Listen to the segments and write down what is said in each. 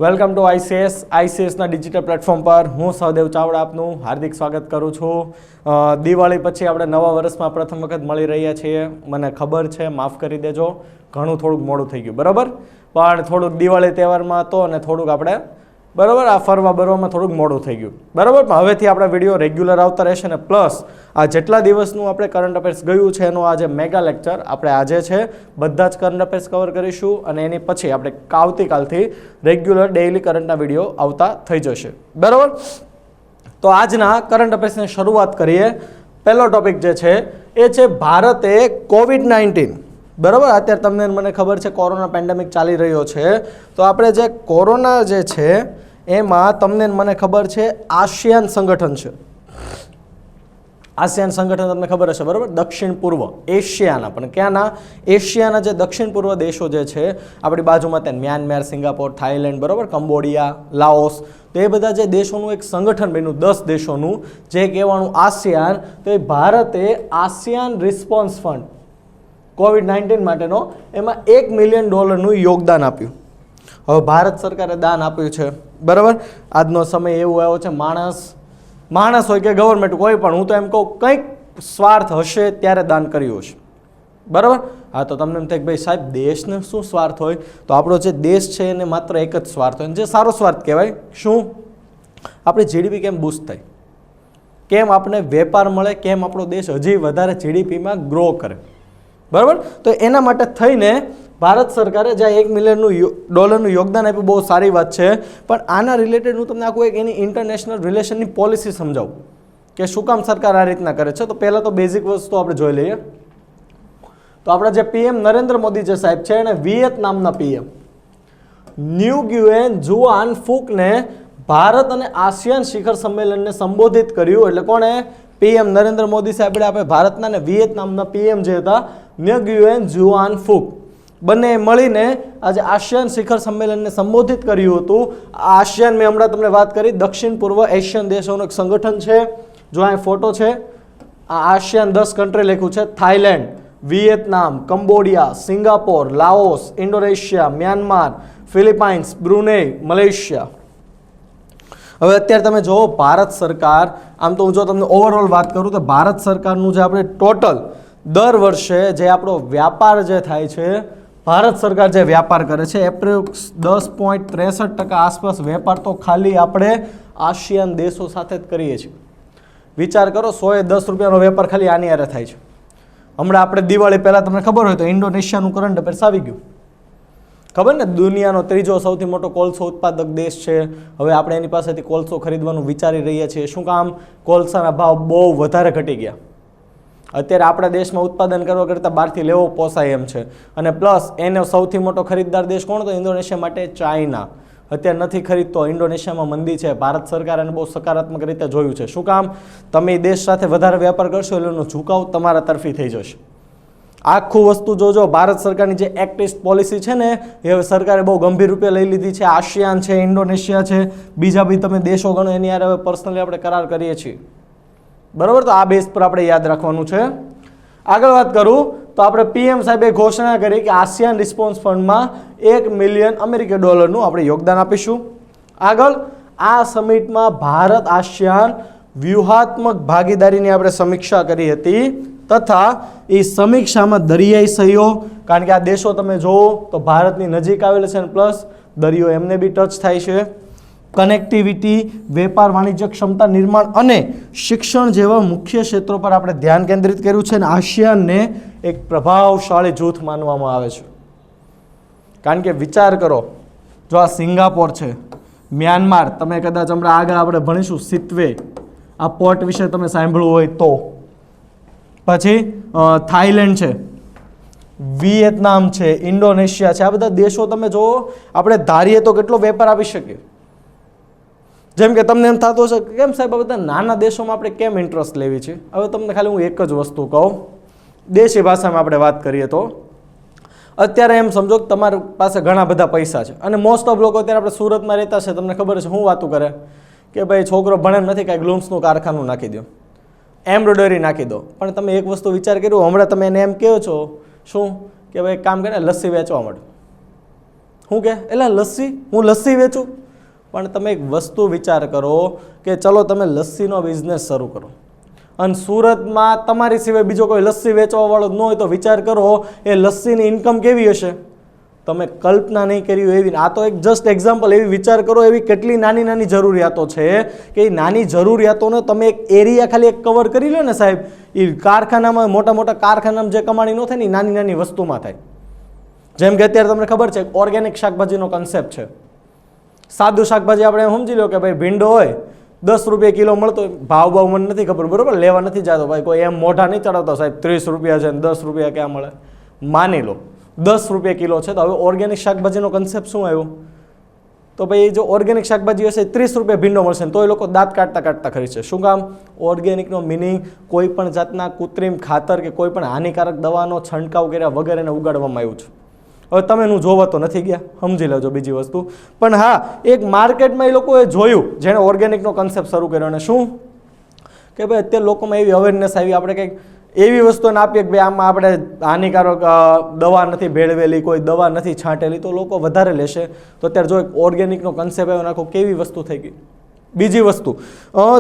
Welcome to આઈસીએસના digital platform પર હું સહદેવ ચાવડા આપનું હાર્દિક સ્વાગત કરું છું. દિવાળી પછી આપણે નવા વર્ષમાં પ્રથમ વખત મળી રહ્યા છીએ. મને ખબર છે, માફ કરી દેજો, ઘણું થોડુંક મોડું થઈ ગયું, બરાબર. પણ થોડુંક દિવાળી તહેવારમાં હતો અને થોડુંક આપણે બરાબર આ ફરવા બરવામાં થોડુંક મોડું થઈ ગયું, બરાબર. પણ હવેથી આપણા વિડીયો રેગ્યુલર આવતા રહેશે ને પ્લસ આ જેટલા દિવસનું આપણે કરંટ અફેર્સ ગયું છે એનો આજે મેગા લેક્ચર આપણે આજે છે, બધા જ કરંટ અફેર્સ કવર કરીશું અને એની પછી આપણે આવતીકાલથી રેગ્યુલર ડેઇલી કરંટના વિડીયો આવતા થઈ જશે, બરાબર. તો આજના કરંટ અફેર્સની શરૂઆત કરીએ. પહેલો ટોપિક જે છે એ છે ભારતે કોવિડ-19, બરાબર. અત્યારે તમને મને ખબર છે કોરોના પેન્ડેમિક ચાલી રહ્યો છે, તો આપણે જે કોરોના જે છે એમાં તમને મને ખબર છે આસિયાન સંગઠન છે. આસિયાન સંગઠન તમને ખબર હશે, બરાબર. દક્ષિણ પૂર્વ એશિયાના, પણ ક્યાંના? એશિયાના જે દક્ષિણ પૂર્વ દેશો જે છે આપણી બાજુમાં ત્યાં મ્યાનમાર, સિંગાપોર, થાઈલેન્ડ, બરાબર, કંબોડિયા, લાઓસ, તો એ બધા જે દેશોનું એક સંગઠન બન્યું 10 દેશોનું, જે કહેવાનું આસિયાન. તો એ ભારતે આસિયાન રિસ્પોન્સ ફંડ કોવિડ-19 માટેનો એમાં $1 મિલિયન યોગદાન આપ્યું. હવે ભારત સરકારે દાન આપ્યું છે, બરાબર. આજનો સમય એવો આવ્યો છે, માણસ હોય કે ગવર્મેન્ટ કોઈ પણ, હું તો એમ કહું કંઈક સ્વાર્થ હશે ત્યારે દાન કર્યું હશે, બરાબર. હા, તો તમને એમ થાય કે ભાઈ સાહેબ દેશને શું સ્વાર્થ હોય? તો આપણો જે દેશ છે એને માત્ર એક જ સ્વાર્થ હોય, જે સારો સ્વાર્થ કહેવાય. શું? આપણી જીડીપી કેમ બૂસ્ટ થાય, કેમ આપણે વેપાર મળે, કેમ આપણો દેશ હજી વધારે જીડીપીમાં ગ્રો કરે, બરાબર. તો એના માટે થઈને ભારત સરકારે જ્યાં $1 મિલિયન યોગદાન આપ્યું, બહુ સારી વાત છે. પણ આના રિલેટેડ હું તમને આખું એક એની ઇન્ટરનેશનલ રિલેશનની પોલિસી સમજાવું કે શું કામ સરકાર આ રીતના કરે છે. તો પહેલાં તો બેઝિક વસ્તુ આપણે જોઈ લઈએ. તો આપણા જે પીએમ નરેન્દ્ર મોદી જે સાહેબ છે એને વિયેતનામના પીએમ ન્યુગુએન જુઆન ફુકને ભારત અને આસિયાન શિખર સંમેલનને સંબોધિત કર્યું. એટલે કોણે? પીએમ નરેન્દ્ર મોદી સાહેબે આપણે ભારતના અને વિયેતનામના પીએમ જે હતા ન્યુગુએન જુઆન ફુક, બંને મળીને આજે આસિયાન શિખર સંમેલનને સંબોધિત કર્યું હતું. આસિયાન મેં હમણાં તમને વાત કરી, દક્ષિણ પૂર્વ એશિયન દેશોનું એક સંગઠન છે. જો આ ફોટો છે, આ આસિયાન 10 કન્ટ્રી લખ્યું છે: Thailand, Vietnam, Cambodia, Singapore, Laos, Indonesia, Myanmar, Philippines, Brunei, Malaysia. હવે અત્યારે તમે જુઓ ભારત સરકાર, આમ તો હું જો તમને ઓવરઓલ વાત કરું તો ભારત સરકારનું જે આપણે ટોટલ દર વર્ષે જે આપણો વ્યાપાર જે થાય છે, ભારત સરકાર જે વ્યાપાર કરે છે એપ્રોક્સ 10.63% આસપાસ વેપાર તો ખાલી આપણે આસિયાન દેશો સાથે જ કરીએ છીએ. વિચાર કરો, 110 રૂપિયાનો વેપાર ખાલી આની હારે થાય છે. હમણાં આપણે દિવાળી પહેલાં તમને ખબર હોય તો ઇન્ડોનેશિયાનું કરંટ અફેર્સ આવી ગયું, ખબર ને? દુનિયાનો 3જો સૌથી મોટો કોલસો ઉત્પાદક દેશ છે. હવે આપણે એની પાસેથી કોલસો ખરીદવાનું વિચારી રહ્યા છીએ. શું કામ? કોલસાના ભાવ બહુ વધારે ઘટી ગયા. અત્યારે આપણા દેશમાં ઉત્પાદન કરવા કરતાં બહારથી લેવો પોસાય એમ છે. અને પ્લસ એનો સૌથી મોટો ખરીદદાર દેશ કોણ? તો ઇન્ડોનેશિયા માટે ચાઇના. અત્યારે નથી ખરીદતો, ઇન્ડોનેશિયામાં મંદી છે. ભારત સરકાર એને બહુ સકારાત્મક રીતે જોયું છે. શું કામ? તમે દેશ સાથે વધારે વેપાર કરશો એટલે એનો ઝુકાવ તમારા તરફી થઈ જશે. આખું વસ્તુ જોજો, ભારત સરકારની જે એક્ટ ઈસ્ટ પોલિસી છે ને એ હવે સરકારે બહુ ગંભીર રૂપે લઈ લીધી છે. આસિયાન છે, ઇન્ડોનેશિયા છે, બીજા બી તમે દેશો ગણો એની યાર હવે પર્સનલી આપણે કરાર કરીએ છીએ, બરાબર. તો આ બેઝ પર આપણે યાદ રાખવાનું છે. આગળ વાત કરું તો આપણે પીએમ સાહેબે ઘોષણા કરી કે આસિયાન રિસ્પોન્સ ફંડમાં $1 મિલિયન આપણે યોગદાન આપીશું. આગળ આ સમિટમાં ભારત આસિયાન વ્યૂહાત્મક ભાગીદારીની આપણે સમીક્ષા કરી હતી, તથા એ સમીક્ષામાં દરિયાઈ સહયોગ, કારણ કે આ દેશો તમે જુઓ તો ભારતની નજીક આવેલા છે, પ્લસ દરિયો એમને બી ટચ થાય છે, કનેક્ટિવિટી, વેપાર વાણિજ્ય ક્ષમતા નિર્માણ અને શિક્ષણ જેવા મુખ્ય ક્ષેત્રો પર આપણે ધ્યાન કેન્દ્રિત કર્યું છે. અને આસિયાનને એક પ્રભાવશાળી જૂથ માનવામાં આવે છે. કારણ કે વિચાર કરો, જો આ સિંગાપોર છે, મ્યાનમાર, તમે કદાચ હમણાં આગળ આપણે ભણીશું સિત્વે, આ પોર્ટ વિશે તમે સાંભળ્યું હોય તો, પછી થાઈલેન્ડ છે, વિયેતનામ છે, ઇન્ડોનેશિયા છે, આ બધા દેશો તમે જુઓ, આપણે ધારીએ તો કેટલો વેપાર આપી શકીએ. જેમ કે તમને એમ થતું હશે કેમ સાહેબ આ બધા નાના દેશોમાં આપણે કેમ ઇન્ટરેસ્ટ લેવી છે? હવે તમને ખાલી હું એક જ વસ્તુ કહું, દેશી ભાષામાં આપણે વાત કરીએ તો અત્યારે એમ સમજો કે તમારી પાસે ઘણા બધા પૈસા છે અને મોસ્ટ ઓફ લોકો અત્યારે આપણે સુરતમાં રહેતા છે, તમને ખબર છે શું વાતું કરે કે ભાઈ છોકરો ભણે નથી, કાંઈક ગ્લૂમ્સનું કારખાનું નાખી દો, એમ્બ્રોઇડરી નાખી દો. પણ તમે એક વસ્તુ વિચાર કર્યો, હમણાં તમે એને એમ કહો છો શું કે ભાઈ કામ કરે લસ્સી વેચવા માટે, શું કે એટલે લસ્સી, હું લસ્સી વેચું? પણ તમે એક વસ્તુ વિચાર કરો કે ચલો તમે લસ્સીનો બિઝનેસ શરૂ કરો અને સુરતમાં તમારી સિવાય બીજો કોઈ લસ્સી વેચવાવાળો ન હોય તો વિચાર કરો એ લસ્સીની ઇન્કમ કેવી હશે? તમે કલ્પના નહીં કરી હોય એવી. આ તો એક જસ્ટ એક્ઝામ્પલ, એવી વિચાર કરો એવી કેટલી નાની નાની જરૂરિયાતો છે કે એ નાની જરૂરિયાતોને તમે એક એરિયા ખાલી એક કવર કરી લો ને સાહેબ, એ કારખાનામાં મોટા મોટા કારખાનામાં જે કમાણી ન થાય ને નાની નાની વસ્તુમાં થાય. જેમ કે અત્યારે તમને ખબર છે ઓર્ગેનિક શાકભાજીનો કન્સેપ્ટ છે. સાદું શાકભાજી આપણે સમજી લો કે ભાઈ ભીંડો હોય 10 રૂપિયા કિલો મળતો હોય, ભાવ મને નથી ખબર, બરોબર, લેવા નથી જતો ભાઈ, કોઈ એમ મોઢા નહીં ચડાવતો સાહેબ 30 રૂપિયા છે ને 10 રૂપિયા ક્યાં મળે, માની લો 10 રૂપિયા કિલો છે. તો હવે ઓર્ગેનિક શાકભાજીનો કન્સેપ્ટ શું આવ્યો? તો ભાઈ જો ઓર્ગેનિક શાકભાજી હશે 30 રૂપિયા ભીંડો મળશે ને તો એ લોકો દાંત કાઢતા કાઢતા ખરીદશે. શું કામ? ઓર્ગેનિકનો મિનિંગ કોઈ પણ જાતના કૃત્રિમ ખાતર કે કોઈ પણ હાનિકારક દવાનો છંટકાવ કર્યા વગર એને ઉગાડવામાં આવ્યું છે. હવે તમે એનું જોવા તો નથી ગયા, સમજી લેજો બીજી વસ્તુ. પણ હા, એક માર્કેટમાં એ લોકોએ જોયું જેણે ઓર્ગેનિકનો કન્સેપ્ટ શરૂ કર્યો અને શું કે ભાઈ અત્યારે લોકોમાં એવી અવેરનેસ આવી, આપણે કંઈક એવી વસ્તુને આપીએ કે ભાઈ આમાં આપણે હાનિકારક દવા નથી ભેળવેલી, કોઈ દવા નથી છાંટેલી, તો લોકો વધારે લેશે. તો અત્યારે જો એક ઓર્ગેનિકનો કન્સેપ્ટ આવ્યો નાખો કેવી વસ્તુ થઈ ગઈ. બીજી વસ્તુ,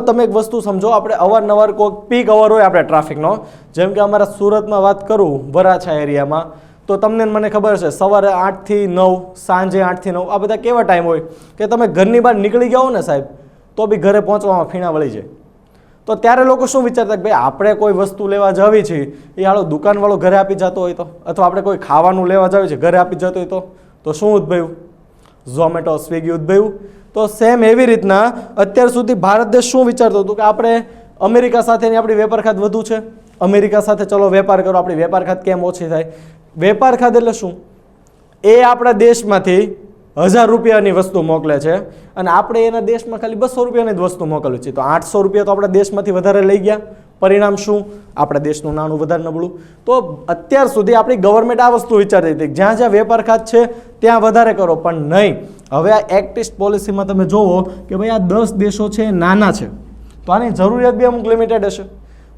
તમે એક વસ્તુ સમજો, આપણે અવારનવાર કોઈક પીક અવર હોય આપણે ટ્રાફિકનો, જેમ કે અમારા સુરતમાં વાત કરું વરાછા એરિયામાં, તો તમને મને ખબર છે સવારે 8 થી 9, સાંજે 8 થી 9 આ બધા કેવા ટાઈમ હોય કે તમે ઘરની બહાર નીકળી ગયા હો ને સાહેબ તો બી ઘરે પહોંચવામાં ફીણા વળી જાય. તો ત્યારે લોકો શું વિચારતા કે ભાઈ આપણે કોઈ વસ્તુ લેવા જવી છે એ હાલો દુકાનવાળો ઘરે આપી જતો હોય તો, અથવા આપણે કોઈ ખાવાનું લેવા જવું છે ઘરે આપી જતો હોય તો શું ઉદ્ભવ્યું? ઝોમેટો, સ્વિગી ઉદ્ભવ્યું. તો સેમ એવી રીતના અત્યાર સુધી ભારત દેશ શું વિચારતો હતો કે આપણે અમેરિકા સાથેની આપણી વેપાર ખાત વધુ છે, અમેરિકા સાથે ચલો વેપાર કરો, આપણી વેપાર ખાત કેમ ઓછી થાય? વેપાર ખાત એટલે શું? એ આપણા દેશમાંથી 1000 રૂપિયાની વસ્તુ મોકલે છે અને આપણે એના દેશમાં ખાલી 200 રૂપિયાની જ વસ્તુ મોકલવી છે, તો 800 રૂપિયા તો આપણા દેશમાંથી વધારે લઈ ગયા. પરિણામ શું? આપણા દેશનું નાણું વધારે નબળું. તો અત્યાર સુધી આપણી ગવર્મેન્ટ આ વસ્તુ વિચારતી હતી જ્યાં જ્યાં વેપાર ખાત છે ત્યાં વધારે કરો, પણ નહીં. હવે આ એક્ટ ઈસ્ટ પોલિસીમાં તમે જોવો કે ભાઈ આ 10 દેશો છે નાના છે તો આની જરૂરિયાત બી અમુક લિમિટેડ હશે.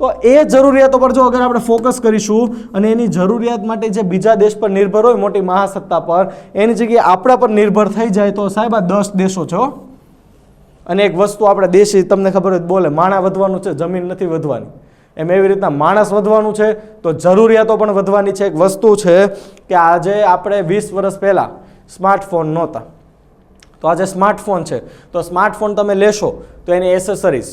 તો એ જરૂરિયાતો પર જો અગર આપણે ફોકસ કરીશું અને એની જરૂરિયાત માટે જે બીજા દેશ પર નિર્ભર હોય મોટી મહાસત્તા પર, એની જગ્યાએ આપણા પર નિર્ભર થઈ જાય તો સાહેબ આ 10 દેશો છે. અને એક વસ્તુ આપણે દેશી તમને ખબર હોય બોલે માણા વધવાનું છે, જમીન નથી વધવાની. એમ એવી રીતના માણસ વધવાનું છે તો જરૂરિયાતો પણ વધવાની છે. એક વસ્તુ છે કે આજે આપણે 20 વર્ષ પહેલાં સ્માર્ટફોન નહોતા, તો આજે સ્માર્ટફોન છે. તો સ્માર્ટફોન તમે લેશો તો એની એસેસરીઝ,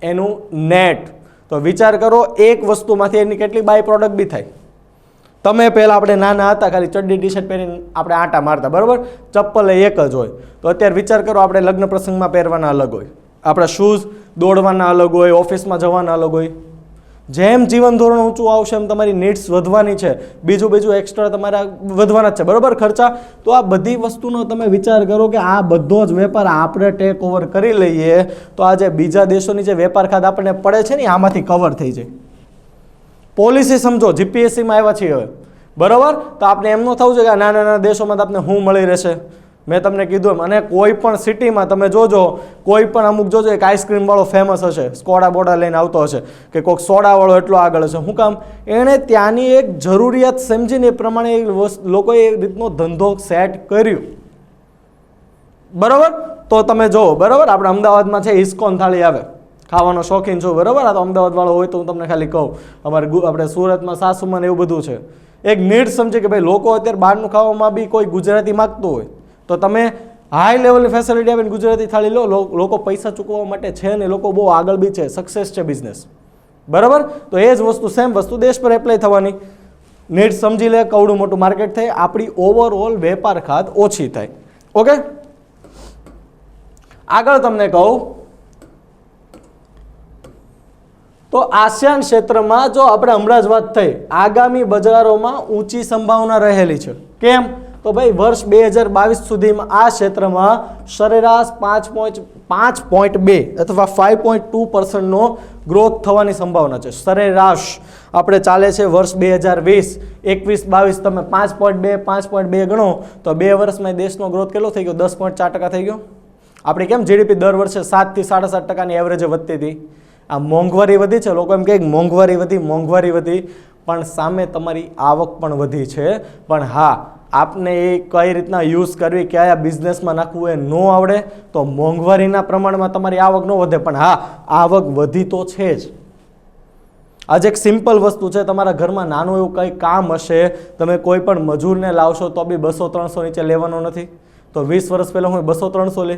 એનું નેટ, તો વિચાર કરો એક વસ્તુમાંથી એની કેટલી બાય પ્રોડક્ટ બી થાય. તમે પહેલાં આપણે નાના હતા ખાલી ચડ્ડી ટી શર્ટ પહેરીને આપણે આંટા મારતા, બરાબર, ચપ્પલ એક જ હોય. તો અત્યારે વિચાર કરો આપણે લગ્ન પ્રસંગમાં પહેરવાના અલગ હોય, આપણા શૂઝ દોડવાના અલગ હોય, ઓફિસમાં જવાના અલગ હોય. જેમ જીવન ધોરણ ઊંચું આવશે એમ તમારી નીડ્સ વધવાની છે, બીજું એક્સ્ટ્રા તમારા વધવાના જ છે, બરાબર, ખર્ચા. તો આ બધી વસ્તુનો તમે વિચાર કરો કે આ બધો જ વેપાર આપણે ટેક ઓવર કરી લઈએ તો આ જે બીજા દેશોની જે વેપાર ખાત આપણને પડે છે ને આમાંથી કવર થઈ જાય. પોલિસી સમજો, જીપીએસસીમાં આવ્યા છીએ હવે, બરાબર, તો આપણે એમ ન થવું છે કે નાના નાના દેશોમાં તો આપણે શું મળી રહેશે. મેં તમને કીધું એમ, અને કોઈ પણ સિટીમાં તમે જોજો, કોઈ પણ અમુક જોજો એક આઈસ્ક્રીમવાળો ફેમસ હશે, સ્કોડા બોડા લઈને આવતો હશે કે કોઈક સોડાવાળો એટલો આગળ હશે. શું કામ? એણે ત્યાંની એક જરૂરિયાત સમજીને એ પ્રમાણે લોકોએ એ રીતનો ધંધો સેટ કર્યો, બરાબર. તો તમે જુઓ, બરાબર, આપણે અમદાવાદમાં છે ઇસ્કોન થાળી આવે, ખાવાનો શોખીન છું, બરાબર. આ તો અમદાવાદવાળો હોય તો હું તમને ખાલી કહું, અમારે આપણે સુરતમાં સાસુમાં એવું બધું છે. એક નીડ સમજે કે ભાઈ લોકો અત્યારે બહારનું ખાવામાં બી કોઈ ગુજરાતી માગતું હોય તો તમે હાઈ લેવલની ફેસિલિટી આપીને ગુજરાતી થાળી લો. લોકો પૈસા ચૂકવવા માટે છે ને લોકો બહુ આગળ બી છે, સક્સેસ છે બિઝનેસ, બરાબર. તો એ જ વસ્તુ સેમ વસ્તુ દેશ પર એપ્લાય થવાની. નીડ સમજી લે, કવડું મોટું માર્કેટ થાય, આપણી ઓવરઓલ વેપાર ખાત ઓછી થાય. ઓકે, આગળ તમને કહું તો આસિયાન ક્ષેત્રમાં જો આપણે હમણાં જ વાત થઈ, આગામી બજારોમાં ઊંચી સંભાવના રહેલી છે. કેમ? તો ભાઈ વર્ષ 2022 સુધીમાં આ ક્ષેત્રમાં સરેરાશ 5.2 અથવા 5.2% ગ્રોથ થવાની સંભાવના છે. સરેરાશ આપણે ચાલે છે વર્ષ 2020, 21-22 તમે 5.2 ગણો તો 2 વર્ષમાં દેશનો ગ્રોથ કેટલો થઈ ગયો? 10.4% થઈ ગયો. આપણે કેમ જીડીપી દર વર્ષે 7 થી 7.5% એવરેજે વધતી હતી, આ મોંઘવારી વધી છે. લોકો એમ કહે મોંઘવારી વધી, પણ સામે તમારી આવક પણ વધી છે. પણ હા, આપને એ કઈ રીતના યુઝ કરવી, કયા બિઝનેસમાં નાખવું એ ન આવડે તો મોંઘવારીના પ્રમાણમાં તમારી આવક ન વધે, પણ હા, આવક વધી તો છે જ. આજે એક સિમ્પલ વસ્તુ છે, તમારા ઘરમાં નાનું એવું કંઈ કામ હશે, તમે કોઈ પણ મજૂરને લાવશો તો બી 200-300 નીચે લેવાનો નથી. તો 20 વર્ષ પહેલાં હું 200-300 લે,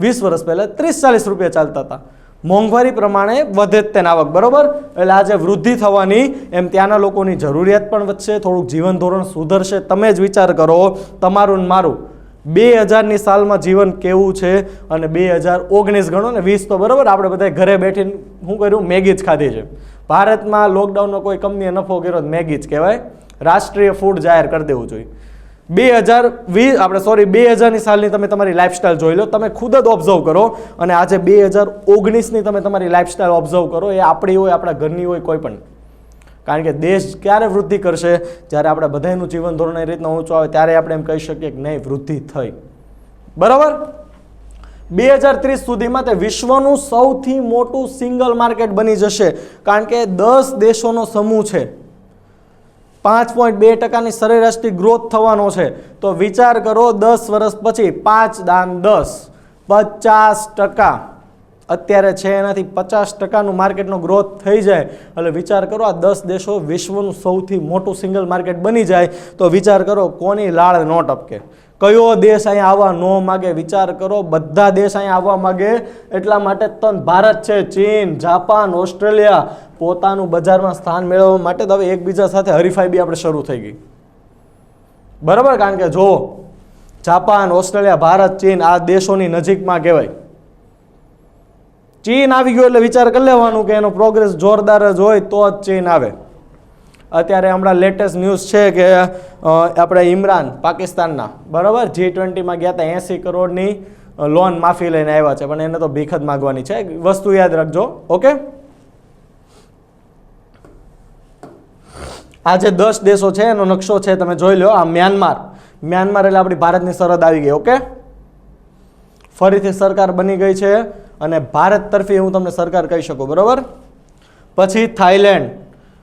20 વર્ષ પહેલાં 30-40 રૂપિયા ચાલતા હતા. મોંઘવારી પ્રમાણે વધે જ તેની આવક, બરોબર. એટલે આજે વૃદ્ધિ થવાની એમ ત્યાંના લોકોની જરૂરિયાત પણ વધશે, થોડુંક જીવન ધોરણ સુધરશે. તમે જ વિચાર કરો, તમારું ને મારું 2000ની સાલમાં જીવન કેવું છે અને 2019 ગણો ને, 20 તો બરોબર, આપણે બધા ઘરે બેઠીને શું કર્યું, મેગી જ ખાધી છે. ભારતમાં લોકડાઉનનો કોઈ કંપનીએ નફો કર્યો મેગી જ કહેવાય. રાષ્ટ્રીય ફૂડ જાહેર કરી દેવું જોઈએ. 2000ની સાલની તમે તમારી લાઈફસ્ટાઈલ જોઈ લો, તમે ખુદ જ ઓબ્ઝર્વ કરો, અને આજે 2019ની તમે તમારી લાઈફસ્ટાઈલ ઓબ્ઝર્વ કરો, એ આપણી હોય, આપણા ઘરની હોય, કોઈ પણ. કારણ કે દેશ ક્યારે વૃદ્ધિ કરશે, જ્યારે આપણે બધાનું જીવન ધોરણ એ રીતના ઊંચું આવે ત્યારે આપણે એમ કહી શકીએ કે નહીં, વૃદ્ધિ થઈ. બરાબર. 2030 સુધીમાં તે વિશ્વનું સૌથી મોટું સિંગલ માર્કેટ બની જશે, કારણ કે 10 દેશોનો સમૂહ છે. 5.2%ની સરેરાશથી ગ્રોથ થવાનો છે. તો વિચાર કરો, 10 વર્ષ પછી 5×10 50%. અત્યારે છે એનાથી 50%નું માર્કેટનો ગ્રોથ થઈ જાય, એટલે વિચાર કરો, આ 10 દેશો વિશ્વનું સૌથી મોટું સિંગલ માર્કેટ બની જાય, તો વિચાર કરો કોની લાળ ન ટપકે. કયો દેશ અહીંયા આવવા ન માગે? વિચાર કરો, બધા દેશ અહીંયા આવવા માગે. એટલા માટે તો ભારત છે, ચીન, જાપાન, ઓસ્ટ્રેલિયા પોતાનું બજારમાં સ્થાન મેળવવા માટે તો હવે એકબીજા સાથે હરીફાઈ બી આપણે શરૂ થઈ ગઈ. બરાબર. કારણ કે જો જાપાન, ઓસ્ટ્રેલિયા, ભારત, ચીન આ દેશોની નજીકમાં કહેવાય. ચીન આવી ગયો એટલે વિચાર કરી લેવાનું કે એનો પ્રોગ્રેસ જોરદાર જ હોય તો જ ચીન આવે. અત્યારે હમણાં લેટેસ્ટ ન્યૂઝ છે કે આપણે ઇમરાન પાકિસ્તાનના, બરાબર, G20માં ગયા હતા, 80 કરોડની લોન માફી લઈને આવ્યા છે, પણ એને તો ભીખ જ માગવાની છે. વસ્તુ યાદ રાખજો. ઓકે. આ જે 10 દેશો છે એનો નકશો છે, તમે જોઈ લો. આ મ્યાનમાર એટલે આપણી ભારતની સરહદ આવી ગઈ. ઓકે. ફરીથી સરકાર બની ગઈ છે, અને ભારત તરફી હું તમને સરકાર કહી શકું, બરાબર. પછી થાઈલેન્ડ,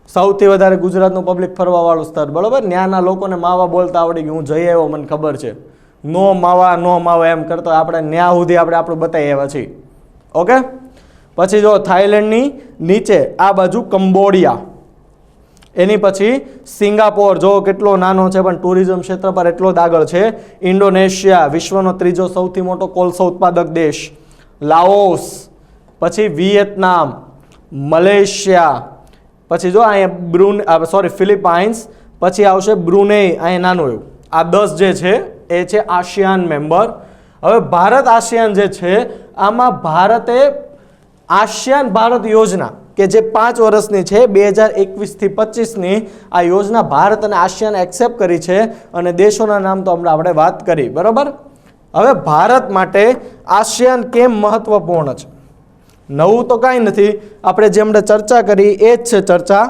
સૌથી વધારે ગુજરાતનું પબ્લિક ફરવા વાળું સ્થળ, બરાબર. ત્યાંના લોકોને માવા બોલતા આવડી ગયું, હું જઈ આવ્યો, મને ખબર છે. નો માવા એમ કરતો આપણે ન્યા સુધી આપણે આપણું બતાવી આવ્યા છીએ. ઓકે. પછી જો થાઈલેન્ડની નીચે આ બાજુ કંબોડિયા, એની પછી સિંગાપોર, જો કેટલો નાનો છે પણ ટુરિઝમ ક્ષેત્ર પર એટલો જ આગળ છે. ઇન્ડોનેશિયા, વિશ્વનો 3જો સૌથી મોટો કોલસો ઉત્પાદક દેશ. લાઓસ, પછી વિયેતનામ, મલેશિયા, પછી જો અહીંયા ફિલિપાઇન્સ, પછી આવશે બ્રુનેઈ, અહીંયા નાનું એવું. આ 10 જે છે એ છે આસિયાન મેમ્બર. હવે ભારત આસિયાન જે છે, આમાં ભારતે આસિયાન ભારત યોજના કે જે 5 વર્ષની છે, 2021થી 25ની આ યોજના ભારત અને આસિયાન એક્સેપ્ટ કરી છે, અને દેશોના નામ તો હમણાં આપણે વાત કરી, બરાબર. હવે ભારત માટે આસિયાન કેમ મહત્વપૂર્ણ છે? નવું તો કાંઈ નથી, આપણે જે હમણાં ચર્ચા કરી એ જ છે ચર્ચા,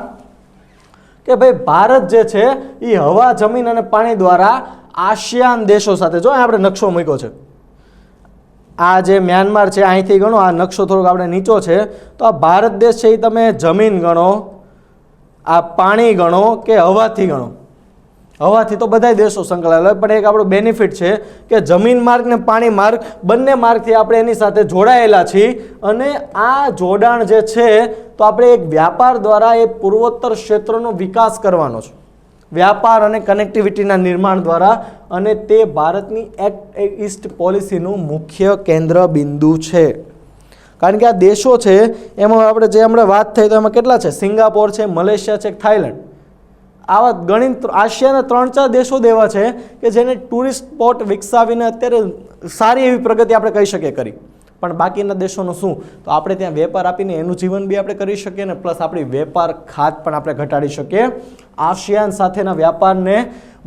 કે ભાઈ ભારત જે છે એ હવા, જમીન અને પાણી દ્વારા આસિયાન દેશો સાથે, જો આપણે નકશો મૂક્યો છે, આ જે મ્યાનમાર છે અહીંથી ગણો, આ નકશો થોડોક આપણે નીચો છે, તો આ ભારત દેશ છે એ તમે જમીન ગણો, આ પાણી ગણો કે હવાથી ગણો. હવાથી તો બધા દેશો સંકળાયેલા હોય, પણ એક આપણું બેનિફિટ છે કે જમીન માર્ગ ને પાણી માર્ગ બંને માર્ગથી આપણે એની સાથે જોડાયેલા છીએ, અને આ જોડાણ જે છે તો આપણે એક વ્યાપાર દ્વારા એ પૂર્વોત્તર ક્ષેત્રનો વિકાસ કરવાનો છે, વ્યાપાર અને કનેક્ટિવિટીના નિર્માણ દ્વારા, અને તે ભારતની એક્ટ ઈસ્ટ પોલિસીનું મુખ્ય કેન્દ્ર બિંદુ છે. કારણ કે આ દેશો છે એમાં આપણે જે હમણાં વાત થઈ તો એમાં કેટલા છે? સિંગાપોર છે, મલેશિયા છે, થાઈલેન્ડ. આવા ગણિત આસિયાના 3-4 દેશો દેવા છે કે જેને ટુરિસ્ટ સ્પોટ વિકસાવીને અત્યારે સારી એવી પ્રગતિ આપણે કહી શકીએ કરી. પણ બાકીના દેશોનું શું? તો આપણે ત્યાં વેપાર આપીને એનું જીવન બી આપણે કરી શકીએ, ને પ્લસ આપણી વેપાર ખાત પણ આપણે ઘટાડી શકીએ. આસિયાન સાથેના વ્યાપારને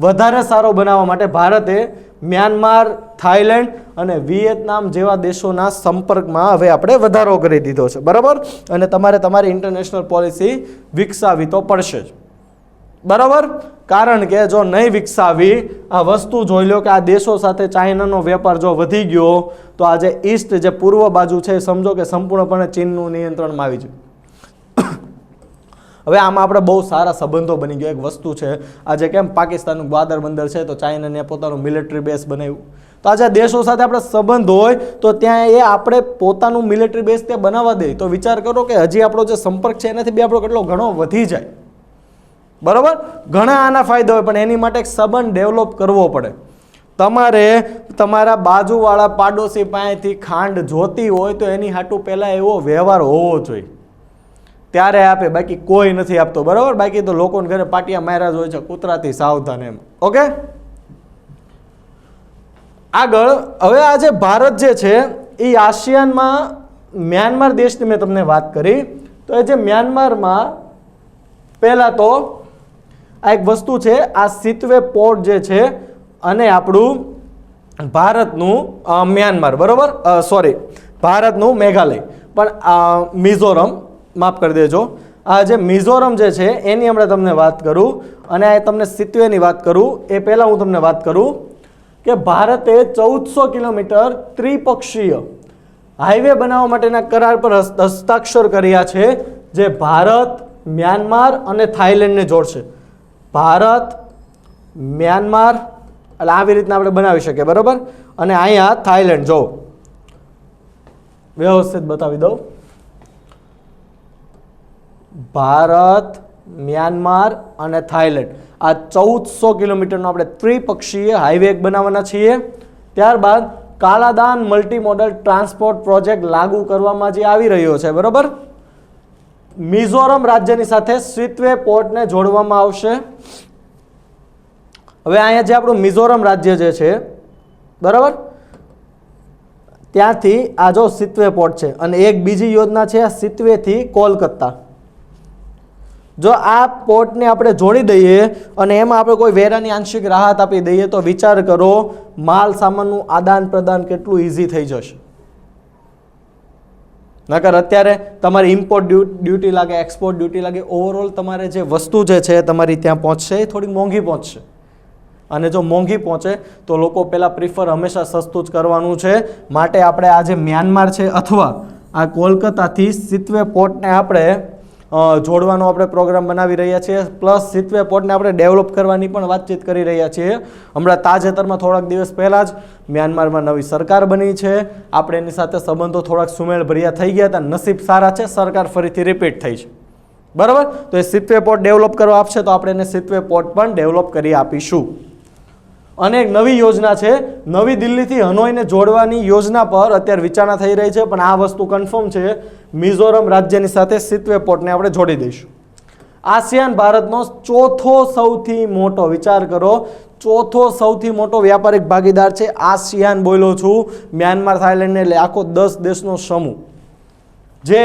વધારે સારો બનાવવા માટે ભારતે મ્યાનમાર, થાઈલેન્ડ અને વિયેતનામ જેવા દેશોના સંપર્કમાં હવે આપણે વધારો કરી દીધો છે, બરાબર. અને તમારે તમારી ઇન્ટરનેશનલ પોલિસી વિકસાવી તો પડશે જ, બરાબર. કારણ કે જો નહીં વિકસાવી, આ વસ્તુ જોઈ લો કે આ દેશો સાથે ચાઇનાનો વેપાર જો વધી ગયો તો આ જે ઈસ્ટ, જે પૂર્વ બાજુ છે, સમજો કે સંપૂર્ણપણે ચીનનું નિયંત્રણમાં આવી જાય. હવે આમાં આપણે બહુ સારા સંબંધો બની ગયો. એક વસ્તુ છે, આજે કેમ પાકિસ્તાનનું ગ્વાદર બંદર છે તો ચાઇનાને પોતાનું મિલિટરી બેઝ બનાવ્યું. તો આજે દેશો સાથે આપણે સંબંધ હોય તો ત્યાં એ આપણે પોતાનું મિલિટરી બેઝ ત્યાં બનાવવા દે. તો વિચાર કરો કે હજી આપણો જે સંપર્ક છે એનાથી બી આપણો કેટલો ઘણો વધી જાય. બરાબર, ઘણા આના ફાયદા હોય, પણ એની માટે એક સંબંધ ડેવલપ કરવો પડે. તમારે તમારા બાજુવાળા પાડોશી પાસેથી ખાંડ જોતી હોય તો એની હાટું પહેલાં એવો વ્યવહાર હોવો જોઈએ, ત્યારે આપે, બાકી કોઈ નથી આપતો. બરાબર, બાકી તો લોકોને ઘરે પાટિયા માર્યા જ હોય છે, કૂતરાથી સાવધાન એમ. ઓકે, આગળ હવે આ જે ભારત જે છે એ આસિયાનમાં મ્યાનમાર દેશની મેં તમને વાત કરી. તો એ જે મ્યાનમારમાં પહેલાં તો આ એક વસ્તુ છે, આ સિતવે પોર્ટ જે છે અને આપણું ભારતનું મ્યાનમાર, બરાબર, સોરી ભારતનું મેઘાલય, પણ મિઝોરમ, માફ કરી દેજો, આ જે મિઝોરમ જે છે એની હમણાં તમને વાત કરું અને આ તમને સિતવેની વાત કરું એ પહેલાં હું તમને વાત કરું કે ભારતે 1400 કિલોમીટર ત્રિપક્ષીય હાઈવે બનાવવા માટેના કરાર પર હસ્તાક્ષર કર્યા છે, જે ભારત, મ્યાનમાર અને થાઈલેન્ડને જોડશે. ભારત, મ્યાનમાર, એટલે આવી રીતના આપણે બનાવી શકીએ. બરાબર, અને અહીંયા થાઈલેન્ડ, જો વ્યવસ્થિત બતાવી દઉં, ભારત, મ્યાનમાર અને થાઈલેન્ડ, આ 1400 કિલોમીટરનો આપણે ત્રિપક્ષીય હાઈવે બનાવવાના છીએ. ત્યારબાદ કાલાદાન મલ્ટી મોડલ ટ્રાન્સપોર્ટ પ્રોજેક્ટ લાગુ કરવામાં જે આવી રહ્યો છે. બરાબર, મિઝોરમ રાજ્યની સાથે સિતવે પોર્ટને જોડવામાં આવશે. હવે અહીંયા જે આપણું મિઝોરમ રાજ્ય જે છે, બરાબર, ત્યાંથી આ જો સિતવે પોર્ટ છે અને એક બીજી યોજના છે આ સિતવેથી કોલકાતા. જો આ પોર્ટને આપણે જોડી દઈએ અને એમાં આપણે કોઈ વેરાની આંશિક રાહત આપી દઈએ તો વિચાર કરો માલ સામાનનું આદાન પ્રદાન કેટલું ઇઝી થઈ જશે. નકર અત્યારે તમારી ઇમ્પોર્ટ ડ્યુટી લાગે, એક્સપોર્ટ ડ્યુટી લાગે, ઓવરઓલ તમારે જે વસ્તુ જે છે તમારી ત્યાં પહોંચશે એ થોડી મોંઘી પહોંચશે. અને જો મોંઘી પહોંચે તો લોકો પહેલાં પ્રિફર હંમેશા સસ્તું જ કરવાનું છે. માટે આપણે આ જે મ્યાનમાર છે અથવા આ કોલકાતાથી સિતવે પોર્ટને આપણે જોડવાનો આપણે પ્રોગ્રામ બનાવી રહ્યા છીએ. પ્લસ સિતવે પોર્ટને આપણે ડેવલપ કરવાની પણ વાતચીત કરી રહ્યા છીએ. હમણાં તાજેતરમાં થોડાક દિવસ પહેલાં જ મ્યાનમારમાં નવી સરકાર બની છે. આપણે એની સાથે સંબંધો થોડાક સુમેળભર્યા થઈ ગયા હતા. નસીબ સારા છે, સરકાર ફરીથી રિપીટ થઈ છે. બરાબર, તો એ સિતવે પોર્ટ ડેવલપ કરવા આપશે તો આપણે એને સિતવે પોર્ટ પણ ડેવલપ કરી આપીશું. અને એક નવી યોજના છે, નવી દિલ્હીથી હનોઈને જોડવાની યોજના પર અત્યારે વિચારણા થઈ રહી છે, પણ આ વસ્તુ કન્ફર્મ છે, મિઝોરમ રાજ્યની સાથે સિતવે પોર્ટને આપણે જોડી દઈશું. આસિયાન ભારતનો ચોથો સૌથી મોટો, વિચાર કરો, ચોથો સૌથી મોટો વ્યાપારિક ભાગીદાર છે. આસિયાન બોલ્યો છું, મ્યાનમાર, થાઈલેન્ડ, એટલે આખો 10 દેશનો સમૂહ, જે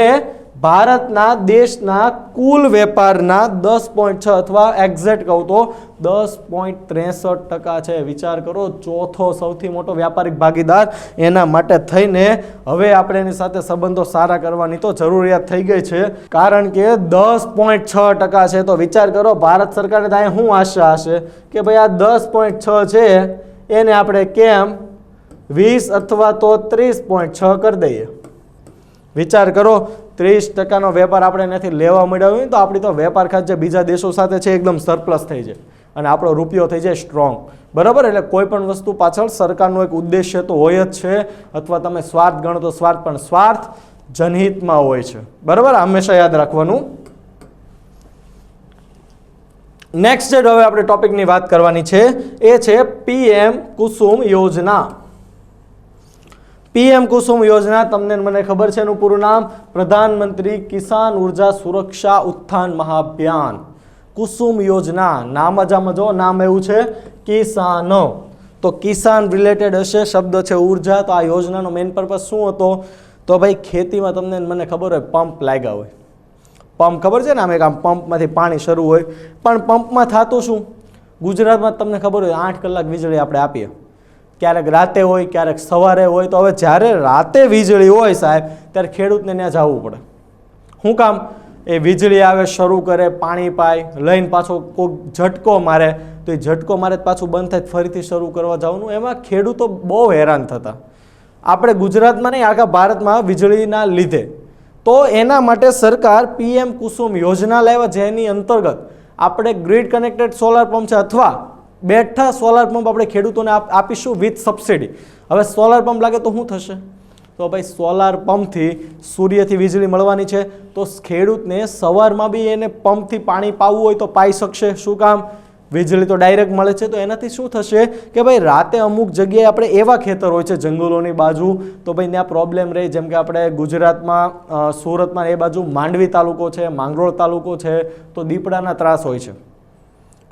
ભારતના દેશના કુલ વેપારના 10.6 અથવા એક્ઝેક્ટ કહું તો 10.63% છે. વિચાર કરો, ચોથો સૌથી મોટો વ્યાપારિક ભાગીદાર. એના માટે થઈને હવે આપણે એની સાથે સંબંધો સારા કરવાની તો જરૂરિયાત થઈ ગઈ છે, કારણ કે 10.6% છે. તો વિચાર કરો, ભારત સરકારને તો અહીંયા શું આશા હશે કે ભાઈ આ 10.6 છે એને આપણે કેમ 20 અથવા તો 30.6 કરી દઈએ. વિચાર કરો, 30% વેપાર આપણે નથી લેવા મળ્યો હોય તો આપણી તો વેપાર ખાત જે બીજા દેશો સાથે છે એકદમ સરપ્લસ થઈ જાય અને આપણો રૂપિયો થઈ જાય સ્ટ્રોંગ. બરાબર, એટલે કોઈ પણ વસ્તુ પાછળ સરકારનો એક ઉદ્દેશ્ય તો હોય જ છે, અથવા તમે સ્વાર્થ ગણો તો સ્વાર્થ, પણ સ્વાર્થ જનહિતમાં હોય છે. બરાબર, હંમેશા યાદ રાખવાનું. નેક્સ્ટ જે હવે આપણે ટોપિકની વાત કરવાની છે એ છે PM કુસુમ યોજના. PM કુસુમ યોજના, તમને મને ખબર છે એનું પૂરું નામ, પ્રધાનમંત્રી કિસાન ઉર્જા સુરક્ષા ઉત્થાન મહાભિયાન. કુસુમ યોજના, નામ જ આમાં જો નામ એવું છે કિસાન, તો કિસાન રિલેટેડ હશે, શબ્દ છે ઉર્જા. તો આ યોજનાનો મેઇન પર્પઝ શું હતો? તો ભાઈ ખેતીમાં તમને મને ખબર હોય પંપ લાગ્યા હોય, પંપ ખબર છે ને, આમ એક આમ પંપમાંથી પાણી શરૂ હોય, પણ પંપમાં થતું શું? ગુજરાતમાં તમને ખબર હોય 8 કલાક વીજળી આપણે આપીએ, ક્યારેક રાતે હોય, ક્યારેક સવારે હોય. તો હવે જ્યારે રાતે વીજળી હોય સાહેબ, ત્યારે ખેડૂતને ત્યાં જવું પડે. શું કામ? એ વીજળી આવે, શરૂ કરે, પાણી પાય, લઈને પાછો કોઈક ઝટકો મારે, તો એ ઝટકો મારે પાછું બંધ થાય, ફરીથી શરૂ કરવા જવાનું. એમાં ખેડૂતો બહુ હેરાન થતા. આપણે ગુજરાતમાં નહીં, આખા ભારતમાં વીજળીના લીધે તો એના માટે સરકાર પીએમ કુસુમ યોજના લાવ્યા, જેની અંતર્ગત આપણે ગ્રીડ કનેક્ટેડ સોલાર પંપ છે અથવા બેઠા સોલાર પંપ આપણે ખેડૂતોને આપીશું વિથ સબસિડી. હવે સોલાર પંપ લાગે તો શું થશે? તો ભાઈ સોલાર પંપથી સૂર્યથી વીજળી મળવાની છે, તો ખેડૂતને સવારમાં બી એને પંપથી પાણી પાવું હોય તો પાઈ શકશે. શું કામ? વીજળી તો ડાયરેક્ટ મળે છે. તો એનાથી શું થશે કે ભાઈ રાતે અમુક જગ્યાએ આપણે એવા ખેતર હોય છે જંગલોની બાજુ, તો ભાઈ ત્યાં પ્રોબ્લેમ રહે. જેમ કે આપણે ગુજરાતમાં સુરતમાં એ બાજુ માંડવી તાલુકો છે, માંગરોળ તાલુકો છે, તો દીપડાના ત્રાસ હોય છે.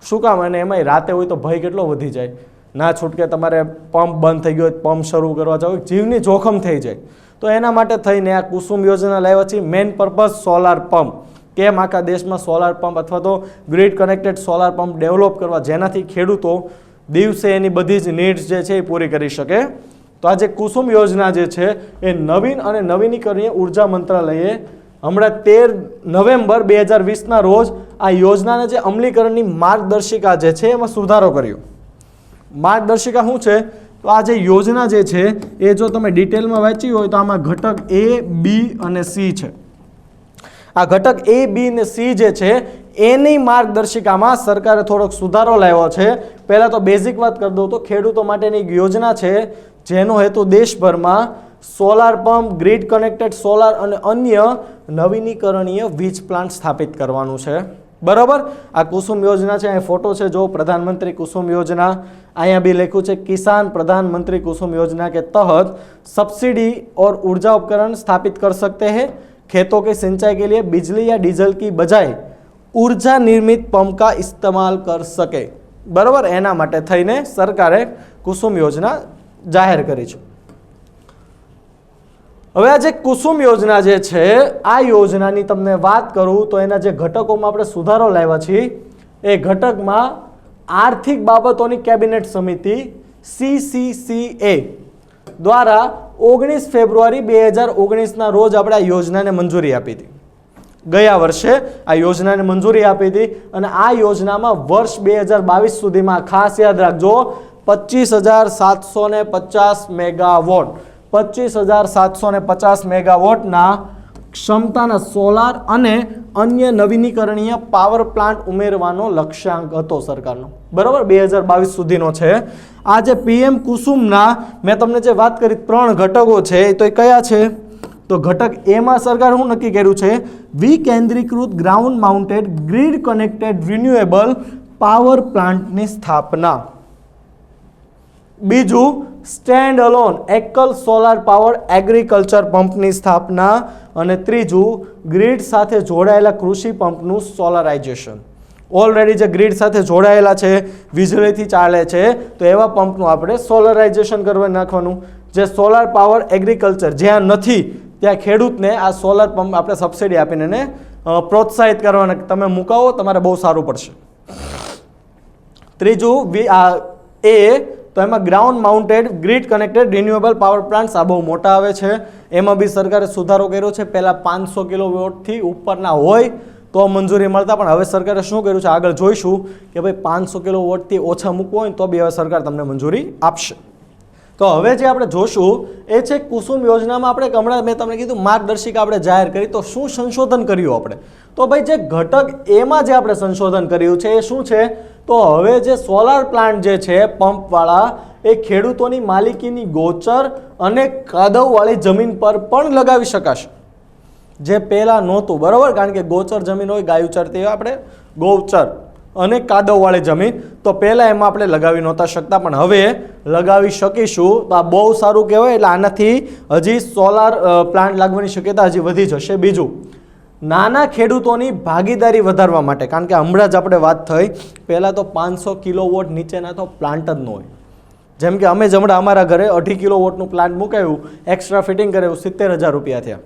શું કામ? અને એમાંય રાતે હોય તો ભય કેટલો વધી જાય. ના છૂટકે તમારે પંપ બંધ થઈ ગયો, પંપ શરૂ કરવા જાવ, જીવની જોખમ થઈ જાય. તો એના માટે થઈને આ કુસુમ યોજના લાવ્યા છે. Main purpose solar pump. કેમ આખા દેશમાં સોલાર પંપ અથવા તો grid connected solar pump develop કરવા, જેનાથી ખેડૂતો દિવસે એની બધી જ નીડ્સ જે છે એ પૂરી કરી શકે. તો આ જે કુસુમ યોજના જે છે એ નવીન અને નવીનીકરણીય ઉર્જા મંત્રાલયે હમણાં 13 નવેમ્બર 2020ના રોજ આ યોજનાના જે અમલીકરણની માર્ગદર્શિકા જે છે એમાં સુધારો કર્યો. માર્ગદર્શિકા શું છે? તો આ જે યોજના જે છે એ જો તમે ડિટેલમાં વાંચી હોય તો આમાં ઘટક A, B અને C છે. આ ઘટક A, B અને C જે છે એની માર્ગદર્શિકામાં સરકારે થોડોક સુધારો લાવ્યો છે. પહેલાં તો બેઝિક વાત કરી દઉં તો ખેડૂતો માટેની એક યોજના છે જેનો હેતુ દેશભરમાં solar pump, grid connected solar અને અન્ય નવીનીકરણીય વીજ પ્લાન્ટ સ્થાપિત કરવાનું છે. બરાબર? આ કુસુમ યોજના છે. અહીં ફોટો છે જો પ્રધાનમંત્રી કુસુમ યોજના. અહીંયા બી લખ્યું છે કિસાન प्रधानमंत्री कुसुम योजना के तहत सब्सिडी और ऊर्जा उपकरण स्थापित कर सकते हैं. खेतों के सिंचाई के लिए बिजली या डीजल की बजाय ऊर्जा निर्मित पंप का इस्तेमाल कर सके. बराबर? एना માટે થઈને સરકારે કુસુમ યોજના જાહેર કરી છે. હવે આ જે કુસુમ યોજના જે છે આ યોજનાની તમને વાત કરું તો એના જે ઘટકોમાં આપણે સુધારો લાવ્યા છીએ એ ઘટકમાં આર્થિક બાબતોની કેબિનેટ સમિતિ CCCA દ્વારા 19 ફેબ્રુઆરી 2019ના રોજ આપણે આ યોજનાને મંજૂરી આપી હતી. ગયા વર્ષે આ યોજનાને મંજૂરી આપી હતી અને આ યોજનામાં વર્ષ 2022 સુધીમાં ખાસ યાદ રાખજો 25,750 મેગાવોટ 25,750 મેગાવોટના ક્ષમતાના સોલાર અને અન્ય નવીનીકરણીય પાવર પ્લાન્ટ ઉમેરવાનો લક્ષ્યાંક હતો સરકારનો. બરાબર? 2022 સુધીનો છે. આ જે પીએમ કુસુમના મેં તમને જે વાત કરી 3 ઘટકો છે તો એ કયા છે? તો ઘટક એમાં સરકાર શું નક્કી કર્યું છે? વિકેન્દ્રીકૃત ground mounted grid connected renewable power પ્લાન્ટની સ્થાપના. બીજું સ્ટેન્ડ અલોન એકલ સોલાર પાવર એગ્રીકલ્ચર પંપની સ્થાપના. અને ત્રીજું ગ્રીડ સાથે જોડાયેલા કૃષિ પંપનું સોલરાઇઝેશન. ઓલરેડી જે ગ્રીડ સાથે જોડાયેલા છે, વીજળીથી ચાલે છે, તો એવા પંપનું આપણે સોલરાઇઝેશન કરવા નાખવાનું. જે સોલાર પાવર એગ્રીકલ્ચર જ્યાં નથી ત્યાં ખેડૂતને આ સોલાર પંપ આપણે સબસિડી આપીને એને પ્રોત્સાહિત કરવાના. તમે મુકાવો, તમારે બહુ સારું પડશે. ત્રીજું એ તો એમાં ground mounted grid connected renewable power plants આ બહુ મોટા આવે છે. એમાં બી સરકારે સુધારો કર્યો છે. પહેલાં 500 કિલોવોટથી ઉપરના હોય તો મંજૂરી મળતા, પણ હવે સરકારે શું કર્યું છે આગળ જોઈશું કે ભાઈ 500 કિલોવોટથી ઓછા મૂકવું હોય તો બી હવે સરકાર તમને મંજૂરી આપશે. તો હવે જે આપણે જોશું એ છે કુસુમ યોજનામાં આપણે હમણાં મેં તમને કીધું માર્ગદર્શિકા આપણે જાહેર કરી. તો શું સંશોધન કર્યું આપણે? તો ભાઈ જે ઘટક એમાં જે આપણે સંશોધન કર્યું છે એ શું છે? તો હવે જે સોલાર પ્લાન્ટ જે છે પંપવાળા એ ખેડૂતોની માલિકીની ગોચર અને કાદવવાળી જમીન પર પણ લગાવી શકાશે, જે પહેલાં નહોતું. બરાબર? કારણ કે ગોચર જમીન હોય, ગાયું ચરતી હોય, આપણે ગૌચર અને કાદવવાળી જમીન, તો પહેલાં એમાં આપણે લગાવી નહોતા શકતા, પણ હવે લગાવી શકીશું. તો આ બહુ સારું કહેવાય. એટલે આનાથી હજી સોલાર પ્લાન્ટ લાગવાની શક્યતા હજી વધી જશે. બીજું, નાના ખેડૂતોની ભાગીદારી વધારવા માટે, કારણ કે હમણાં જ આપણે વાત થઈ, પહેલાં તો 500 કિલોવોટ નીચેના તો પ્લાન્ટ જ ન હોય. જેમ કે અમે જ હમણાં અમારા ઘરે 2.5 કિલોવોટનું પ્લાન્ટ મુકાયું, એક્સ્ટ્રા ફિટિંગ કરાવ્યું, 70,000 રૂપિયા થયા.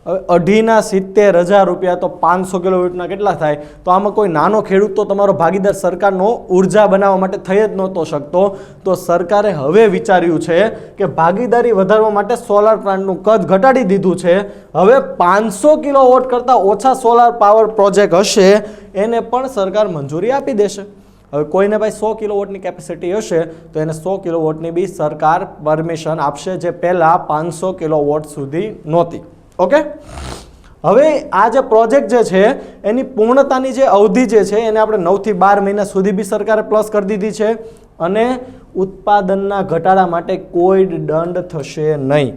હવે 2.5ના 70,000 રૂપિયા તો 500 કિલોવોટના કેટલા થાય? તો આમાં કોઈ નાનો ખેડૂત તો તમારો ભાગીદાર સરકારનો ઉર્જા બનાવવા માટે થઈ જ નહોતો શકતો. તો સરકારે હવે વિચાર્યું છે કે ભાગીદારી વધારવા માટે સોલાર પ્લાન્ટનું કદ ઘટાડી દીધું છે. હવે 500 કિલોવોટ કરતાં ઓછા સોલાર પાવર પ્રોજેક્ટ હશે એને પણ સરકાર મંજૂરી આપી દેશે. હવે કોઈને ભાઈ 100 કિલોવોટની કેપેસિટી હશે તો એને 100 કિલોવોટની બી સરકાર પરમિશન આપશે, જે પહેલાં 500 કિલોવોટ સુધી નહોતી. ઓકે, હવે આ જે પ્રોજેક્ટ જે છે એની પૂર્ણતાની જે અવધિ જે છે એને આપણે 9 થી 12 મહિના સુધી બી સરકારે પ્લસ કરી દીધી છે અને ઉત્પાદનના ઘટાડા માટે કોઈ દંડ થશે નહીં.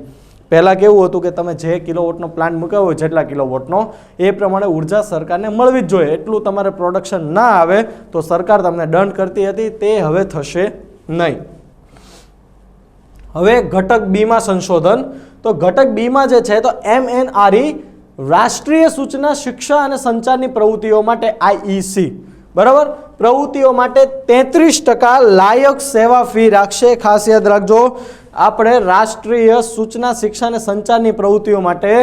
પહેલાં કેવું હતું કે તમે જે કિલોવોટનો પ્લાન્ટ મૂક્યો હોય જેટલા કિલોવોટનો એ પ્રમાણે ઉર્જા સરકારને મળવી જ જોઈએ. એટલું તમારે પ્રોડક્શન ના આવે તો સરકાર તમને દંડ કરતી હતી, તે હવે થશે નહીં. હવે ઘટક બીમાં સંશોધન. તો ઘટક બીમાં જે છે તો MNRE રાષ્ટ્રીય સૂચના શિક્ષા અને સંચારની પ્રવૃત્તિઓ માટે IEC બરાબર પ્રવૃત્તિઓ માટે 33% લાયક સેવા ફી રાખશે. ખાસ યાદ રાખજો, આપણે રાષ્ટ્રીય સૂચના શિક્ષા અને સંચારની પ્રવૃત્તિઓ માટે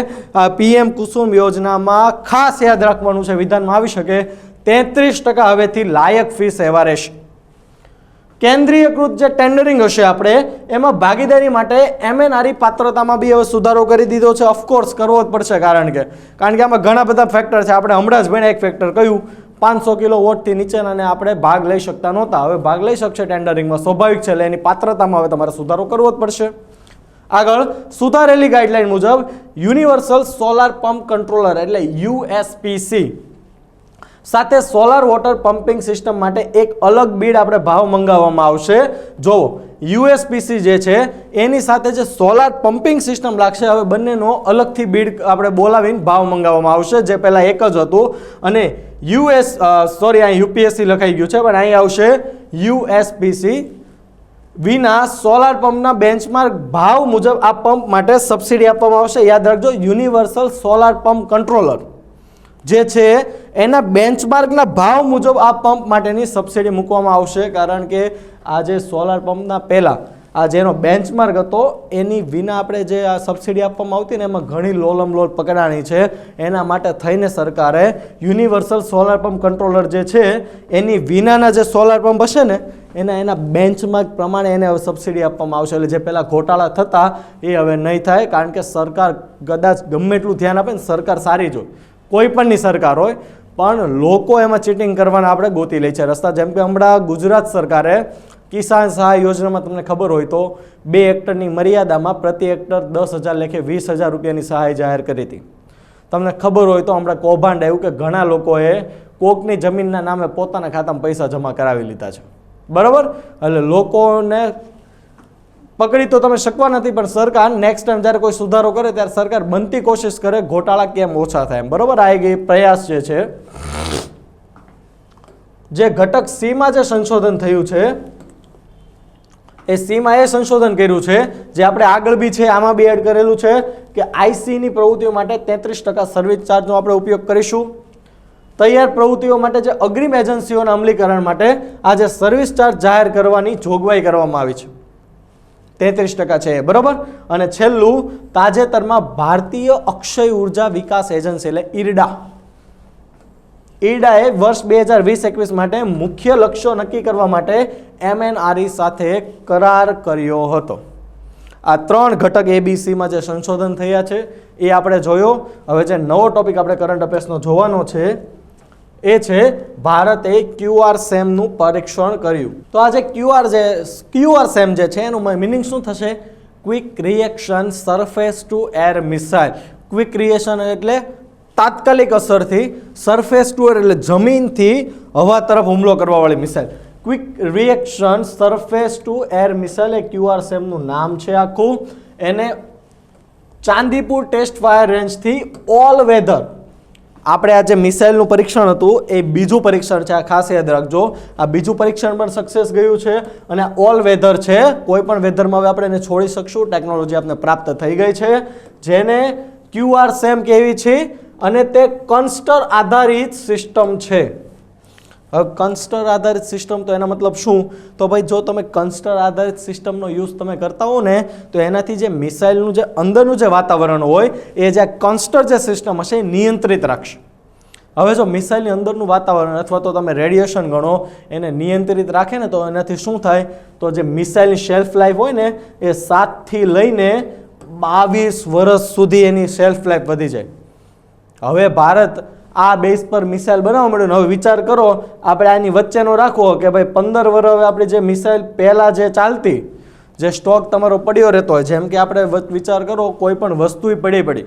PM કુસુમ યોજનામાં ખાસ યાદ રાખવાનું છે, વિધાનમાં આવી શકે 33% હવેથી લાયક ફી સેવા રહેશે. કેન્દ્રીયકૃત જે ટેન્ડરિંગ હશે આપણે એમાં ભાગીદારી માટે MNRE પાત્રતામાં બી હવે સુધારો કરી દીધો છે. ઓફકોર્સ કરવો જ પડશે, કારણ કે આમાં ઘણા બધા ફેક્ટર છે. આપણે હમણાં જ ભણ્યા એક ફેક્ટર કયું, 500 કિલોવોટથી નીચેનાને આપણે ભાગ લઈ શકતા નહોતા, હવે ભાગ લઈ શકશે ટેન્ડરિંગમાં, સ્વાભાવિક છે. એટલે એની પાત્રતામાં હવે તમારે સુધારો કરવો જ પડશે. આગળ સુધારેલી ગાઈડલાઈન મુજબ યુનિવર્સલ સોલાર પંપ કંટ્રોલર એટલે USPC સાથે સોલાર વોટર પમ્પિંગ સિસ્ટમ માટે એક અલગ બીડ આપણે ભાવ મંગાવવામાં આવશે. જો USPC જે છે એની સાથે જે સોલાર પમ્પિંગ સિસ્ટમ લાગશે, હવે બંનેનો અલગથી બીડ આપણે બોલાવીને ભાવ મંગાવવામાં આવશે. જે પહેલાં એક જ હતું અને અહીં UPSC લખાઈ ગયું છે પણ અહીં આવશે USPC વિના સોલાર પંપના બેન્ચમાર્ક ભાવ મુજબ આ પંપ માટે સબસિડી આપવામાં આવશે. યાદ રાખજો, યુનિવર્સલ સોલાર પંપ કંટ્રોલર જે છે એના બેન્ચમાર્કના ભાવ મુજબ આ પંપ માટેની સબસિડી મૂકવામાં આવશે. કારણ કે આ જે સોલાર પંપના પહેલાં આ જેનો બેન્ચમાર્ક હતો એની વિના આપણે જે આ સબસિડી આપવામાં આવતી ને એમાં ઘણી લોલમ લોલ પકડાણી છે. એના માટે થઈને સરકારે યુનિવર્સલ સોલાર પંપ કંટ્રોલર જે છે એની વિનાના જે સોલાર પંપ હશે ને એના બેન્ચમાર્ક પ્રમાણે એને હવે સબસિડી આપવામાં આવશે. એટલે જે પહેલાં ઘોટાળા થતા એ હવે નહીં થાય, કારણ કે સરકાર કદાચ ગમે એટલું ધ્યાન આપે ને, સરકાર સારી જ હોય, કોઈ પણની સરકાર હોય, પણ લોકો એમાં ચીટિંગ કરવાના આપણે ગોતી લે છે રસ્તા. જેમ કે હમણાં ગુજરાત સરકારે કિસાન સહાય યોજનામાં તમને ખબર હોય તો 2 હેક્ટરની મર્યાદામાં પ્રતિ હેક્ટર 10,000 લેખે 20,000 રૂપિયાની સહાય જાહેર કરી હતી. તમને ખબર હોય તો હમણાં કૌભાંડ આવ્યું કે ઘણા લોકોએ કોકની જમીનના નામે પોતાના ખાતામાં પૈસા જમા કરાવી લીધા છે. બરાબર, એટલે લોકોને પકડી તો તમે શકવા નથી, પણ સરકાર નેક્સ્ટ ટાઈમ જ્યારે કોઈ સુધારો કરે ત્યારે સરકાર બનતી કોશિશ કરે ઘોટાળા કેમ ઓછા થાય એમ. બરાબર, આ એક પ્રયાસ જે છે. જે ઘટક C માં જે સંશોધન થયું છે એ C માં એ સંશોધન કર્યું છે જે આપણે આગળ બી છે આમાં બી એડ કરેલું છે કે IC ની પ્રવૃત્તિઓ માટે 33% સર્વિસ ચાર્જનો આપણે ઉપયોગ કરીશું. તૈયાર પ્રવૃત્તિઓ માટે જે અગ્રિમ એજન્સીઓના અમલીકરણ માટે આ જે સર્વિસ ચાર્જ જાહેર કરવાની જોગવાઈ કરવામાં આવી છે, 33% છે. બરાબર, અને છેલ્લું તાજેતરમાં ભારતીય અક્ષય ઉર્જા વિકાસ એજન્સી એટલે ઈરડાએ વર્ષ 2020-21 માટે મુખ્ય લક્ષ્યો નક્કી કરવા માટે MNRE સાથે કરાર કર્યો હતો. આ 3 ઘટક ABCમાં જે સંશોધન થયા છે એ આપણે જોયો. હવે જે નવો ટોપિક આપણે કરંટ અફેર્સનો જોવાનો છે એ છે ભારતે QR સેમનું પરીક્ષણ કર્યું. તો આ જે QR સેમ જે છે એનું મિનિંગ શું થશે? Quick reaction surface to air missile. Quick reaction એટલે તાત્કાલિક અસરથી, સરફેસ ટુ એર એટલે જમીનથી હવા તરફ હુમલો કરવાવાળી missile. Quick reaction surface to air missile એ QR સેમનું નામ છે આખું. એને ચાંદીપુર ટેસ્ટ ફાયર રેન્જથી ઓલ વેધર આપણે આ જે મિસાઇલનું પરીક્ષણ હતું એ બીજું પરીક્ષણ છે, આ ખાસ યાદ રાખજો. આ બીજું પરીક્ષણ પણ સક્સેસ ગયું છે અને ઓલ વેધર છે, કોઈ પણ વેધરમાં હવે આપણે એને છોડી શકશું. ટેકનોલોજી આપણે પ્રાપ્ત થઈ ગઈ છે જેને QR સેમ કહેવી છે અને તે કન્સ્ટર આધારિત સિસ્ટમ છે. હવે કન્સ્ટર આધારિત સિસ્ટમ તો એના મતલબ શું? તો ભાઈ જો તમે કન્સ્ટર આધારિત સિસ્ટમનો યુઝ તમે કરતા હો ને તો એનાથી જે મિસાઇલનું જે અંદરનું જે વાતાવરણ હોય એ જે કન્સ્ટર જે સિસ્ટમ હશે એ નિયંત્રિત રાખશે. હવે જો મિસાઇલની અંદરનું વાતાવરણ અથવા તો તમે રેડિયેશન ગણો એને નિયંત્રિત રાખે ને તો એનાથી શું થાય? તો જે મિસાઇલની શેલ્ફ લાઈફ હોય ને એ 7 થી લઈને 22 વર્ષ સુધી એની શેલ્ફ લાઈફ વધી જાય. હવે ભારત આ બેઝ પર મિસાઇલ બનાવવા માંડ્યું. હવે વિચાર કરો આપણે આની વચ્ચેનો રાખવો કે ભાઈ 15 વર્ષ હવે આપણે જે મિસાઇલ પહેલાં જે ચાલતી જે સ્ટોક તમારો પડ્યો રહેતો હોય, જેમ કે આપણે વિચાર કરો કોઈ પણ વસ્તુ પડી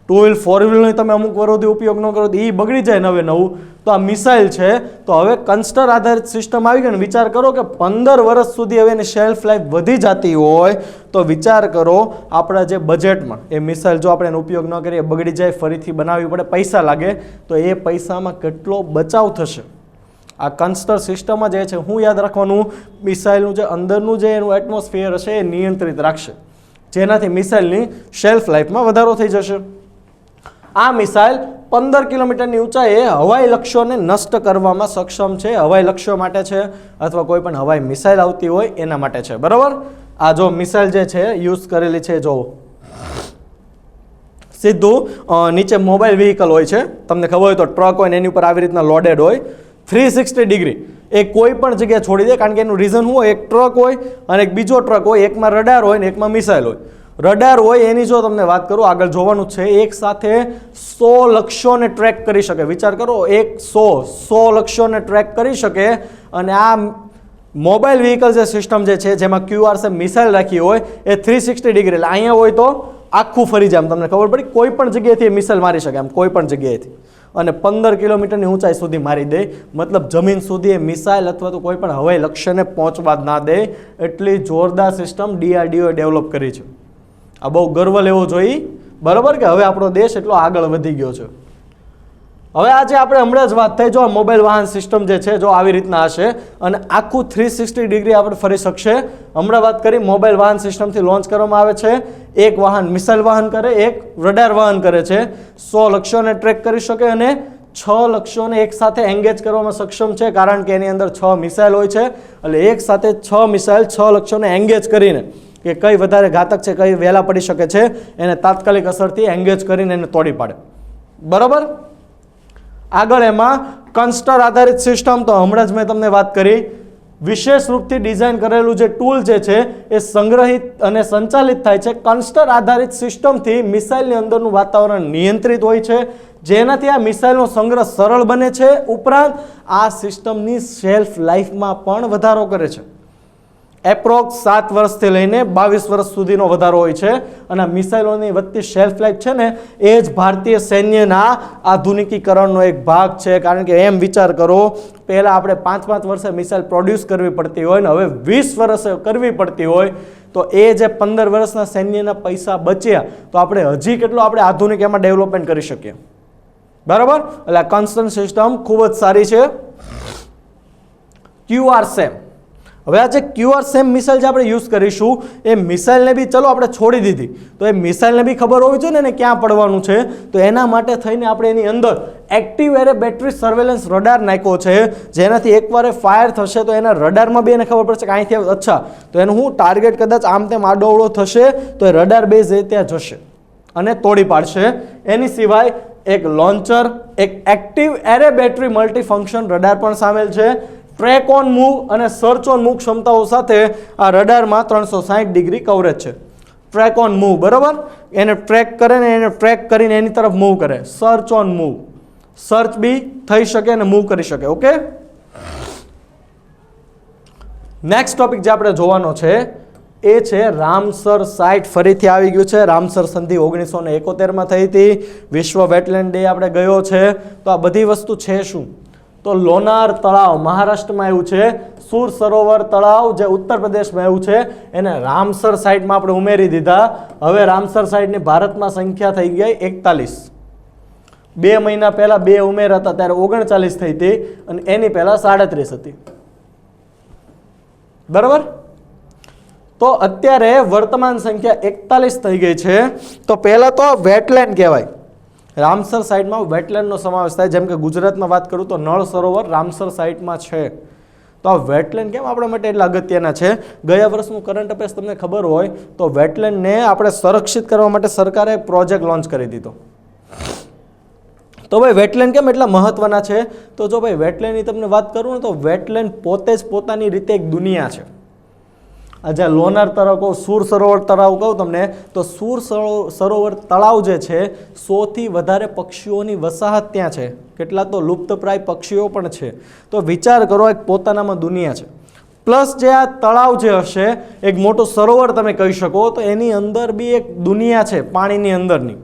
ટુ વ્હીલ ફોર વ્હીલનો તમે અમુક વર્ષોથી ઉપયોગ ન કરો તો એ બગડી જાય નવે નવું. તો આ મિસાઇલ છે તો હવે કન્સ્ટર આધારિત સિસ્ટમ આવી ગઈ ને વિચાર કરો કે 15 વર્ષ સુધી હવે એની શેલ્ફ લાઈફ વધી જતી હોય તો વિચાર કરો આપણા જે બજેટમાં એ મિસાઇલ જો આપણે એનો ઉપયોગ ન કરીએ બગડી જાય ફરીથી બનાવવી પડે પૈસા લાગે તો એ પૈસામાં કેટલો બચાવ થશે. આ કન્સ્ટર સિસ્ટમ જ એ છે. હું યાદ રાખવાનું મિસાઇલનું જે અંદરનું જે એનું એટમોસ્ફિયર હશે એ નિયંત્રિત રાખશે જેનાથી મિસાઇલની શેલ્ફ લાઈફમાં વધારો થઈ જશે. આ મિસાઇલ 15 કિલોમીટરની ઊંચાઈએ હવાઈ લક્ષ્યોને નષ્ટ કરવામાં સક્ષમ છે. હવાઈ લક્ષ્યો માટે છે અથવા કોઈ પણ હવાઈ મિસાઇલ આવતી હોય એના માટે છે. બરાબર. આ જો મિસાઇલ જે છે યુઝ કરેલી છે જો સીધું નીચે મોબાઈલ વ્હીકલ હોય છે તમને ખબર હોય તો ટ્રક હોય ને એની ઉપર આવી રીતના લોડેડ હોય 360 ડિગ્રી એ કોઈ પણ જગ્યાએ છોડી દે કારણ કે એનું રીઝન શું હોય એક ટ્રક હોય અને એક બીજો ટ્રક હોય એકમાં રડાર હોય ને એકમાં મિસાઇલ હોય. રડાર હોય એની જો તમને વાત કરું આગળ જોવાનું છે એક સાથે 100 લક્ષ્યોને ટ્રેક કરી શકે. વિચાર કરો 100 લક્ષ્યોને ટ્રેક કરી શકે અને આ મોબાઈલ વ્હીકલ જે સિસ્ટમ જે છે જેમાં QR સે મિસાઇલ રાખી હોય એ 360 ડિગ્રી એટલે અહીંયા હોય તો આખું ફરી જાય. તમને ખબર પડી કોઈ પણ જગ્યાએથી મિસાઇલ મારી શકે આમ કોઈ પણ જગ્યાએથી અને 15 કિલોમીટરની ઊંચાઈ સુધી મારી દે મતલબ જમીન સુધી એ મિસાઇલ અથવા તો કોઈ પણ હવાઈ લક્ષ્યને પહોંચવા જ ના દે એટલી જોરદાર સિસ્ટમ DRDO ડેવલપ કરી છે. આ બહુ ગર્વ લેવો જોઈએ. બરાબર કે હવે આપણો દેશ એટલો આગળ વધી ગયો છે. હવે આજે આપણે હમણાં જ વાત થઈ જો આ મોબાઈલ વાહન સિસ્ટમ જે છે જો આવી રીતના હશે અને આખું 360 ડિગ્રી આપણે ફરી શકશે. હમણાં વાત કરી મોબાઈલ વાહન સિસ્ટમથી લોન્ચ કરવામાં આવે છે. એક વાહન મિસાઇલ વાહન કરે એક રડાર વાહન કરે છે. 100 લક્ષ્યોને ટ્રેક કરી શકે અને 6 લક્ષ્યોને એક સાથે એન્ગેજ કરવામાં સક્ષમ છે કારણ કે એની અંદર 6 મિસાઇલ હોય છે એટલે એક સાથે 6 મિસાઇલ 6 લક્ષ્યોને એન્ગેજ કરીને કે કઈ વધારે ઘાતક છે કઈ વહેલા પડી શકે છે એને તાત્કાલિક અસરથી એન્ગેજ કરીને એને તોડી પાડે. બરાબર. આગળ એમાં કન્સ્ટર આધારિત સિસ્ટમ તો હમણાં જ મેં તમને વાત કરી વિશેષ રૂપથી ડિઝાઇન કરેલું જે ટૂલ જે છે એ સંગ્રહિત અને સંચાલિત થાય છે. કન્સ્ટર આધારિત સિસ્ટમથી મિસાઇલની અંદરનું વાતાવરણ નિયંત્રિત હોય છે જેનાથી આ મિસાઇલનો સંગ્રહ સરળ બને છે. ઉપરાંત આ સિસ્ટમની શેલ્ફ લાઈફમાં પણ વધારો કરે છે. એપ્રોક્સ 7 વર્ષથી લઈને 22 વર્ષ સુધીનો વધારો હોય છે અને આ મિસાઇલોની વધતી શેલ્ફ લાઈફ છે ને એ જ ભારતીય સૈન્યના આધુનિકીકરણનો એક ભાગ છે. કારણ કે એમ વિચાર કરો પહેલાં આપણે 5-5 વર્ષે મિસાઇલ પ્રોડ્યુસ કરવી પડતી હોય ને હવે 20 વર્ષે કરવી પડતી હોય તો એ જે 15 વર્ષના સૈન્યના પૈસા બચ્યા તો આપણે હજી કેટલું આપણે આધુનિક એમાં ડેવલપમેન્ટ કરી શકીએ. બરાબર. એટલે આ કન્સ્ટન્ટ સિસ્ટમ ખૂબ જ સારી છે. QR સેમ હવે આ જે QR સેમ મિસાઇલ જે આપણે યુઝ કરીશું એ મિસાઇલને બી ચલો આપણે છોડી દીધી તો એ મિસાઇલને બી ખબર હોવી જોઈએ ને ક્યાં પડવાનું છે તો એના માટે થઈને આપણે એની અંદર active array battery surveillance radar નાખ્યો છે જેનાથી એકવાર ફાયર થશે તો એના રડારમાં બી એને ખબર પડશે કે અહીંથી અચ્છા તો એનું હું ટાર્ગેટ કદાચ આમ તેમ આડોઅવળો થશે તો એ રડાર બેઝ એ ત્યાં જશે અને તોડી પાડશે. એની સિવાય એક લોન્ચર એક active array battery multifunction radar પણ સામેલ છે. ટ્રેક ઓન મૂવ અને સર્ચ ઓન મૂવ ક્ષમતાઓ સાથે આ રડારમાં 360 ડિગ્રી કવરેજ છે. ટ્રેક ઓન મૂવ બરાબર એને ટ્રેક કરે ને એને ટ્રેક કરીને એની તરફ મૂવ કરે. સર્ચ ઓન મૂવ સર્ચ બી થઈ શકે અને મૂવ કરી શકે. ઓકે. નેક્સ્ટ ટોપિક જે આપણે જોવાનો છે એ છે રામસર સાઇટ. ફરીથી આવી ગયું છે. રામસર સંધિ 1971માં થઈ હતી. વિશ્વ વેટલેન્ડ ડે આપણે ગયો છે. તો આ બધી વસ્તુ છે શું તો લોનાર તળાવ મહારાષ્ટ્રમાં આવ્યું છે. સુર સરોવર તળાવ જે ઉત્તર પ્રદેશમાં આવ્યું છે એને રામસર સાઇટમાં આપણે ઉમેરી દીધા. હવે રામસર સાઇટની ભારતમાં સંખ્યા થઈ ગઈ 41. 2 મહિના પહેલા 2 ઉમેર હતા ત્યારે 39 થઈ હતી અને એની પહેલા 37 હતી. બરાબર. તો અત્યારે વર્તમાન સંખ્યા 41 થઈ ગઈ છે. તો પહેલા તો વેટલેન્ડ કહેવાય. રામસર સાઇટમાં વેટલેન્ડનો સમાવેશ થાય. જેમ કે ગુજરાતમાં વાત કરું તો નળ સરોવર રામસર સાઇટમાં છે. તો આ વેટલેન્ડ કેમ આપણા માટે એટલા અગત્યના છે? ગયા વર્ષનું કરંટ અફેર્સ તમને ખબર હોય તો વેટલેન્ડને આપણે સંરક્ષિત કરવા માટે સરકારે એક પ્રોજેક્ટ લોન્ચ કરી દીધો. તો ભાઈ વેટલેન્ડ કેમ એટલા મહત્વના છે? તો જો ભાઈ વેટલેન્ડની તમને વાત કરું ને તો વેટલેન્ડ પોતે જ પોતાની રીતે એક દુનિયા છે. આજે લોનાર તળાવ કહું સુર સરોવર તળાવ કહું તમને તો સુર સરોવર તળાવ જે છે 100થી વધારે પક્ષીઓની વસાહત ત્યાં છે. કેટલા તો લુપ્તપ્રાય પક્ષીઓ પણ છે. તો વિચાર કરો એક પોતાનામાં દુનિયા છે. પ્લસ જે આ તળાવ જે હશે એક મોટો સરોવર તમે કહી શકો તો એની અંદર બી એક દુનિયા છે પાણીની અંદરની.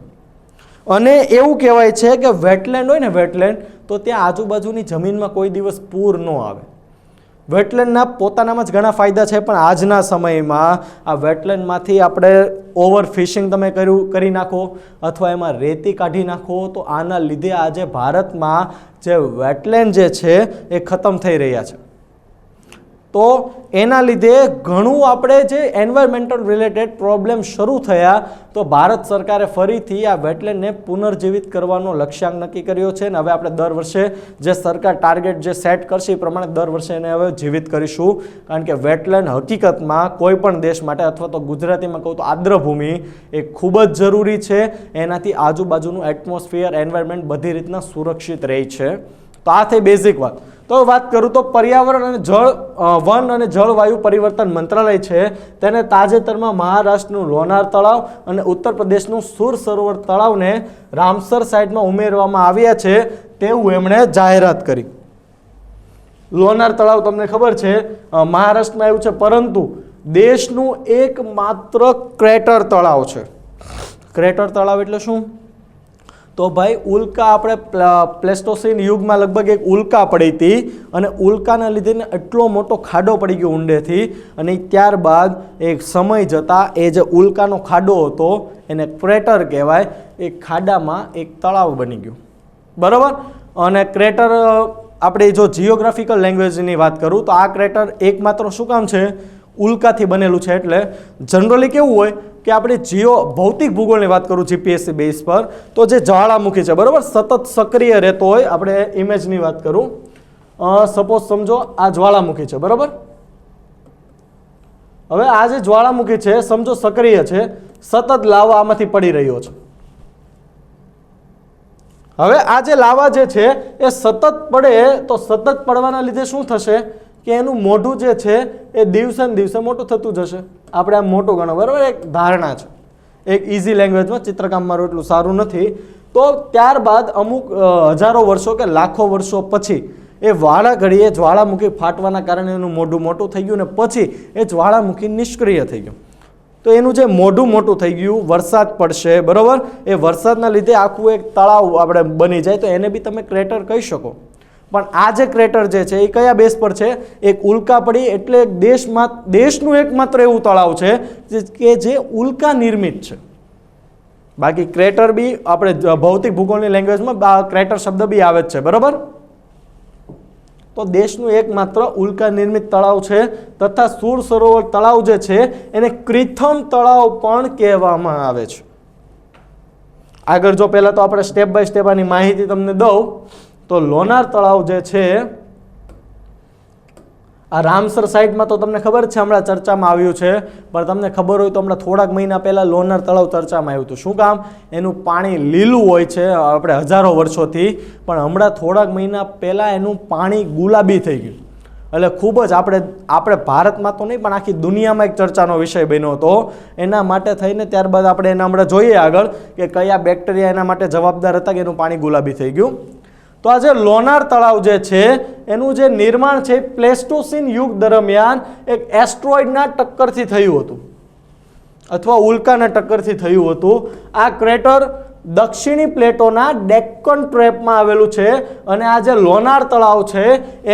અને એવું કહેવાય છે કે વેટલેન્ડ હોય ને વેટલેન્ડ, તો ત્યાં આજુબાજુની જમીનમાં કોઈ દિવસ પૂર ન આવે. વેટલેન્ડના પોતાનામાં જ ઘણા ફાયદા છે, પણ આજના સમયમાં આ વેટલેન્ડમાંથી આપણે ઓવર ફિશિંગ તમે કરી નાખો અથવા એમાં રેતી કાઢી નાખો, તો આના લીધે આજે ભારતમાં જે વેટલેન્ડ જે છે એ ખતમ થઈ રહ્યા છે. તો એના લીધે ઘણું આપણે જે એન્વાયરમેન્ટલ રિલેટેડ પ્રોબ્લેમ શરૂ થયા, તો ભારત સરકારે ફરીથી આ વેટલેન્ડને પુનર્જીવિત કરવાનો લક્ષ્યાંક નક્કી કર્યો છે. અને હવે આપણે દર વર્ષે જે સરકાર ટાર્ગેટ જે સેટ કરશે એ પ્રમાણે દર વર્ષે એને હવે જીવિત કરીશું. કારણ કે વેટલેન્ડ હકીકતમાં કોઈ પણ દેશ માટે, અથવા તો ગુજરાતીમાં કહું તો આદ્રભૂમિ, એ ખૂબ જ જરૂરી છે. એનાથી આજુબાજુનું એટમોસ્ફિયર, એન્વાયરમેન્ટ બધી રીતના સુરક્ષિત રહે છે. તો આ થઈ બેઝિક વાત. તો વાત કરું તો પર્યાવરણ અને વન અને જળવાયુ પરિવર્તન મંત્રાલય છે તેને તાજેતરમાં મહારાષ્ટ્રનું લોનાર તળાવ અને ઉત્તર પ્રદેશનું સુર સરોવર તળાવને રામસર સાઇટમાં ઉમેરવામાં આવ્યા છે તેવું એમણે જાહેરાત કરી. લોનાર તળાવ તમને ખબર છે મહારાષ્ટ્રમાં આવ્યું છે, પરંતુ દેશનું એકમાત્ર ક્રેટર તળાવ છે. ક્રેટર તળાવ એટલે શું? તો ભાઈ ઉલ્કા, આપણે પ્લેસ્ટોસીન યુગમાં લગભગ એક ઉલ્કા પડી હતી અને ઉલ્કાના લીધે એટલો મોટો ખાડો પડી ગયો ઊંડેથી, અને ત્યારબાદ એક સમય જતાં એ જે ઉલ્કાનો ખાડો હતો એને ક્રેટર કહેવાય. એ ખાડામાં એક તળાવ બની ગયું, બરાબર. અને ક્રેટર આપણે જો જિયોગ્રાફિકલ લેંગ્વેજની વાત કરું તો આ ક્રેટર એકમાત્ર શું કામ છે? ઉલ્કાથી બનેલું છે. એટલે જનરલી કેવું હોય કે આપણે ભૌતિક ભૂગોળની વાત કરું જીપીએસસી બેઝ પર, તો જે જ્વાળામુખી છે, બરાબર, સતત સક્રિય રહેતો હોય. આપણે ઇમેજની વાત કરું, સપોઝ સમજો આ જ્વાળામુખી છે, બરાબર. હવે આ જે જ્વાળામુખી છે સમજો સક્રિય છે, સતત લાવા આમાંથી પડી રહ્યો છે. હવે આ જે લાવા જે છે એ સતત પડે, તો સતત પડવાના લીધે શું થશે કે એનું મોઢું જે છે એ દિવસે ને દિવસે મોટું થતું જશે. આપણે આમ મોટું ગણો, બરાબર, એક ધારણા છે, એક ઇઝી લેંગ્વેજમાં, ચિત્રકામ મારું એટલું સારું નથી. તો ત્યારબાદ અમુક હજારો વર્ષો કે લાખો વર્ષો પછી એ વાળા ઘડીએ જ્વાળામુખી ફાટવાના કારણે એનું મોઢું મોટું થઈ ગયું, અને પછી એ જ્વાળામુખી નિષ્ક્રિય થઈ ગયું. તો એનું જે મોઢું મોટું થઈ ગયું, વરસાદ પડશે, બરાબર, એ વરસાદના લીધે આખું એક તળાવ આપણે બની જાય, તો એને બી તમે ક્રેટર કહી શકો. પણ આ જે ક્રેટર જે છે એ કયા બેઝ પર છે? એક ઉલ્કા પડી એટલે દેશનું એકમાત્ર એવું તળાવ છે કે જે ઉલ્કા નિર્મિત છે. બાકી ક્રેટર બી આપણે ભૌતિક ભૂગોળની લેંગ્વેજમાં ક્રેટર શબ્દ બી આવે જ છે, બરાબર. તો દેશનું એકમાત્ર ઉલ્કા નિર્મિત તળાવ છે, તથા સુર સરોવર તળાવ જે છે એને ક્રિથમ તળાવ પણ કહેવામાં આવે છે. આગળ જો પહેલા તો આપણે સ્ટેપ બાય સ્ટેપ આની માહિતી તમને દઉં, તો લોનાર તળાવ જે છે આ રામસર સાઇટમાં તો તમને ખબર છે હમણાં ચર્ચામાં આવ્યું છે, પણ તમને ખબર હોય તો હમણાં થોડાક મહિના પહેલા લોનાર તળાવ ચર્ચામાં આવ્યું હતું. શું કામ? એનું પાણી લીલું હોય છે આપણે હજારો વર્ષોથી, પણ હમણાં થોડાક મહિના પહેલા એનું પાણી ગુલાબી થઈ ગયું. એટલે ખૂબ જ આપણે ભારતમાં તો નહીં પણ આખી દુનિયામાં એક ચર્ચાનો વિષય બન્યો હતો. એના માટે થઈને ત્યારબાદ આપણે એના હમણાં જોઈએ આગળ કે કયા બેક્ટેરિયા એના માટે જવાબદાર હતા કે એનું પાણી ગુલાબી થઈ ગયું. તો આ જે લોનાર તળાવ જે છે એનું જે નિર્માણ છે પ્લેસ્ટોસીન યુગ દરમિયાન એક એસ્ટ્રોઇડના ટક્કરથી થયું હતું, અથવા ઉલ્કાના ટક્કરથી થયું હતું. આ ક્રેટર દક્ષિણી પ્લેટોના ડેક્કન ટ્રેપમાં આવેલું છે, અને આ જે લોનાર તળાવ છે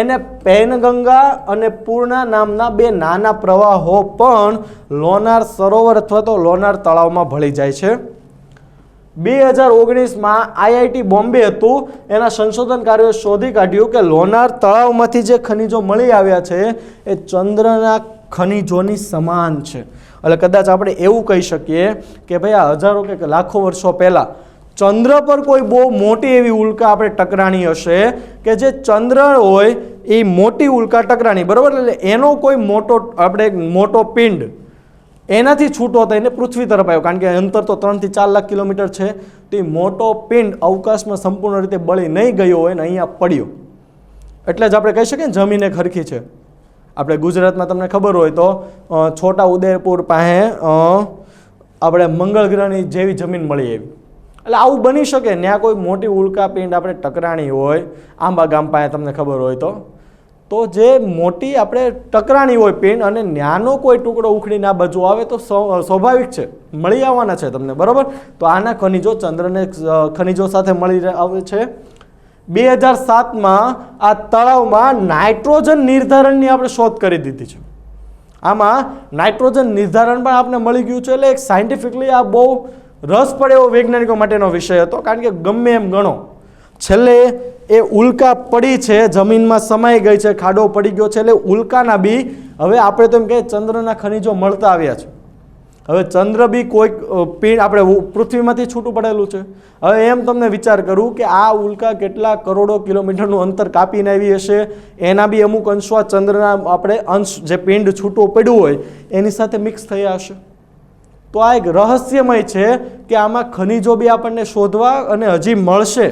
એને પેનગંગા અને પૂર્ણા નામના બે નાના પ્રવાહો પણ લોનાર સરોવર અથવા તો લોનાર તળાવમાં ભળી જાય છે. 2019માં આઈઆઈટી બોમ્બે હતું, એના સંશોધનકારોએ શોધી કાઢ્યું કે લોનાર તળાવમાંથી જે ખનિજો મળી આવ્યા છે એ ચંદ્રના ખનિજોની સમાન છે. એટલે કદાચ આપણે એવું કહી શકીએ કે ભાઈ આ હજારો કે લાખો વર્ષો પહેલાં ચંદ્ર પર કોઈ બહુ મોટી એવી ઉલ્કા આપણે ટકરાણી હશે કે જે ચંદ્ર હોય એ મોટી ઉલ્કા ટકરાણી, બરાબર. એટલે એનો કોઈ મોટો પિંડ એનાથી છૂટો થઈને પૃથ્વી તરફ આવ્યો, કારણ કે અંતર તો 3 થી 4 લાખ કિલોમીટર છે. તો એ મોટો પિંડ અવકાશમાં સંપૂર્ણ રીતે બળી નહીં ગયો હોય ને અહીંયા પડ્યો, એટલે જ આપણે કહી શકીએ ને જમીન એક હરખી છે. આપણે ગુજરાતમાં તમને ખબર હોય તો છોટા ઉદેપુર પાસે આપણે મંગળ ગ્રહની જેવી જમીન મળી એવી. એટલે આવું બની શકે, ત્યાં કોઈ મોટી ઉલ્કા પિંડ આપણે ટકરાણી હોય, આંબા ગામ પાસે તમને ખબર હોય તો જે મોટી આપણે ટકરાણી હોય પિંડ અને નાનો કોઈ ટુકડો ઉખડીને આ બાજુ આવે તો સ્વાભાવિક છે, મળી આવવાના છે તમને, બરાબર. તો આના ખનિજો ચંદ્રને ખનિજો સાથે મળી આવે છે. 2007માં આ તળાવમાં નાઇટ્રોજન નિર્ધારણની આપણે શોધ કરી દીધી છે. આમાં નાઇટ્રોજન નિર્ધારણ પણ આપણે મળી ગયું છે. એટલે એક સાયન્ટિફિકલી આ બહુ રસ પડે એવો વૈજ્ઞાનિકો માટેનો વિષય હતો, કારણ કે ગમે એમ ગણો છેલ્લે એ ઉલ્કા પડી છે, જમીનમાં સમાઈ ગઈ છે, ખાડો પડી ગયો છે, એટલે ઉલ્કાના બી હવે આપણે તો એમ કહીએ ચંદ્રના ખનિજો મળતા આવ્યા છે. હવે ચંદ્ર બી કોઈક પિંડ આપણે પૃથ્વીમાંથી છૂટું પડેલું છે. હવે એમ તમને વિચાર કરું કે આ ઉલ્કા કેટલા કરોડો કિલોમીટરનું અંતર કાપીને આવી હશે, એના બી અમુક અંશો આ ચંદ્રના આપણે અંશ જે પિંડ છૂટું પડ્યું હોય એની સાથે મિક્સ થયા હશે. તો આ એક રહસ્યમય છે કે આમાં ખનિજો બી આપણને શોધવા અને હજી મળશે,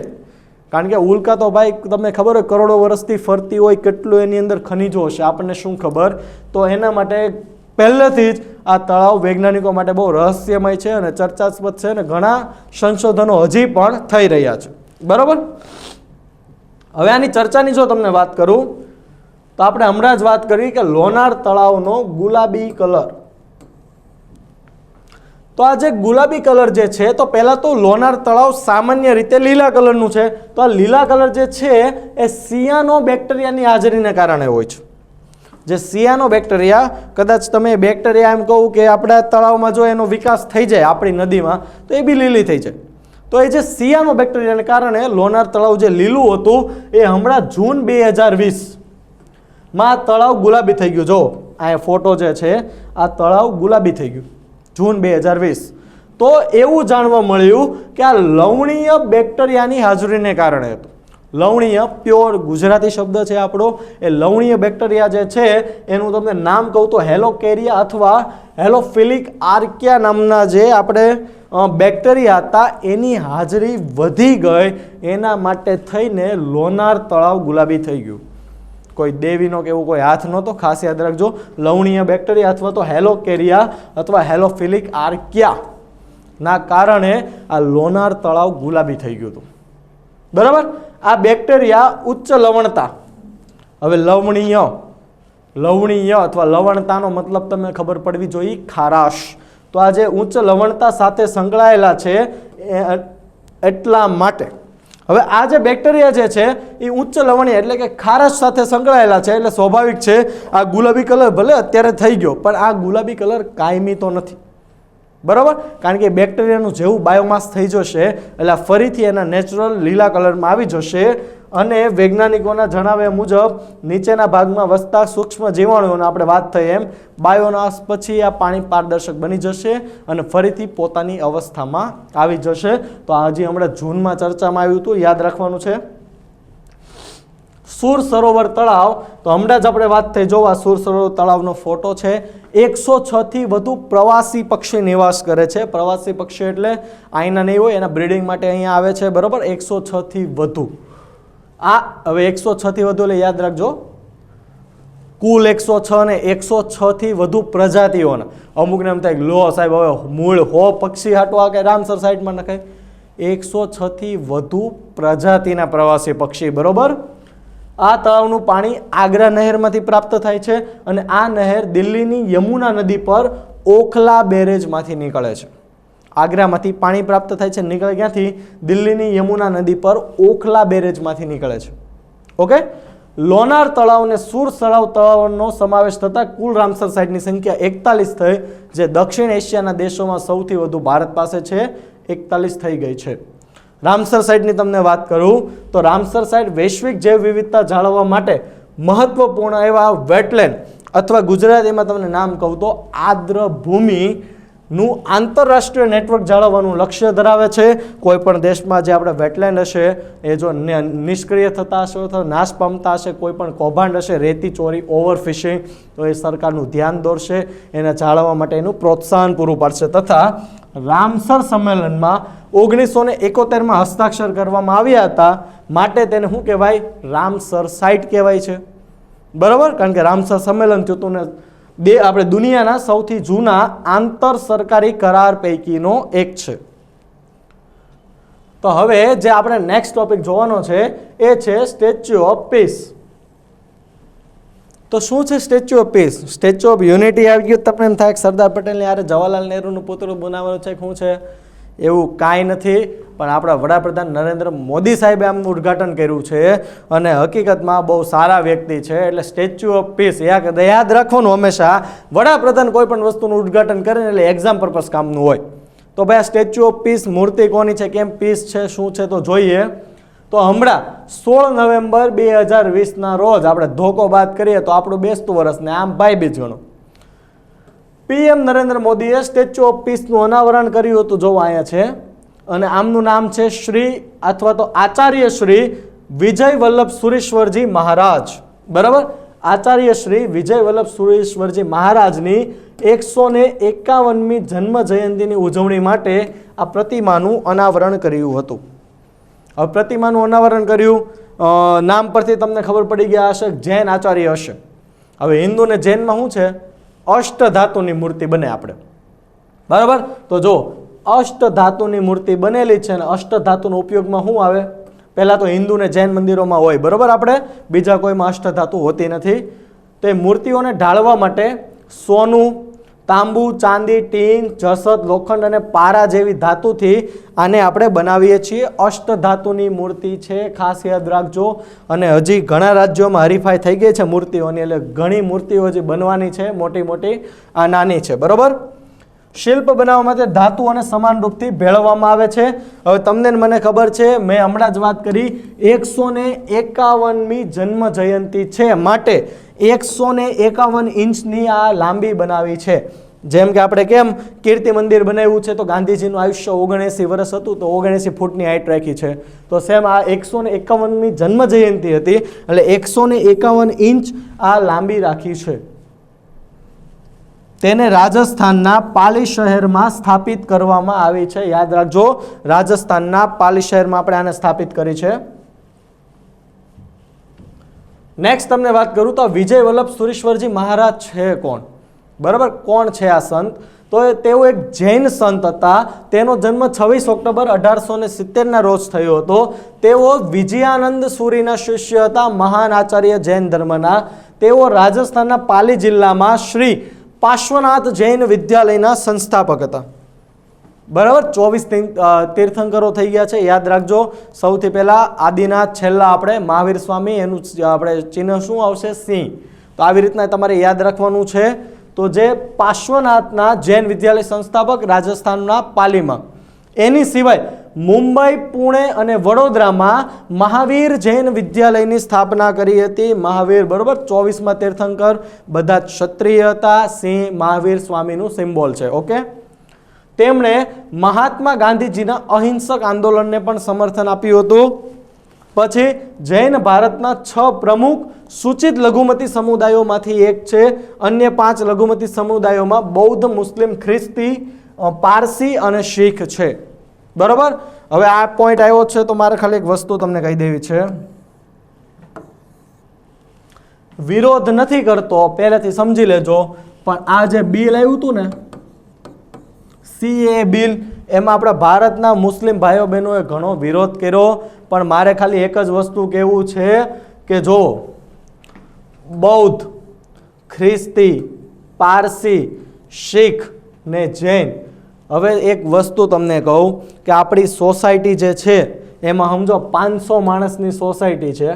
કારણ કે ઉલ્કા તો ભાઈ તમને ખબર હોય કરોડો વર્ષથી ફરતી હોય, કેટલું એની અંદર ખનિજો હશે આપણને શું ખબર. તો એના માટે પહેલેથી જ આ તળાવ વૈજ્ઞાનિકો માટે બહુ રહસ્યમય છે અને ચર્ચાસ્પદ છે અને ઘણા સંશોધનો હજી પણ થઈ રહ્યા છે, બરાબર. હવે આની ચર્ચાની જો તમને વાત કરું તો આપણે હમણાં જ વાત કરી કે લોનાર તળાવનો ગુલાબી કલર. તો આ જે ગુલાબી કલર જે છે, તો પહેલા તો લોનાર તળાવ સામાન્ય રીતે લીલા કલરનું છે. તો આ લીલા કલર જે છે એ સિયાનો બેક્ટેરિયાની હાજરીને કારણે હોય છે. જે સિયાનો બેક્ટેરિયા, કદાચ તમે બેક્ટેરિયા એમ કહું કે આપણા તળાવમાં જો એનો વિકાસ થઈ જાય આપણી નદીમાં તો એ બી લીલી થઈ જાય. તો એ જે સિયાનો બેક્ટેરિયાને કારણે લોનાર તળાવ જે લીલું હતું એ હમણાં જૂન 2020માં તળાવ ગુલાબી થઈ ગયું. જો આ ફોટો જે છે, આ તળાવ ગુલાબી થઈ ગયું જૂન 2020. તો એવું જાણવા મળ્યું કે આ લવણીય બેક્ટેરિયાની હાજરીને કારણે હતું. લવણીય પ્યોર ગુજરાતી શબ્દ છે આપણો. એ લવણીય બેક્ટેરિયા જે છે એનું તમને નામ કહું તો હેલોકેરિયા અથવા હેલોફિલિક આર્કિયા નામના જે આપણે બેક્ટેરિયા હતા એની હાજરી વધી ગઈ, એના માટે થઈને લોનાર તળાવ ગુલાબી થઈ ગયું. કોઈ દેવીનો કે એવું કોઈ હાથ નહોતો, ખાસ યાદ રાખજો. લવણીય બેક્ટેરિયા અથવા તો હેલોકેરિયા અથવા હેલોફિલિક આર્કિયા ના કારણે આ લોનાર તળાવ ગુલાબી થઈ ગયું હતું, બરાબર. આ બેક્ટેરિયા ઉચ્ચ લવણતા, હવે લવણીય અથવા લવણતાનો મતલબ તમને ખબર પડવી જોઈએ ખારાશ. તો આ જે ઉચ્ચ લવણતા સાથે સંકળાયેલા છે એટલા માટે હવે આ જે બેક્ટેરિયા જે છે એ ઉચ્ચ લવણીય એટલે કે ખારાશ સાથે સંકળાયેલા છે, એટલે સ્વાભાવિક છે આ ગુલાબી કલર ભલે અત્યારે થઈ ગયો પણ આ ગુલાબી કલર કાયમી તો નથી, બરાબર. કારણ કે બેક્ટેરિયાનું જેવું બાયોમાસ થઈ જશે એટલે ફરીથી એના નેચરલ લીલા કલરમાં આવી જશે. અને વૈજ્ઞાનિકોના જણાવ્યા મુજબ નીચેના ભાગમાં વસતા સૂક્ષ્મ જીવાણુઓને આપણે વાત થઈ એમ બાયોમાસ પછી આ પાણી પારદર્શક બની જશે અને ફરીથી પોતાની અવસ્થામાં આવી જશે. તો હજી હમણાં જૂનમાં ચર્ચામાં આવ્યું હતું, યાદ રાખવાનું છે. સુર સરોવર તળાવ, તો હમણાં જ આપણે વાત થઈ. જો આ સુર સરોવર તળાવનો ફોટો છે. 106 થી વધુ પ્રવાસી પક્ષી નિવાસ કરે છે. પ્રવાસી પક્ષી એટલે અહીંના નહીં હોય, એના બ્રીડિંગ માટે અહીંયા આવે છે, બરાબર. 106 થી વધુ. આ હવે 106 થી વધુ એટલે યાદ રાખજો કુલ 106 ને 106 થી વધુ પ્રજાતિઓના. અમુકને એમ થાય લો સાહેબ હવે મૂળ 100 પક્ષી હાટવા કે રામસર સાઈડમાં નખાય. 106 થી વધુ પ્રજાતિના પ્રવાસી પક્ષી, બરોબર. આ તળાવનું પાણી આગ્રા નહેરમાંથી પ્રાપ્ત થાય છે અને આ નહેર દિલ્હીની યમુના નદી પર ઓખલા બેરેજમાંથી નીકળે છે. આગ્રામાંથી પાણી પ્રાપ્ત થાય છે, નીકળે ક્યાંથી? દિલ્હીની યમુના નદી પર ઓખલા બેરેજમાંથી નીકળે છે. ઓકે. લોનાર તળાવ અને સુર તળાવનો સમાવેશ થતાં કુલ રામસર સાઇટની સંખ્યા 41 થઈ, જે દક્ષિણ એશિયાના દેશોમાં સૌથી વધુ ભારત પાસે છે, 41 થઈ ગઈ છે. રામસર સાઇટની તમને વાત કરું તો રામસર સાઇટ વૈશ્વિક જૈવ વિવિધતા જાળવવા માટે મહત્વપૂર્ણ એવા વેટલેન્ડ અથવા ગુજરાતીમાં તમને નામ કહું તો આર્દ્ર ભૂમિનું આંતરરાષ્ટ્રીય નેટવર્ક જાળવવાનું લક્ષ્ય ધરાવે છે. કોઈ પણ દેશમાં જે આપણે વેટલેન્ડ હશે એ જો નિષ્ક્રિય થતા હશે અથવા નાશ પામતા હશે, કોઈ પણ કૌભાંડ હશે, રેતી ચોરી, ઓવરફિશિંગ, તો એ સરકારનું ધ્યાન દોરશે, એને જાળવવા માટે એનું પ્રોત્સાહન પૂરું પાડશે. તથા રામસર સંમેલનમાં 1971માં હસ્તાક્ષર કરવામાં આવ્યા હતા, માટે તેને શું કહેવાય? રામસર સાઇટ કહેવાય છે, બરાબર. કારણ કે રામસર સંમેલન થયું હતું ને આપણે દુનિયાના સૌથી જૂના આંતર સરકારી કરાર પૈકીનો એક છે. તો હવે જે આપણે નેક્સ્ટ ટોપિક જોવાનો છે એ છે સ્ટેચ્યુ ઓફ પીસ. તો શું છે statue of piece? Statue of unity આવી ગયું તમને એમ થાય કે સરદાર પટેલની યારે જવાહરલાલ નહેરુનું પુતળું બનાવવાનું છે, શું છે? એવું કાંઈ નથી, પણ આપણા વડાપ્રધાન નરેન્દ્ર મોદી સાહેબે આમનું ઉદ્ઘાટન કર્યું છે અને હકીકતમાં બહુ સારા વ્યક્તિ છે. એટલે સ્ટેચ્યુ ઓફ પીસ યાદ રાખવાનું હંમેશા, વડાપ્રધાન કોઈ પણ વસ્તુનું ઉદ્ઘાટન કરે ને એટલે એક્ઝામ પર્પઝ કામનું હોય. તો ભાઈ આ સ્ટેચ્યુ ઓફ પીસ મૂર્તિ કોની છે, કેમ પીસ છે, શું છે તો જોઈએ. તો હમણાં 16 નવેમ્બર 2020ના રોજ આપણે ધોકો બાદ કરીએ તો આપણું બેસતું વર્ષ ને આમ ભાઈ બીજ ગણો. પીએમ નરેન્દ્ર મોદીએ સ્ટેચ્યુ ઓફ પીસનું અનાવરણ કર્યું હતું, જોવા અહીંયા છે, અને આમનું નામ છે શ્રી અથવા તો આચાર્ય શ્રી વિજય વલ્લભ સુરેશ્વરજી મહારાજ. બરાબર, આચાર્ય શ્રી વિજય વલ્લભ સુરેશ્વરજી મહારાજની 151મી જન્મ જયંતિની ઉજવણી માટે આ પ્રતિમાનું અનાવરણ કર્યું હતું. હવે પ્રતિમાનું અનાવરણ કર્યું, નામ પરથી તમને ખબર પડી ગયા હશે, જૈન આચાર્ય હશે. હવે હિન્દુ ને જૈનમાં શું છે? અષ્ટધાતુની મૂર્તિ બને આપણે. બરાબર, તો જો અષ્ટધાતુની મૂર્તિ બનેલી છે અને અષ્ટધાતુનો ઉપયોગમાં શું આવે? પહેલાં તો હિન્દુ ને જૈન મંદિરોમાં હોય, બરાબર, આપણે બીજા કોઈમાં અષ્ટધાતુ હોતી નથી. તો એ મૂર્તિઓને ઢાળવા માટે સોનું, તાંબુ, ચાંદી, ટીન, જસત, લોખંડ અને પારા જેવી ધાતુથી આને આપણે બનાવીએ છીએ. અષ્ટધાતુની મૂર્તિ છે, ખાસ યાદ રાખજો. અને હજી ઘણા રાજ્યોમાં હરીફાઈ થઈ ગઈ છે મૂર્તિઓની, એટલે ઘણી મૂર્તિઓ હજી બનવાની છે, મોટી મોટી, આ નાની છે. બરાબર, શિલ્પ બનાવવા માટે ધાતુ અને સમાન રૂપથી ભેળવવામાં આવે છે. હવે તમને મને ખબર છે, મેં હમણાં જ વાત કરી 151મી જન્મ જયંતિ છે માટે 151 ઇંચની આ લાંબી બનાવી છે. જેમ કે આપણે કેમ કીર્તિ મંદિર બનાવ્યું છે, તો ગાંધીજીનું આયુષ્ય 79 વર્ષ હતું, તો 79 ફૂટની હાઈટ રાખી છે. તો સેમ આ 151મી જન્મ જયંતિ હતી, એટલે 151 ઇંચ આ લાંબી રાખી છે. તેને રાજસ્થાનના પાલી શહેરમાં સ્થાપિત કરવામાં આવી છે. યાદ રાખજો, રાજસ્થાનના પાલી શહેરમાં આપણે આને સ્થાપિત કરી છે. નેક્સ્ટ તમને વાત કરું તો વિજય વલ્લભ સુરેશ્વરજી મહારાજ છે કોણ? બરાબર, કોણ છે આ સંત? તો તેઓ એક જૈન સંત હતા. તેનો જન્મ 26 ઓક્ટોબર 1870ના રોજ થયો હતો. તેઓ વિજયાનંદ સુરીના શિષ્ય હતા, મહાન આચાર્ય જૈન ધર્મના. તેઓ રાજસ્થાનના પાલી જિલ્લામાં શ્રી પાર્શ્વનાથ જૈન વિદ્યાલયના સંસ્થાપક હતા. બરાબર, 24 તીર્થંકરો થઈ ગયા છે, યાદ રાખજો. સૌથી પહેલા આદિનાથ, છેલ્લા આપણે મહાવીર સ્વામી, એનું આપણે ચિહ્ન શું આવશે? સિંહ. તો આવી રીતના તમારે યાદ રાખવાનું છે. તો જે પાર્શ્વનાથના જૈન વિદ્યાલય સંસ્થાપક રાજસ્થાનના પાલીમાં, એની સિવાય મુંબઈ, પુણે અને વડોદરામાં મહાવીર જૈન વિદ્યાલયની સ્થાપના કરી હતી. મહાવીર, બરોબર, 24માં તીર્થંકર, બધા ક્ષત્રિય હતા. સિંહ મહાવીર સ્વામીનું સિમ્બોલ છે. ઓકે, તેમણે મહાત્મા ગાંધીજીના અહિંસક આંદોલનને પણ સમર્થન આપ્યું હતું. પછી જૈન ભારતના 6 પ્રમુખ સૂચિત લઘુમતી સમુદાયોમાંથી એક છે. અન્ય 5 લઘુમતી સમુદાયોમાં બૌદ્ધ, મુસ્લિમ, ખ્રિસ્તી, પારસી અને શીખ છે. બરાબર, હવે આ પોઈન્ટ આવ્યો છે તો મારે ખાલી એક વસ્તુ તમને કહી દેવી છે. વિરોધ નથી કરતો, પહેલેથી સમજી લેજો, પણ આ જે બિલ આવ્યું હતું ને, CA બિલ, એમાં આપણા ભારતના મુસ્લિમ ભાઈઓ બહેનોએ ઘણો વિરોધ કર્યો. પણ મારે ખાલી એક જ વસ્તુ કહેવું છે કે જો બૌદ્ધ, ખ્રિસ્તી, પારસી, શીખ ને જૈન, હવે એક વસ્તુ તમને કહું કે આપણી સોસાયટી જે છે એમાં સમજો 500 માણસની સોસાયટી છે,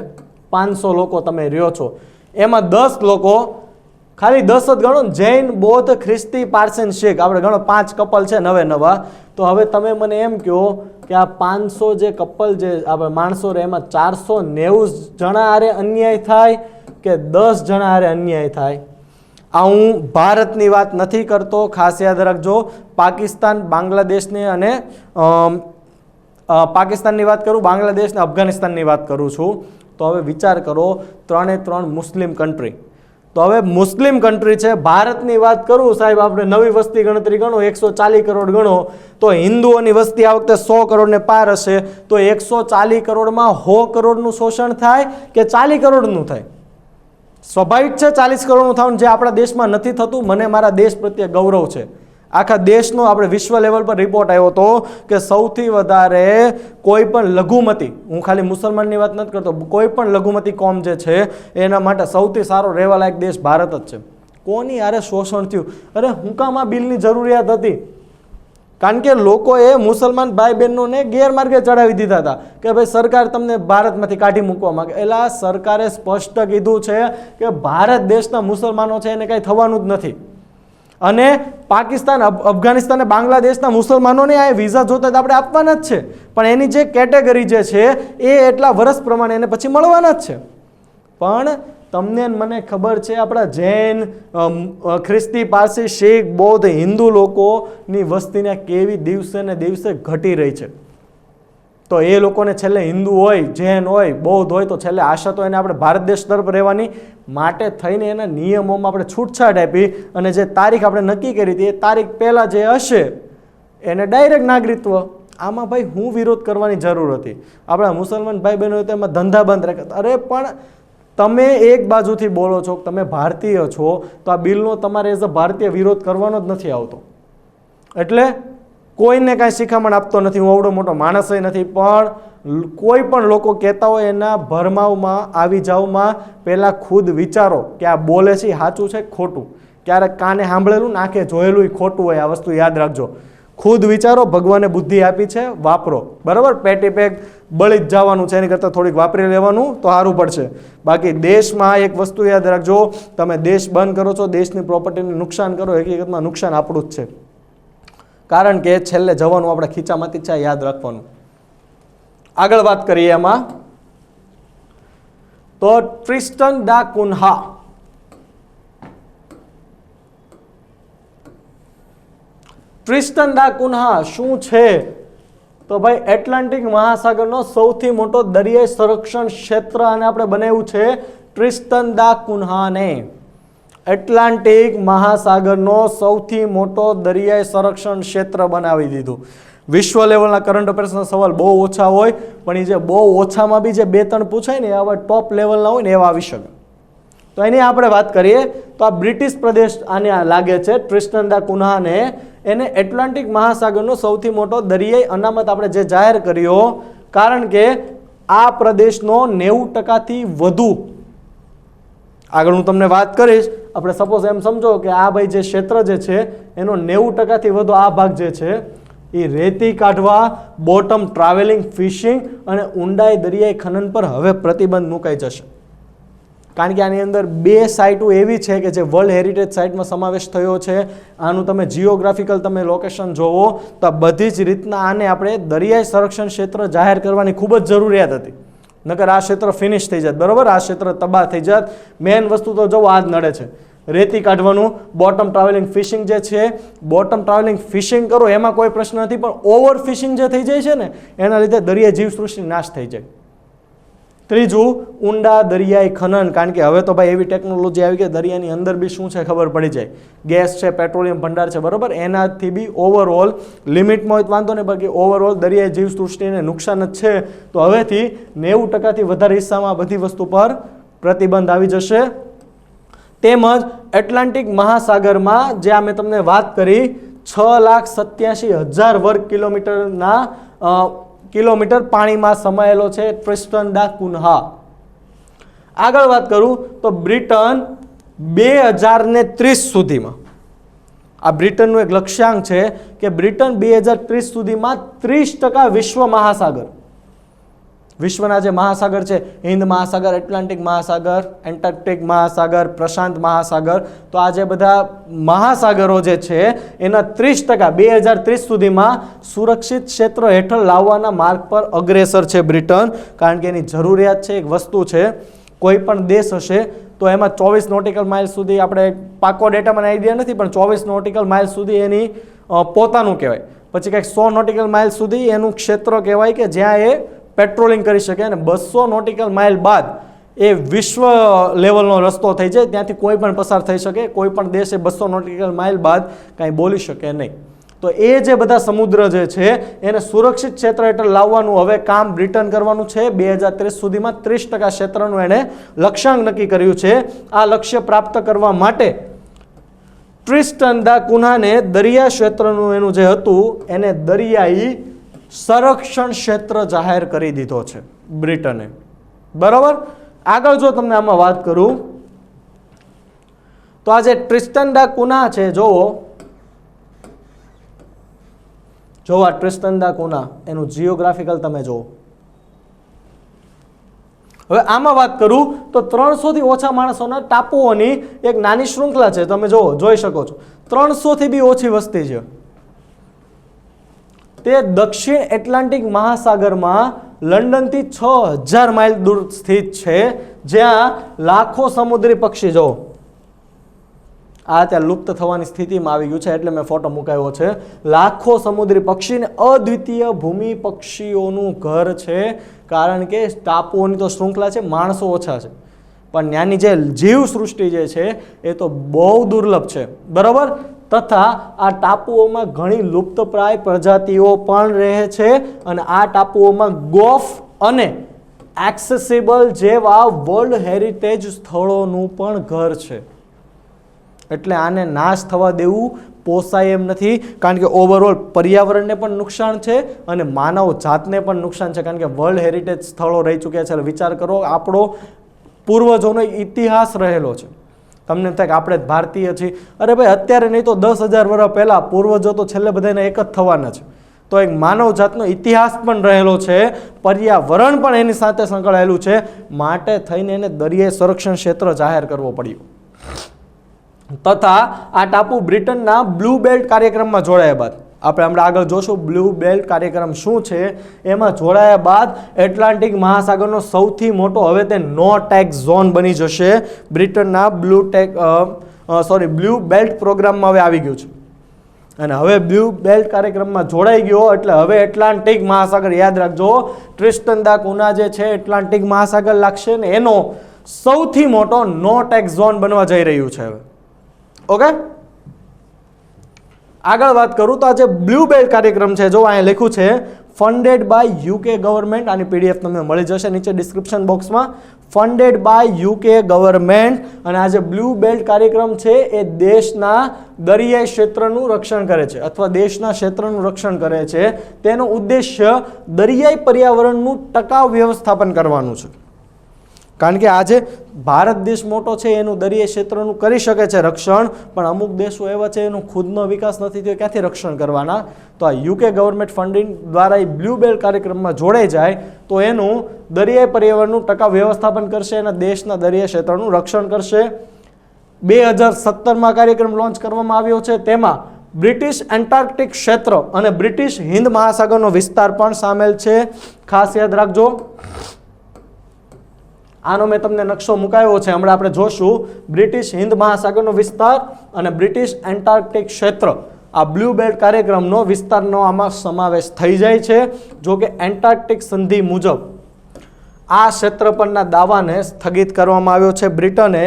500 લોકો તમે રહ્યો છો, એમાં 10 લોકો, ખાલી 10 જ ગણો, જૈન, બૌદ્ધ, ખ્રિસ્તી, પારસી, શીખ, આપણે ગણો 5 કપલ છે નવા. તો હવે તમે મને એમ કહો કે આ 500 જે કપલ જે આપણે માણસો રહે એમાં 490 જણા હારે અન્યાય થાય કે 10 જણા હારે અન્યાય થાય? આ હું ભારતની વાત નથી કરતો, ખાસ યાદ રાખજો. પાકિસ્તાન, બાંગ્લાદેશની અને પાકિસ્તાનની વાત કરું, બાંગ્લાદેશ ને અફઘાનિસ્તાનની વાત કરું છું. તો હવે વિચાર કરો, 3 મુસ્લિમ કન્ટ્રી. તો હવે મુસ્લિમ કન્ટ્રી છે. ભારતની વાત કરું સાહેબ, આપણે નવી વસ્તી ગણતરી ગણો, 140 કરોડ ગણો, તો હિન્દુઓની વસ્તી આ વખતે 100 કરોડને પાર હશે. તો 140 કરોડમાં 100 કરોડનું શોષણ થાય કે 40 કરોડનું થાય? સ્વાભાવિક છે 40 કરોડનું થવાનું, જે આપણા દેશમાં નથી થતું. મને મારા દેશ પ્રત્યે ગૌરવ છે. આખા દેશનો આપણે વિશ્વ લેવલ પર રિપોર્ટ આવ્યો હતો કે સૌથી વધારે કોઈ પણ લઘુમતી, હું ખાલી મુસલમાનની વાત નથી કરતો, કોઈ પણ લઘુમતી કોમ જે છે એના માટે સૌથી સારો રહેવાલાયક દેશ ભારત જ છે. કોની યારે શોષણ થયું? અરે હું કામ આ બિલની જરૂરિયાત હતી? કારણ કે લોકોએ મુસલમાન ભાઈ બહેનોને ગેરમાર્ગે ચડાવી દીધા હતા કે ભાઈ સરકાર તમને ભારતમાંથી કાઢી મૂકવા માંગે. એલા સરકારે સ્પષ્ટ કીધું છે કે ભારત દેશના મુસલમાનો છે એને કંઈ થવાનું જ નથી. અને પાકિસ્તાન, અફઘાનિસ્તાન, બાંગ્લાદેશના મુસલમાનોને આ વિઝા જોતા આપણે આપવાના જ છે, પણ એની જે કેટેગરી જે છે એ એટલા વર્ષ પ્રમાણે એને પછી મળવાના જ છે. પણ તમને મને ખબર છે આપણા જૈન, ખ્રિસ્તી, પારસી, શીખ, બૌદ્ધ, હિન્દુ લોકોની વસ્તીને કેવી દિવસે ને દિવસે ઘટી રહી છે. તો એ લોકોને છેલ્લે હિન્દુ હોય, જૈન હોય, બૌદ્ધ હોય તો છેલ્લે આશા તો એને આપણે ભારત દેશ તરફ રહેવાની માટે થઈને એના નિયમોમાં આપણે છૂટછાટ આપી અને જે તારીખ આપણે નક્કી કરી હતી એ તારીખ પહેલાં જે હશે એને ડાયરેક્ટ નાગરિકત્વ. આમાં ભાઈ હું વિરોધ કરવાની જરૂર હતી? આપણા મુસલમાન ભાઈ બહેનો તો એમાં ધંધા બંધ રાખ્યા. અરે પણ તમે એક બાજુથી બોલો છો, તમે ભારતીય છો, તો આ બિલનો તમારે એઝ અ ભારતીય વિરોધ કરવાનો જ નથી આવતો. એટલે કોઈને કાંઈ શિખામણ આપતો નથી, હું આવડો મોટો માણસ નથી, પણ કોઈ પણ લોકો કહેતા હોય એના ભરમાવમાં આવી જાવમાં પહેલાં ખુદ વિચારો કે આ બોલે છે સાચું છે ખોટું. ક્યારેક કાને સાંભળેલું ને આંખે જોયેલું ખોટું હોય, આ વસ્તુ યાદ રાખજો. ખુદ વિચારો, ભગવાને બુદ્ધિ આપી છે, વાપરો. બરાબર, પેટી પેક બળી જ જવાનું છે, એની કરતાં થોડીક વાપરી લેવાનું તો સારું પડશે. બાકી દેશમાં એક વસ્તુ યાદ રાખજો, તમે દેશ બંધ કરો છો, દેશની પ્રોપર્ટીને નુકસાન કરો, હકીકતમાં નુકસાન આપણું જ છે. કારણ કે છેલ્લે જવાનું આપણે ખીચામાંથી છે, યાદ રાખવાનું. આગળ વાત કરીએ એમાં તો ટ્રિસ્ટન દા કુન્હા. ટ્રિસ્ટન દા કુન્હા શું છે? તો ભાઈ એટલાન્ટિક મહાસાગરનો સૌથી મોટો દરિયાઈ સંરક્ષણ ક્ષેત્ર અને આપણે બનાવ્યું છે ટ્રિસ્ટન દા કુન્હાને. એટલાન્ટિક મહાસાગરનો સૌથી મોટો દરિયાઈ સંરક્ષણ ક્ષેત્ર બનાવી દીધું. વિશ્વ લેવલના કરંટ અફેર્સના સવાલ બહુ ઓછા હોય, પણ એ જે બહુ ઓછામાં બી જે 2-3 પૂછાય ને આવા ટોપ લેવલના હોય ને એવા આવી શકે. તો એની આપણે વાત કરીએ તો આ બ્રિટિશ પ્રદેશ આને લાગે છે. ટ્રિસ્ટન દા કુન્હાને એને એટલાન્ટિક મહાસાગરનો સૌથી મોટો દરિયાઈ અનામત આપણે જે જાહેર કર્યો, કારણ કે આ પ્રદેશનો 90%થી વધુ, આગળ હું તમને વાત કરીશ, આપણે સપોઝ એમ સમજો કે આ ભાઈ જે ક્ષેત્ર જે છે એનો 90%થી વધુ આ ભાગ જે છે એ રેતી કાઢવા, બોટમ ટ્રાવેલિંગ, ફિશિંગ અને ઊંડાઈ દરિયાઈ ખનન પર હવે પ્રતિબંધ મુકાઈ જશે. કારણ કે આની અંદર 2 સાઇટો એવી છે કે જે વર્લ્ડ હેરિટેજ સાઇટમાં સમાવેશ થયો છે. આનું તમે જીઓગ્રાફિકલ તમે લોકેશન જોવો તો આ બધી જ રીતના આને આપણે દરિયાઈ સંરક્ષણ ક્ષેત્ર જાહેર કરવાની ખૂબ જ જરૂરિયાત હતી. નકર આ ક્ષેત્ર ફિનિશ થઈ જાત, બરાબર, આ ક્ષેત્ર તબાહ થઈ જાત. મેઇન વસ્તુ તો જવો આ જ નડે છે, રેતી કાઢવાનું. બોટમ ટ્રાવેલિંગ ફિશિંગ જે છે, બોટમ ટ્રાવેલિંગ ફિશિંગ કરો એમાં કોઈ પ્રશ્ન નથી, પણ ઓવર ફિશિંગ જે થઈ જાય છે ને એના લીધે દરિયાઈ જીવસૃષ્ટિ નાશ થઈ જાય. ત્રીજું, ઊંડા દરિયાઈ ખનન, કારણ કે હવે તો ભાઈ એવી ટેકનોલોજી આવી કે દરિયાની અંદર બી શું છે ખબર પડી જાય. ગેસ છે, પેટ્રોલિયમ ભંડાર છે, બરાબર, એનાથી બી ઓવરઓલ લિમિટમાં હોય તો વાંધો નહીં, બાકી ઓવરઓલ દરિયાઈ જીવસૃષ્ટિને નુકસાન જ છે. તો હવેથી 90%થી વધારે હિસ્સામાં બધી વસ્તુ પર પ્રતિબંધ આવી જશે. તેમજ એટલાન્ટિક મહાસાગરમાં જે આ મેં તમને વાત કરી 6,87,000 વર્ગ કિલોમીટર પાણીમાં સમાયેલો છે ટ્રિસ્ટન દા કુન્હા. આગળ વાત કરું તો બ્રિટન 2030 સુધીમાં, આ બ્રિટનનું એક લક્ષ્યાંક છે કે બ્રિટન 2030 સુધીમાં 30% વિશ્વ મહાસાગર, વિશ્વના જે મહાસાગર છે, હિન્દ મહાસાગર, એટલાન્ટિક મહાસાગર, એન્ટાર્કટિક મહાસાગર, પ્રશાંત મહાસાગર, તો આ જે બધા મહાસાગરો જે છે એના 30% 2030 સુધીમાં સુરક્ષિત ક્ષેત્ર હેઠળ લાવવાના માર્ગ પર અગ્રેસર છે બ્રિટન. કારણ કે એની જરૂરિયાત છે. એક વસ્તુ છે, કોઈ પણ દેશ હશે તો એમાં 24 નોટિકલ માઇલ સુધી, આપણે પાકો ડેટા મને આઈડિયા નથી, પણ 24 નોટિકલ માઇલ સુધી એની પોતાનું કહેવાય. પછી કંઈક 100 નોટિકલ માઇલ સુધી એનું ક્ષેત્ર કહેવાય કે જ્યાં એ પેટ્રોલિંગ કરી શકે, અને 200 નોટિકલ માઇલ બાદ એ વિશ્વ લેવલનો રસ્તો થઈ જાય, ત્યાંથી કોઈ પણ પસાર થઈ શકે. કોઈ પણ દેશ એ 200 નોટિકલ માઇલ બાદ કાંઈ બોલી શકે નહીં. તો એ જે બધા સમુદ્ર જે છે એને સુરક્ષિત ક્ષેત્ર હેઠળ લાવવાનું હવે કામ બ્રિટન કરવાનું છે. 2030 સુધીમાં 30% ક્ષેત્રનું એણે લક્ષ્યાંક નક્કી કર્યું છે. આ લક્ષ્ય પ્રાપ્ત કરવા માટે ટ્રિસ્ટન દા કુનાને દરિયા ક્ષેત્રનું એનું જે હતું એને દરિયાઈ સંરક્ષણ ક્ષેત્ર જાહેર કરી દીધો છે બ્રિટને. બરાબર. આગળ જો તમને આમાં વાત કરું તો આ જે ટ્રિસ્ટન દા કુના છે, જો આ ટ્રિસ્ટન દા કુના એનું જીઓગ્રાફિકલ તમે જુઓ. હવે આમાં વાત કરું તો 300 થી ઓછા માણસોના ટાપુઓની એક નાની શૃંખલા છે. તમે જોઈ શકો છો 300 થી બી ઓછી વસ્તી છે. તે દક્ષિણ એટલાન્ટિક મહાસાગરમાં લંડનથી 6000 માઇલ દૂર સ્થિત છે, જ્યાં લાખો સમુદ્રી પક્ષી જો આ ત્યાં લુપ્ત થવાની સ્થિતિમાં આવી ગયું છે, એટલે મેં ફોટો મુકાયો છે. લાખો સમુદ્રી પક્ષીને અદ્વિતીય ભૂમિ પક્ષીઓનું ઘર છે, કારણ કે ટાપુઓની તો શૃંખલા છે, માણસો ઓછા છે, પણ ત્યાંની જે જીવ સૃષ્ટિ જે છે એ તો બહુ દુર્લભ છે. બરાબર. તથા આ ટાપુઓમાં ઘણી લુપ્તપ્રાય પ્રજાતિઓ પણ રહે છે, અને આ ટાપુઓમાં ગોફ અને એક્સેસિબલ જેવા વર્લ્ડ હેરિટેજ સ્થળોનું પણ ઘર છે. એટલે આને નાશ થવા દેવું પોસાય એમ નથી, કારણ કે ઓવરઓલ પર્યાવરણને પણ નુકસાન છે અને માનવ જાતને પણ નુકસાન છે, કારણ કે વર્લ્ડ હેરિટેજ સ્થળો રહી ચૂક્યા છે. વિચાર કરો, આપણો પૂર્વજોનો ઇતિહાસ રહેલો છે. તમને એમ થાય કે આપણે ભારતીય છીએ, અરે ભાઈ અત્યારે નહીં તો 10,000 વર્ષ પહેલાં પૂર્વજો તો છેલ્લે બધાને એક જ થવાના છે. તો એક માનવ જાતનો ઇતિહાસ પણ રહેલો છે, પર્યાવરણ પણ એની સાથે સંકળાયેલું છે, માટે થઈને એને દરિયાઈ સંરક્ષણ ક્ષેત્ર જાહેર કરવો પડ્યો. તથા આ ટાપુ બ્રિટનના બ્લુ બેલ્ટ કાર્યક્રમમાં જોડાયા બાદ, આપણે હમણાં આગળ જોશું બ્લુ બેલ્ટ કાર્યક્રમ શું છે, એમાં જોડાયા બાદ એટલાન્ટિક મહાસાગરનો સૌથી મોટો હવે તે નો ટેક્સ ઝોન બની જશે. બ્રિટનના બ્લુ બેલ્ટ પ્રોગ્રામમાં હવે આવી ગયું છે, અને હવે બ્લુ બેલ્ટ કાર્યક્રમમાં જોડાઈ ગયો એટલે હવે એટલાન્ટિક મહાસાગર, યાદ રાખજો, ટ્રિસ્ટન દા કુના જે છે એટલાન્ટિક મહાસાગર લાગશે ને એનો સૌથી મોટો નો ટેક્સ ઝોન બનવા જઈ રહ્યું છે હવે. ઓકે. આગળ વાત કરું તો આ જે બ્લુ બેલ્ટ કાર્યક્રમ છે, જો અહીંયા લખ્યું છે ફંડેડ બાય યુકે ગવર્મેન્ટ, આની પીડીએફ તમને મળી જશે નીચે ડિસ્ક્રિપ્શન બોક્સમાં. ફંડેડ બાય યુકે ગવર્મેન્ટ, અને આ જે બ્લુ બેલ્ટ કાર્યક્રમ છે એ દેશના દરિયાઈ ક્ષેત્રનું રક્ષણ કરે છે, અથવા દેશના ક્ષેત્રનું રક્ષણ કરે છે. તેનો ઉદ્દેશ્ય દરિયાઈ પર્યાવરણનું ટકાઉ વ્યવસ્થાપન કરવાનું છે, કારણ કે આજે ભારત દેશ મોટો છે, એનું દરિયાઈ ક્ષેત્રનું કરી શકે છે રક્ષણ, પણ અમુક દેશો એવા છે એનો ખુદનો વિકાસ નથી થયો, ક્યાંથી રક્ષણ કરવાના? તો આ યુકે ગવર્મેન્ટ ફંડિંગ દ્વારા એ બ્લુ બેલ્ટ કાર્યક્રમમાં જોડાઈ જાય તો એનું દરિયાઈ પર્યાવરણનું ટકાઉ વ્યવસ્થાપન કરશે, એના દેશના દરિયાઈ ક્ષેત્રનું રક્ષણ કરશે. 2017માં કાર્યક્રમ લોન્ચ કરવામાં આવ્યો છે, તેમાં બ્રિટિશ એન્ટાર્કટિક ક્ષેત્ર અને બ્રિટિશ હિન્દ મહાસાગરનો વિસ્તાર પણ સામેલ છે. ખાસ યાદ રાખજો, આનો મેં તમને નકશો મુકાયો છે, હમણાં આપણે જોશું. બ્રિટિશ હિન્દ મહાસાગરનો વિસ્તાર અને બ્રિટિશ એન્ટાર્કટિક ક્ષેત્ર, આ બ્લુ બેલ્ટ કાર્યક્રમનો વિસ્તારનો આમાં સમાવેશ થઈ જાય છે. જો કે એન્ટાર્કટિક સંધિ મુજબ આ ક્ષેત્ર પરના દાવાને સ્થગિત કરવામાં આવ્યો છે. બ્રિટને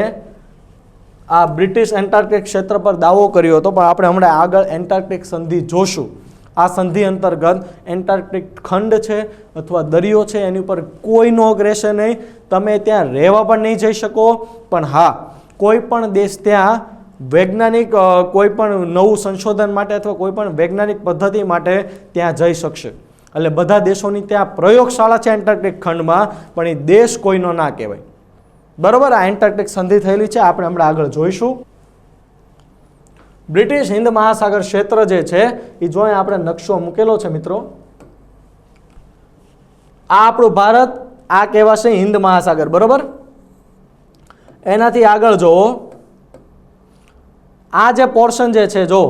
આ બ્રિટિશ એન્ટાર્કટિક ક્ષેત્ર પર દાવો કર્યો હતો, પણ આપણે હમણાં આગળ એન્ટાર્કટિક સંધિ જોશું. આ સંધિ અંતર્ગત એન્ટાર્કટિક ખંડ છે અથવા દરિયો છે એની ઉપર કોઈ નોક રહેશે નહીં, તમે ત્યાં રહેવા પણ નહીં જઈ શકો, પણ હા કોઈ પણ દેશ ત્યાં વૈજ્ઞાનિક કોઈ પણ નવું સંશોધન માટે અથવા કોઈ પણ વૈજ્ઞાનિક પદ્ધતિ માટે ત્યાં જઈ શકશે. એટલે બધા દેશોની ત્યાં પ્રયોગશાળા છે એન્ટાર્કટિક ખંડમાં, પણ એ દેશ કોઈનો ના કહેવાય. બરોબર. આ એન્ટાર્કટિક સંધિ થયેલી છે, આપણે હમણાં આગળ જોઈશું. બ્રિટિશ હિન્દ મહાસાગર ક્ષેત્ર જે છે એ જો આપણે નકશો મૂકેલો છે મિત્રો, આ આપણું ભારત, આ કહેવાશે હિન્દ મહાસાગર. બરોબર. એનાથી આગળ જો આ જે પોર્શન જે છે, જો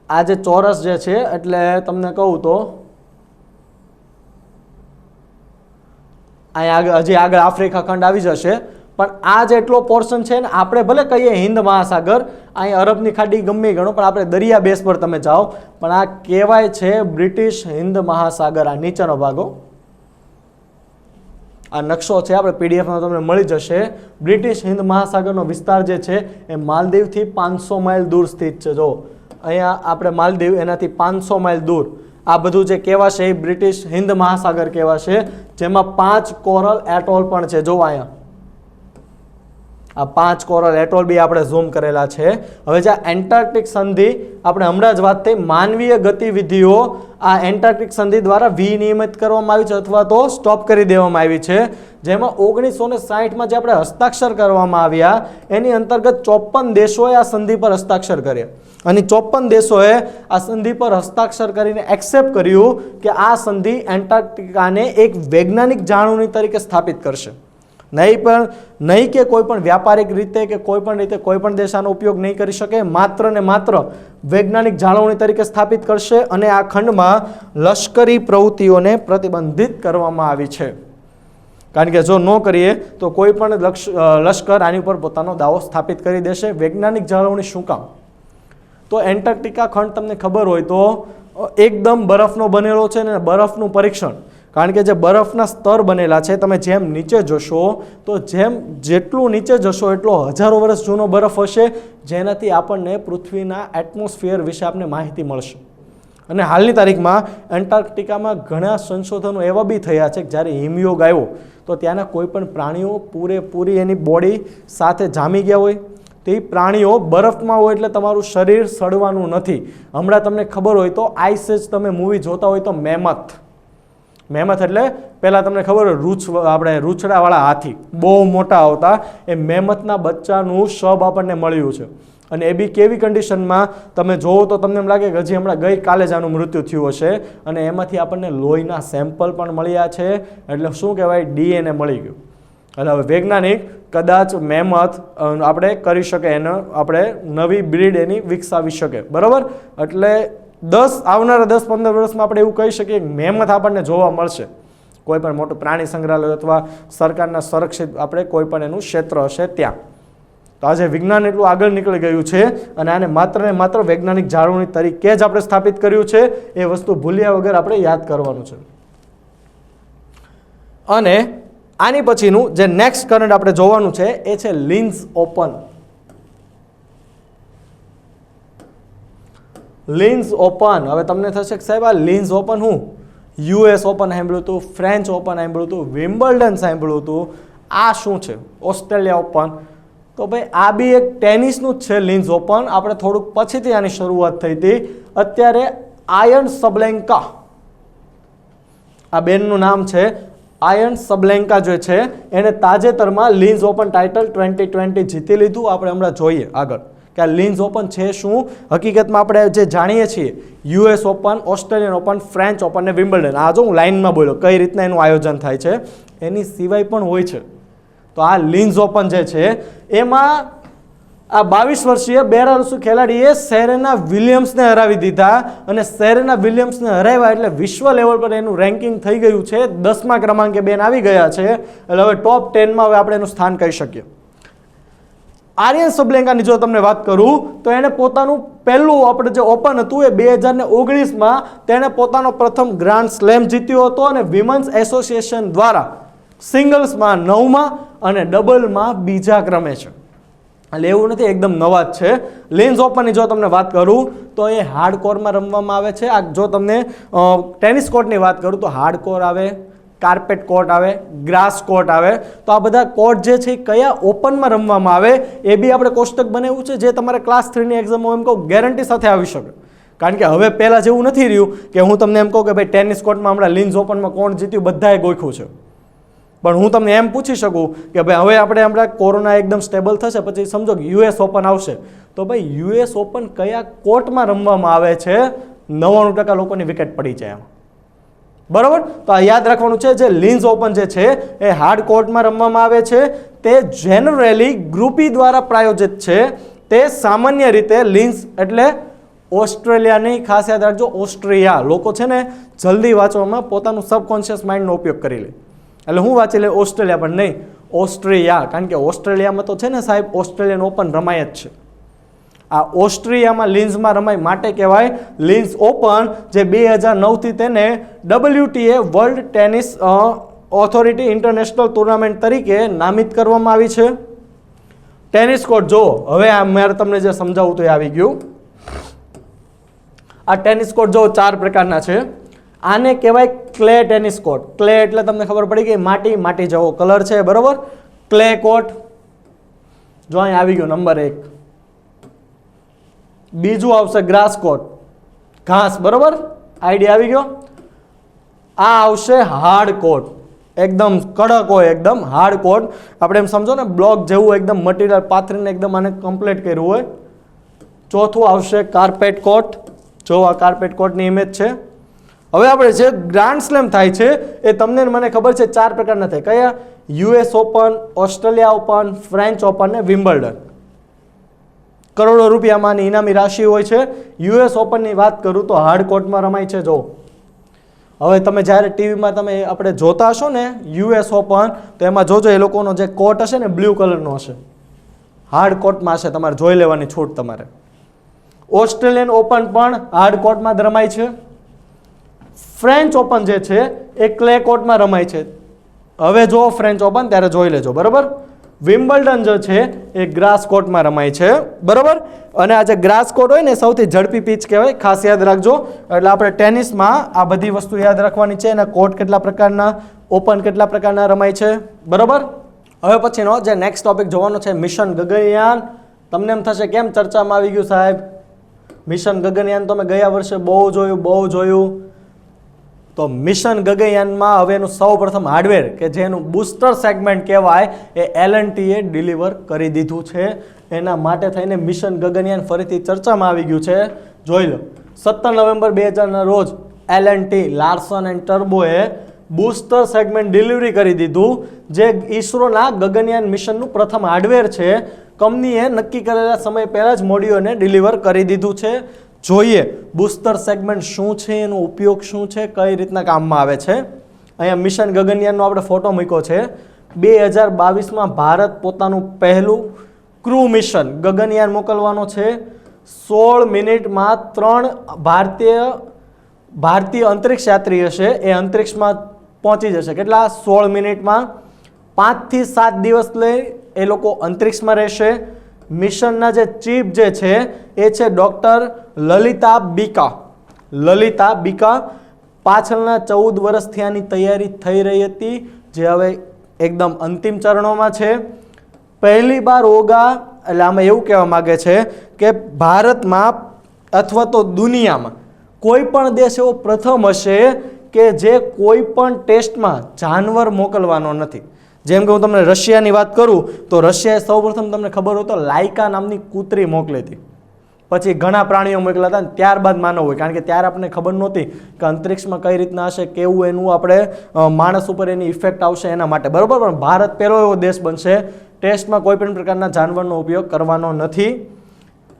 આ જે ચોરસ જે છે, એટલે તમને કહું તો અહીંયા હજી આગળ આફ્રિકા ખંડ આવી જશે, પણ આ જેટલો પોર્શન છે ને, આપણે ભલે કહીએ હિન્દ મહાસાગર, અહીં અરબની ખાડી ગમે ગણો, પણ આપણે દરિયા બેઝ પર તમે જાઓ, પણ આ કહેવાય છે બ્રિટિશ હિન્દ મહાસાગર. આ નીચેનો ભાગો, આ નકશો છે, આપણે પીડીએફમાં તમને મળી જશે. બ્રિટિશ હિન્દ મહાસાગરનો વિસ્તાર જે છે એ માલદીવથી 500 માઇલ દૂર સ્થિત છે. જો અહીંયા આપણે માલદીવ, એનાથી 500 માઇલ દૂર આ બધું જે કહેવાશે એ બ્રિટિશ હિન્દ મહાસાગર કહેવાશે, જેમાં 5 કોરલ એટોલ પણ છે. જો અહીંયા આ 5 કોરલ એટોલ બી આપણે ઝૂમ કરેલા છે. હવે જે એન્ટાર્કટિક સંધિ આપણે હમણાં જ વાત થઈ, માનવીય ગતિવિધિઓ આ એન્ટાર્કટિક સંધિ દ્વારા વિનિયમિત કરવામાં આવી છે અથવા તો સ્ટોપ કરી દેવામાં આવી છે, જેમાં 1960માં જે આપણે હસ્તાક્ષર કરવામાં આવ્યા એની અંતર્ગત 54 દેશોએ આ સંધિ પર હસ્તાક્ષર કર્યા અને 54 દેશોએ આ સંધિ પર હસ્તાક્ષર કરીને એક્સેપ્ટ કર્યું કે આ સંધિ એન્ટાર્કટિકાને એક વૈજ્ઞાનિક જાળવણી તરીકે સ્થાપિત કરશે. નહીં કે કોઈ પણ વ્યાપારિક રીતે કે કોઈ પણ રીતે કોઈ પણ દેશ આનો ઉપયોગ નહીં કરી શકે, માત્ર ને માત્ર વૈજ્ઞાનિક જાળવણી તરીકે સ્થાપિત કરશે અને આ ખંડમાં લશ્કરી પ્રવૃત્તિઓને પ્રતિબંધિત કરવામાં આવી છે. કારણ કે જો ન કરીએ તો કોઈ પણ લશ્કર આની ઉપર પોતાનો દાવો સ્થાપિત કરી દેશે. વૈજ્ઞાનિક જાળવણી શું કામ? તો એન્ટાર્કટિકા ખંડ તમને ખબર હોય તો એકદમ બરફનો બનેલો છે ને બરફનું પરીક્ષણ, કારણ કે જે બરફના સ્તર બનેલા છે, તમે જેમ નીચે જશો તો જેટલું નીચે જશો એટલો હજારો વર્ષ જૂનો બરફ હશે, જેનાથી આપણને પૃથ્વીના એટમોસ્ફિયર વિશે આપણને માહિતી મળશે. અને હાલની તારીખમાં એન્ટાર્કટિકામાં ઘણા સંશોધનો એવા બી થયા છે કે જ્યારે હિમયોગ આવ્યો તો ત્યાંના કોઈ પણ પ્રાણીઓ પૂરેપૂરી એની બોડી સાથે જામી ગયા હોય. તે પ્રાણીઓ બરફમાં હોય એટલે તમારું શરીર સડવાનું નથી. હમણાં તમને ખબર હોય તો આઈસ એજ તમે મૂવી જોતા હોય તો મેમથ એટલે પહેલાં તમને ખબર હોય આપણે રૂછડાવાળા હાથી બહુ મોટા આવતા, એ મેમથના બચ્ચાનું શબ આપણને મળ્યું છે. અને એ બી કેવી કન્ડિશનમાં તમે જોવો તો તમને એમ લાગે કે હજી હમણાં ગઈકાલે જ આનું મૃત્યુ થયું હશે. અને એમાંથી આપણને લોહીના સેમ્પલ પણ મળ્યા છે, એટલે શું કહેવાય DNA મળી ગયું. એટલે હવે વૈજ્ઞાનિક કદાચ મેમથ આપણે કરી શકે, એને આપણે નવી બ્રીડ એની વિકસાવી શકે. બરાબર, એટલે આવનારા 10-15 વર્ષમાં આપણે એવું કહી શકીએ કે મેમથ આપણને જોવા મળશે કોઈ પણ મોટું પ્રાણી સંગ્રહાલય અથવા સરકારના સંરક્ષિત આપણે કોઈ પણ એનું ક્ષેત્ર હશે ત્યાં. તો આજે વિજ્ઞાન એટલું આગળ નીકળી ગયું છે અને આને માત્ર ને માત્ર વૈજ્ઞાનિક જાળવણી તરીકે જ આપણે સ્થાપિત કર્યું છે. એ વસ્તુ ભૂલ્યા વગર આપણે યાદ કરવાનું છે. અને આની પછીનું જે નેક્સ્ટ કરંટ આપણે જોવાનું છે એ છે લિન્ઝ ઓપન. લિન્ઝ ઓપન. હવે તમને થશે કે સાહેબ આ લિન્ઝ ઓપન હું US ઓપન સાંભળ્યું હતું, ફ્રેન્ચ ઓપન સાંભળ્યું હતું, વિમ્બલ્ડન સાંભળ્યું હતું, આ શું છે ઓસ્ટ્રેલિયા ઓપન? તો ભાઈ આ બી એક ટેનિસનું જ છે લિન્ઝ ઓપન. આપણે થોડુંક પછીથી આની શરૂઆત થઈ હતી. અત્યારે આયન સબલેન્કા, આ બેનનું નામ છે આયન સબલેન્કા જે છે એને તાજેતરમાં લિન્ઝ ઓપન ટાઇટલ 2020 જીતી લીધું. આપણે હમણાં જોઈએ આગળ કે આ લિન્ઝ ઓપન છે શું. હકીકતમાં આપણે જે જાણીએ છીએ US open, Australian open, French open ને વિમ્બલ્ડન, આ જો હું લાઇનમાં બોલ્યો કઈ રીતના એનું આયોજન થાય છે, એની સિવાય પણ હોય છે. તો આ લિન્ઝ ઓપન જે છે એમાં આ 22 વર્ષીય બેલારુસી ખેલાડીએ સેરેના વિલિયમ્સને હરાવી દીધા અને સેરેના વિલિયમ્સને હરાવ્યા એટલે વિશ્વ લેવલ પર એનું રેન્કિંગ થઈ ગયું છે 10મા ક્રમાંકે બેન આવી ગયા છે. એટલે હવે ટોપ 10માં હવે આપણે એનું સ્થાન કહી શકીએ. આર્યન સબલેન્કાની જો તમને વાત કરું તો એને પોતાનું પહેલું આપણે જે ઓપન હતું એ 2019માં તેણે પોતાનો પ્રથમ ગ્રાન્ડ સ્લેમ જીત્યો હતો અને વિમન્સ એસોસિએશન દ્વારા સિંગલ્સમાં 9મા અને ડબલમાં 2જા ક્રમે છે. એટલે એવું નથી, એકદમ નવા જ છે. લિન્ઝ ઓપનની જો તમને વાત કરું તો એ હાર્ડ કોરમાં રમવામાં આવે છે. આ જો તમને ટેનિસ કોર્ટની વાત કરું તો હાર્ડ કોર આવે, કાર્પેટ કોર્ટ આવે, ગ્રાસ કોર્ટ આવે. તો આ બધા કોર્ટ જે છે કયા ઓપનમાં રમવામાં આવે એ બી આપણે કોષ્ટક બનાવ્યું છે, જે તમારે ક્લાસ 3ની એક્ઝામમાં એમ કહું ગેરંટી સાથે આવી શકે. કારણ કે હવે પહેલાં જેવું નથી રહ્યું કે હું તમને એમ કહું કે ભાઈ ટેનિસ કોર્ટમાં હમણાં લિન્ઝ ઓપનમાં કોણ જીત્યું બધાએ ગોખ્યું છે. પણ હું તમને એમ પૂછી શકું કે ભાઈ હવે આપણે હમણાં કોરોના એકદમ સ્ટેબલ થશે પછી સમજો કે US ઓપન આવશે તો ભાઈ US ઓપન કયા કોર્ટમાં રમવામાં આવે છે, 99% લોકોની વિકેટ પડી જાય એમાં. બરાબર, તો આ યાદ રાખવાનું છે. જે લિન્ઝ ઓપન જે છે એ હાર્ડ કોર્ટમાં રમવામાં આવે છે. તે જેનરલી ગ્રુપ E દ્વારા પ્રાયોજિત છે. તે સામાન્ય રીતે લિન્ઝ એટલે ઓસ્ટ્રેલિયાની, ખાસ યાદ રાખજો ઓસ્ટ્રિયા. લોકો છે ને જલ્દી વાંચવામાં પોતાનું સબકોન્શિયસ માઇન્ડનો ઉપયોગ કરી લે, એટલે હું વાંચી લે ઓસ્ટ્રેલિયા, પણ નહીં ઓસ્ટ્રિયા. કારણ કે ઓસ્ટ્રેલિયામાં તો છે ને સાહેબ ઓસ્ટ્રેલિયન ઓપન રમાય જ છે. આ ઓસ્ટ્રિયામાં લિન્ઝમાં રમાય માટે કહેવાય લિન્ઝ ઓપન, જે 2009થી તેને WTA world tennis authority international tournament તરીકે નામિત કરવામાં આવી છે. ટેનિસ કોર્ટ જો હવે આ મારે તમને જે સમજાવું તો એ આવી ગયું. આ ટેનિસ કોર્ટ જો 4 પ્રકારના છે. આને કહેવાય ક્લે ટેનિસ કોર્ટ. ક્લે એટલે તમને ખબર પડી કે માટી જેવો કલર છે, બરાબર. ક્લે કોર્ટ, જો અહીં આવી ગયો નંબર 1. બીજું આવશે ગ્રાસ કોટ, ઘાસ, બરોબર, આઈડિયા આવી ગયો. આ આવશે હાર્ડ કોટ, એકદમ કડક હોય, એકદમ હાર્ડ કોટ. આપણે એમ સમજો ને બ્લોક જેવું એકદમ મટીરિયલ પાથરીને એકદમ આને કમ્પ્લીટ કર્યું હોય. ચોથું આવશે કાર્પેટ કોટ. જો આ કાર્પેટ કોટની ઇમેજ છે. હવે આપણે જે ગ્રાન્ડ સ્લેમ થાય છે એ તમને મને ખબર છે 4 પ્રકારના થાય. કયા? US open, Australia open, French open ને વિમ્બલ્ડન. કરોડો રૂપિયામાંની ઇનામી રાશિ હોય છે. US ઓપનની વાત કરું તો હાર્ડ કોર્ટમાં રમાય છે. જો હવે તમે જ્યારે ટીવીમાં તમે આપણે જોતા હશો ને US ઓપન, તો એમાં જોજો એ લોકોનો જે કોટ હશે ને બ્લુ કલરનો હશે, હાર્ડ કોર્ટમાં હશે, તમારે જોઈ લેવાની છૂટ તમારે. ઓસ્ટ્રેલિયન ઓપન પણ હાર્ડ કોર્ટમાં જ રમાય છે. ફ્રેન્ચ ઓપન જે છે એ ક્લે કોર્ટમાં રમાય છે. હવે જો ફ્રેન્ચ ઓપન ત્યારે જોઈ લેજો, બરાબર. વિમ્બલ્ડન જે છે એ ગ્રાસ કોર્ટમાં રમાય છે, બરાબર. અને આ જે ગ્રાસ કોર્ટ હોય ને સૌથી ઝડપી પીચ કહેવાય, ખાસ યાદ રાખજો. એટલે આપણે ટેનિસમાં આ બધી વસ્તુ યાદ રાખવાની છે. એના કોર્ટ કેટલા પ્રકારના, ઓપન કેટલા પ્રકારના રમાય છે, બરાબર. હવે પછીનો જે નેક્સ્ટ ટોપિક જોવાનો છે મિશન ગગનયાન. તમને એમ થશે કેમ ચર્ચામાં આવી ગયું સાહેબ? મિશન ગગનયાન તો મેં ગયા વર્ષે બહુ જોયું. તો મિશન ગગનયાનમાં હવે એનું સૌપ્રથમ હાર્ડવેર કે જેનું બૂસ્ટર સેગમેન્ટ કહેવાય એ L&Tએ ડિલિવર કરી દીધું છે. એના માટે થઈને મિશન ગગનયાન ફરીથી ચર્ચામાં આવી ગયું છે. જોઈ લો, 17 નવેમ્બર 2000ના રોજ L&T લાર્સન એન્ડ ટર્બોએ બૂસ્ટર સેગમેન્ટ ડિલિવરી કરી દીધું, જે ઈસરોના ગગનયાન મિશનનું પ્રથમ હાર્ડવેર છે. કંપનીએ નક્કી કરેલા સમય પહેલાં જ મોડ્યુલને ડિલિવર કરી દીધું છે. જોઈએ બૂસ્ટર સેગમેન્ટ શું છે, એનો ઉપયોગ શું છે, કઈ રીતના કામમાં આવે છે. અહીંયા મિશન ગગનયાનનો આપણે ફોટો મૂક્યો છે. 2022માં ભારત પોતાનું પહેલું ક્રૂ મિશન ગગનયાન મોકલવાનો છે. 16 મિનિટમાં 3 ભારતીય અંતરિક્ષ યાત્રી હશે એ અંતરિક્ષમાં પહોંચી જશે. કેટલા? 16 મિનિટમાં. 5 થી 7 દિવસ લઈ એ લોકો અંતરિક્ષમાં રહેશે. મિશનના જે ચીફ જે છે એ છે ડૉક્ટર લલિતા બીકા. પાછળના 14 વર્ષથી આની તૈયારી થઈ રહી હતી, જે હવે એકદમ અંતિમ ચરણોમાં છે. પહેલી બાર હોગા, એટલે આમાં એવું કહેવા માગે છે કે ભારતમાં અથવા તો દુનિયામાં કોઈ પણ દેશ એવો પ્રથમ હશે કે જે કોઈ પણ ટેસ્ટમાં જાનવર મોકલવાનો નથી. જેમ કે હું તમને રશિયાની વાત કરું તો રશિયાએ સૌપ્રથમ તમને ખબર હોય તો લાયકા નામની કૂતરી મોકલી હતી. પછી ઘણા પ્રાણીઓ મોકલ્યા હતા, ત્યારબાદ માનવ હોય, કારણ કે ત્યારે આપણને ખબર નહોતી કે અંતરિક્ષમાં કઈ રીતના હશે, કેવું એનું આપણે માણસ ઉપર એની ઇફેક્ટ આવશે એના માટે, બરાબર. પણ ભારત પહેલો એવો દેશ બનશે ટેસ્ટમાં કોઈ પણ પ્રકારના જાનવરનો ઉપયોગ કરવાનો નથી.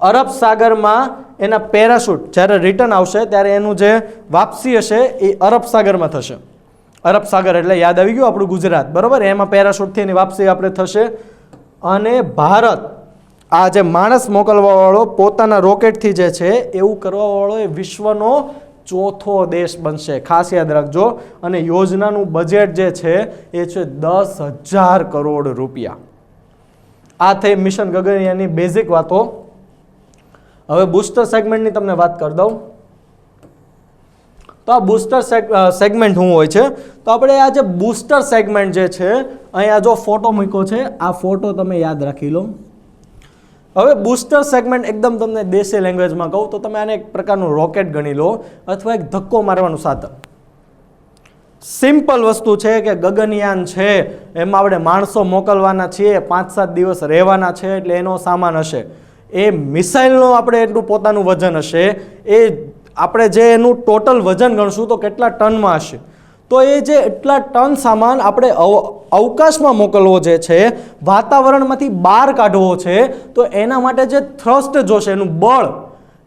અરબ સાગરમાં એના પેરાશૂટ જ્યારે રિટર્ન આવશે ત્યારે એનું જે વાપસી હશે એ અરબ સાગરમાં થશે. અરબ સાગર એટલે યાદ આવી ગયું આપણું ગુજરાત, બરાબર. એમાં પેરાશૂટથી એની વાપસી આપણે થશે. અને ભારત આ જે માણસ મોકલવાવાળો પોતાના રોકેટથી જે છે એવું કરવાવાળો એ વિશ્વનો ચોથો દેશ બનશે, ખાસ યાદ રાખજો. અને યોજનાનું બજેટ જે છે એ છે 10,000 કરોડ રૂપિયા. આ થઈ મિશન ગગનયાનની બેઝિક વાતો. હવે બૂસ્ટર સેગમેન્ટની તમને વાત કરી દઉં. તો આ બૂસ્ટર સેગમેન્ટ શું હોય છે? તો આપણે આ જે બૂસ્ટર સેગમેન્ટ જે છે, અહીંયા જો ફોટો મૂક્યો છે, આ ફોટો તમે યાદ રાખી લો. હવે બૂસ્ટર સેગમેન્ટ એકદમ તમને દેશી લેંગ્વેજમાં કહું તો તમે આને એક પ્રકારનું રોકેટ ગણી લો અથવા એક ધક્કો મારવાનું સાધન. સિમ્પલ વસ્તુ છે કે ગગનયાન છે એમાં આપણે માણસો મોકલવાના છીએ, 5-7 દિવસ રહેવાના છે, એટલે એનો સામાન હશે. એ મિસાઇલનો આપણે એટલું પોતાનું વજન હશે, એ આપણે જે એનું ટોટલ વજન ગણશું તો કેટલા ટનમાં હશે. તો એ જે એટલા ટન સામાન આપણે અવકાશમાં મોકલવો જે છે, વાતાવરણમાંથી બહાર કાઢવો છે, તો એના માટે જે થ્રસ્ટ જોશે, એનું બળ,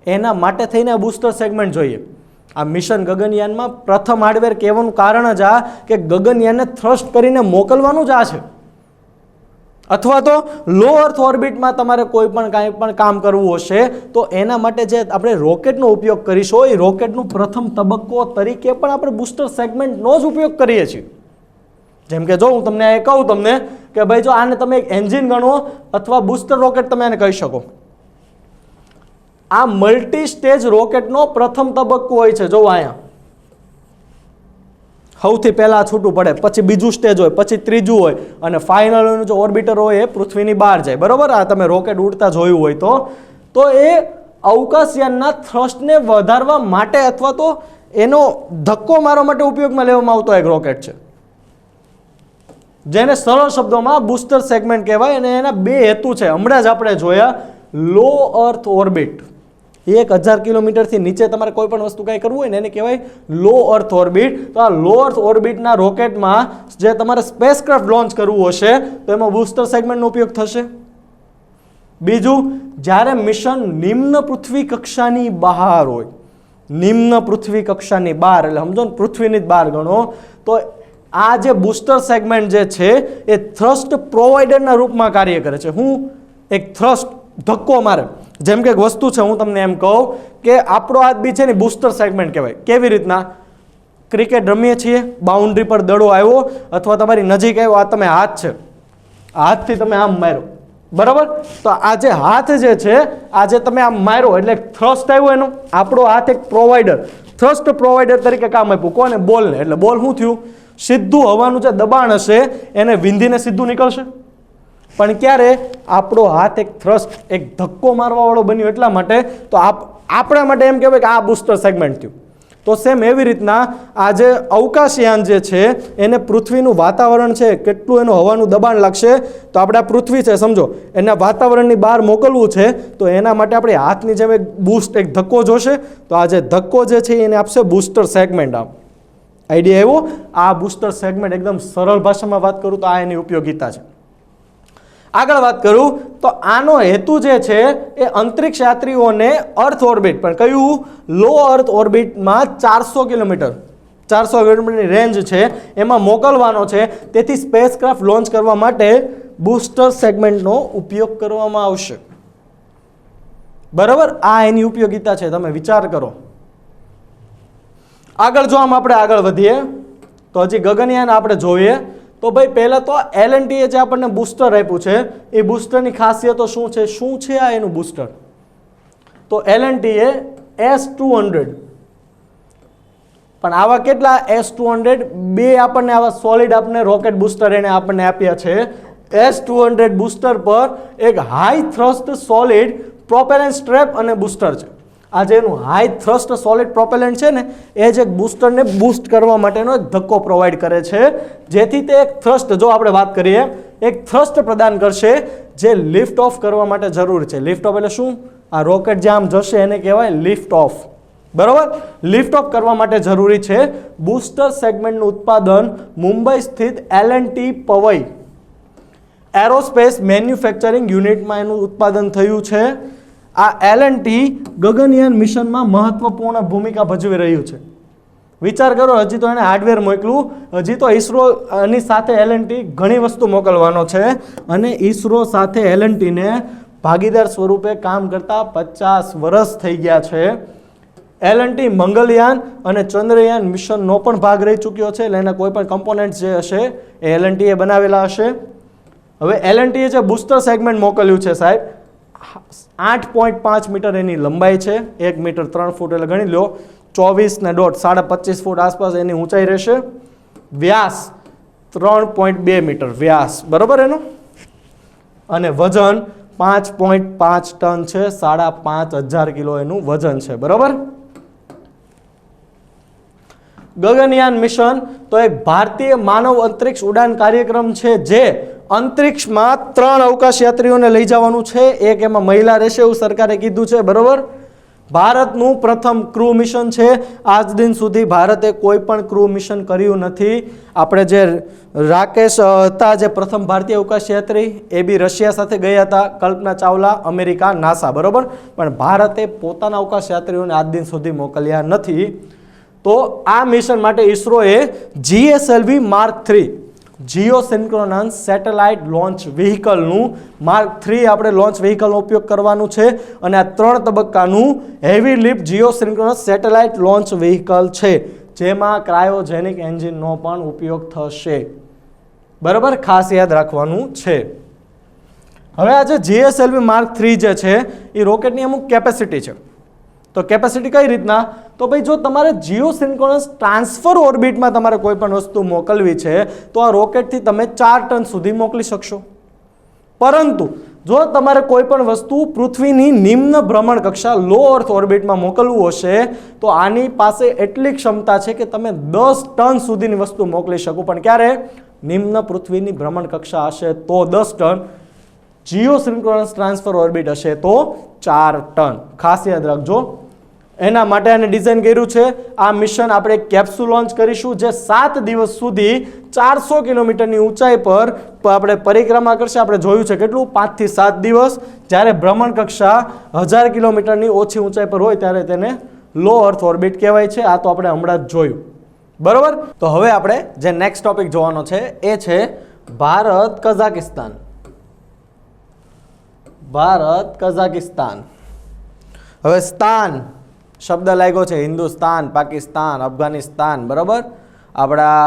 એના માટે થઈને આ બૂસ્ટર સેગમેન્ટ જોઈએ. આ મિશન ગગનયાનમાં પ્રથમ હાર્ડવેર કહેવાનું કારણ જ આ કે ગગનયાનને થ્રસ્ટ કરીને મોકલવાનું જ આ છે. અથવા તો લો અર્થ ઓર્બિટમાં તમારે કોઈ પણ કાંઈ પણ કામ કરવું હશે તો એના માટે જે આપણે રોકેટનો ઉપયોગ કરીશું એ રોકેટનું પ્રથમ તબક્કો તરીકે પણ આપણે બૂસ્ટર સેગમેન્ટનો જ ઉપયોગ કરીએ છીએ. જેમ કે જો હું તમને એ કહું તમને કે ભાઈ જો આને તમે એક એન્જિન ગણો અથવા બૂસ્ટર રોકેટ તમે આને કહી શકો. આ મલ્ટી સ્ટેજ રોકેટનો પ્રથમ તબક્કો હોય છે. જો અહીંયા સૌથી પહેલા છૂટું પડે, પછી બીજું સ્ટેજ હોય, પછી ત્રીજું હોય, અને ફાઇનલ જો ઓર્બિટર હોય એ પૃથ્વીની બહાર જાય. બરોબર, આ તમે રોકેટ ઉડતા જોયું હોય તો એ અવકાશયાનના થ્રસ્ટને વધારવા માટે અથવા તો એનો ધક્કો મારવા માટે ઉપયોગમાં લેવામાં આવતો એક રોકેટ છે, જેને સરળ શબ્દોમાં બૂસ્ટર સેગમેન્ટ કહેવાય. અને એના બે હેતુ છે, હમણાં જ આપણે જોયા. લો અર્થ ઓર્બિટ, 1000 કિલોમીટરથી નીચે તમારે કોઈ પણ વસ્તુ કાંઈ કરવું હોય ને એને કહેવાય લો અર્થ ઓર્બિટ. તો આ લો અર્થ ઓર્બિટના રોકેટમાં જે તમારે સ્પેસક્રાફ્ટ લોન્ચ કરવું હશે તો એમાં બૂસ્ટર સેગમેન્ટનો ઉપયોગ થશે. બીજું, જ્યારે મિશન નિમ્ન પૃથ્વી કક્ષાની બહાર હોય, નિમ્ન પૃથ્વી કક્ષાની બહાર એટલે સમજો ને પૃથ્વીની જ બહાર ગણો, તો આ જે બૂસ્ટર સેગમેન્ટ જે છે એ થ્રસ્ટ પ્રોવાઈડરના રૂપમાં કાર્ય કરે છે. હું એક થ્રસ્ટ ધક્કો મારે, જેમ કે એક વસ્તુ છે, હું તમને એમ કહું કે આપણો હાથ બી છે ને બૂસ્ટર સેગમેન્ટ કહેવાય. કેવી રીતના? ક્રિકેટ રમીએ છીએ, બાઉન્ડ્રી પર દડો આવ્યો અથવા તમારી નજીક આવ્યો, આ તમે હાથ છે, હાથથી તમે આમ માર્યો, બરાબર? તો આ જે હાથ જે છે, આ જે તમે આમ માર્યો એટલે થ્રસ્ટ આવ્યો એનો. આપણો હાથ એક પ્રોવાઈડર, થ્રસ્ટ પ્રોવાઈડર તરીકે કામ આપ્યું. કોને? બોલને. એટલે બોલ શું થયું? સીધું હવાનું જે દબાણ હશે એને વિંધીને સીધું નીકળશે. પણ ક્યારે? આપણો હાથ એક થ્રસ્ટ, એક ધક્કો મારવા વાળો બન્યો એટલા માટે. તો આપણા માટે એમ કહેવાય કે આ બૂસ્ટર સેગમેન્ટ થયું. તો સેમ એવી રીતના આ જે અવકાશયાન જે છે એને પૃથ્વીનું વાતાવરણ છે, કેટલું એનું હવાનું દબાણ લાગશે, તો આપણે આ પૃથ્વી છે સમજો, એના વાતાવરણની બહાર મોકલવું છે, તો એના માટે આપણે હાથની જેમ એક બૂસ્ટ, એક ધક્કો જોશે. તો આ જે ધક્કો જે છે એને આપશે બૂસ્ટર સેગમેન્ટ. આઈડિયા આવ્યો? આ બૂસ્ટર સેગમેન્ટ એકદમ સરળ ભાષામાં વાત કરું તો આ એની ઉપયોગિતા છે. આગળ વાત કરું તો આનો હેતુ જે છે એ અંતરિક્ષ યાત્રીઓને અર્થ ઓર્બિટ, પણ કયું? લો અર્થ ઓર્બિટમાં 400 કિલોમીટરની રેન્જ છે એમાં મોકલવાનો છે. તેથી સ્પેસક્રાફ્ટ લોન્ચ કરવા માટે બૂસ્ટર સેગમેન્ટનો ઉપયોગ કરવામાં આવશે. બરાબર, આ એની ઉપયોગિતા છે, તમે વિચાર કરો. આગળ જો આમ આપણે આગળ વધીએ તો હજી ગગનયાન આપણે જોઈએ. તો ભાઈ પહેલા તો L&T જે આપણને બૂસ્ટર આપ્યું છે એ બૂસ્ટરની ખાસિયતો શું છે? શું છે આ એનું બૂસ્ટર? તો L&T એ S200, પણ આવા કેટલા S200? બે આપણને આવા સોલિડ આપણને રોકેટ બૂસ્ટર એને આપણને આપ્યા છે. S200 બૂસ્ટર પર એક high thrust solid propellant strap અને બૂસ્ટર છે. આ જે એનું હાઈ થ્રસ્ટ સોલિડ પ્રોપેલન્ટ છે ને એ જ એક બૂસ્ટરને બૂસ્ટ કરવા માટેનો એક ધક્કો પ્રોવાઈડ કરે છે, જેથી તે એક થ્રસ્ટ, જો આપણે વાત કરીએ, એક થ્રસ્ટ પ્રદાન કરશે જે લિફ્ટ ઓફ કરવા માટે જરૂરી છે. લિફ્ટ ઓફ એટલે શું? આ રોકેટ જે આમ જશે એને કહેવાય લિફ્ટ ઓફ. બરાબર, લિફ્ટ ઓફ કરવા માટે જરૂરી છે. બૂસ્ટર સેગમેન્ટનું ઉત્પાદન મુંબઈ સ્થિત L&T પવઈ એરોસ્પેસ મેન્યુફેક્ચરિંગ યુનિટમાં એનું ઉત્પાદન થયું છે. આ L&T ગગનયાન મિશનમાં મહત્વપૂર્ણ ભૂમિકા ભજવી રહ્યું છે. વિચાર કરો, હજી તો એને હાર્ડવેર મોકલું, હજી તો ઈસરોની સાથે L&T ઘણી વસ્તુ મોકલવાનો છે, અને ઈસરો સાથે L&Tને ભાગીદાર સ્વરૂપે કામ કરતા 50 વર્ષ થઈ ગયા છે. L&T મંગલયાન અને ચંદ્રયાન મિશનનો પણ ભાગ રહી ચૂક્યો છે, એટલે એના કોઈ પણ કમ્પોનેન્ટ જે હશે એ L&T એ બનાવેલા હશે. હવે L&T જે બૂસ્ટર સેગમેન્ટ મોકલ્યું છે સાહેબ, 8.5 મીટર એની લંબાઈ છે, 1 મીટર 3 ફૂટ એટલે ગણી લો 24.5 25 ફૂટ આસપાસ એની ઊંચાઈ રહેશે. વ્યાસ 3.2 મીટર વ્યાસ, બરોબર એનો, અને વજન 5.5 ટન છે, 5,500 કિલો એનું વજન છે. બરોબર. ગગનયાન મિશન તો એક ભારતીય માનવ અંતરિક્ષ ઉડાન કાર્યક્રમ છે જે અંતરિક્ષમાં 3 અવકાશ યાત્રીઓને લઈ જવાનું છે. એક એમાં મહિલા રહેશે એવું સરકારે કીધું છે. બરોબર. ભારતનું પ્રથમ ક્રૂ મિશન છે. આજ દિન સુધી ભારતે કોઈ પણ ક્રૂ મિશન કર્યું નથી. આપણે જે રાકેશ હતા જે પ્રથમ ભારતીય અવકાશ યાત્રી, એ બી રશિયા સાથે ગયા હતા, કલ્પના ચાવલા, અમેરિકા, નાસા. બરોબર. પણ ભારતે પોતાના અવકાશ યાત્રીઓને આજ દિન સુધી મોકલ્યા નથી. તો આ મિશન માટે ઈસરોએ GSLV Mark 3 geosynchronous satellite launch વ્હીકલનું Mark 3 આપણે લોન્ચ વ્હીકલનો ઉપયોગ કરવાનું છે, અને આ 3 તબક્કાનું heavy lift Jio synchronous satellite launch vehicle છે, જેમાં ક્રાયોજેનિક એન્જિનનો પણ ઉપયોગ થશે. બરાબર, ખાસ યાદ રાખવાનું છે. હવે આ જે GSLV Mark 3 જે છે એ રોકેટની અમુક કેપેસિટી છે. તો કેપેસિટી કઈ રીતના, તો ભાઈ જો તમારે જીઓસિન્ક્રોનસ ટ્રાન્સફર ઓર્બિટમાં તમારે કોઈ પણ વસ્તુ મોકલવી છે તો આ રોકેટથી તમે 4 ટન સુધી મોકલી શકશો. પરંતુ જો તમારે કોઈ પણ વસ્તુ પૃથ્વીની નિમ્ન ભ્રમણ કક્ષા લો અર્થ ઓર્બિટમાં મોકલવું હશે તો આની પાસે એટલી ક્ષમતા છે કે તમે 10 ટન સુધીની વસ્તુ મોકલી શકો. પણ ક્યારે? નિમ્ન પૃથ્વીની ભ્રમણ કક્ષા હશે તો 10 ટન, જીઓસિન્ક્રોનસ ટ્રાન્સફર ઓર્બિટ હશે તો 4 ટન. ખાસ યાદ રાખજો. એના માટે આને ડિઝાઇન કર્યું છે. આ મિશન આપણે કેપ્સ્યુલ લોન્ચ કરીશું જે 7 દિવસ સુધી 400 કિલોમીટરની ઊંચાઈ પર આપણે પરિક્રમા કરશે. આપણે જોયું છે કેટલું, 5 થી 7 દિવસ. જ્યારે ભ્રમણ કક્ષા 1000 કિલોમીટરની ઓછી ઊંચાઈ પર હોય ત્યારે તેને લો અર્થ ઓર્બિટ કહેવાય છે. આ તો આપણે હમણાં જ જોયું, બરોબર. તો હવે આપણે જે નેક્સ્ટ ટોપિક જોવાનો છે એ છે ભારત કઝાકિસ્તાન. ભારત કઝાકિસ્તાન. હવે સ્થાન શબ્દ લાગ્યો છે, હિન્દુસ્તાન, પાકિસ્તાન, અફઘાનિસ્તાન, બરાબર. આપણા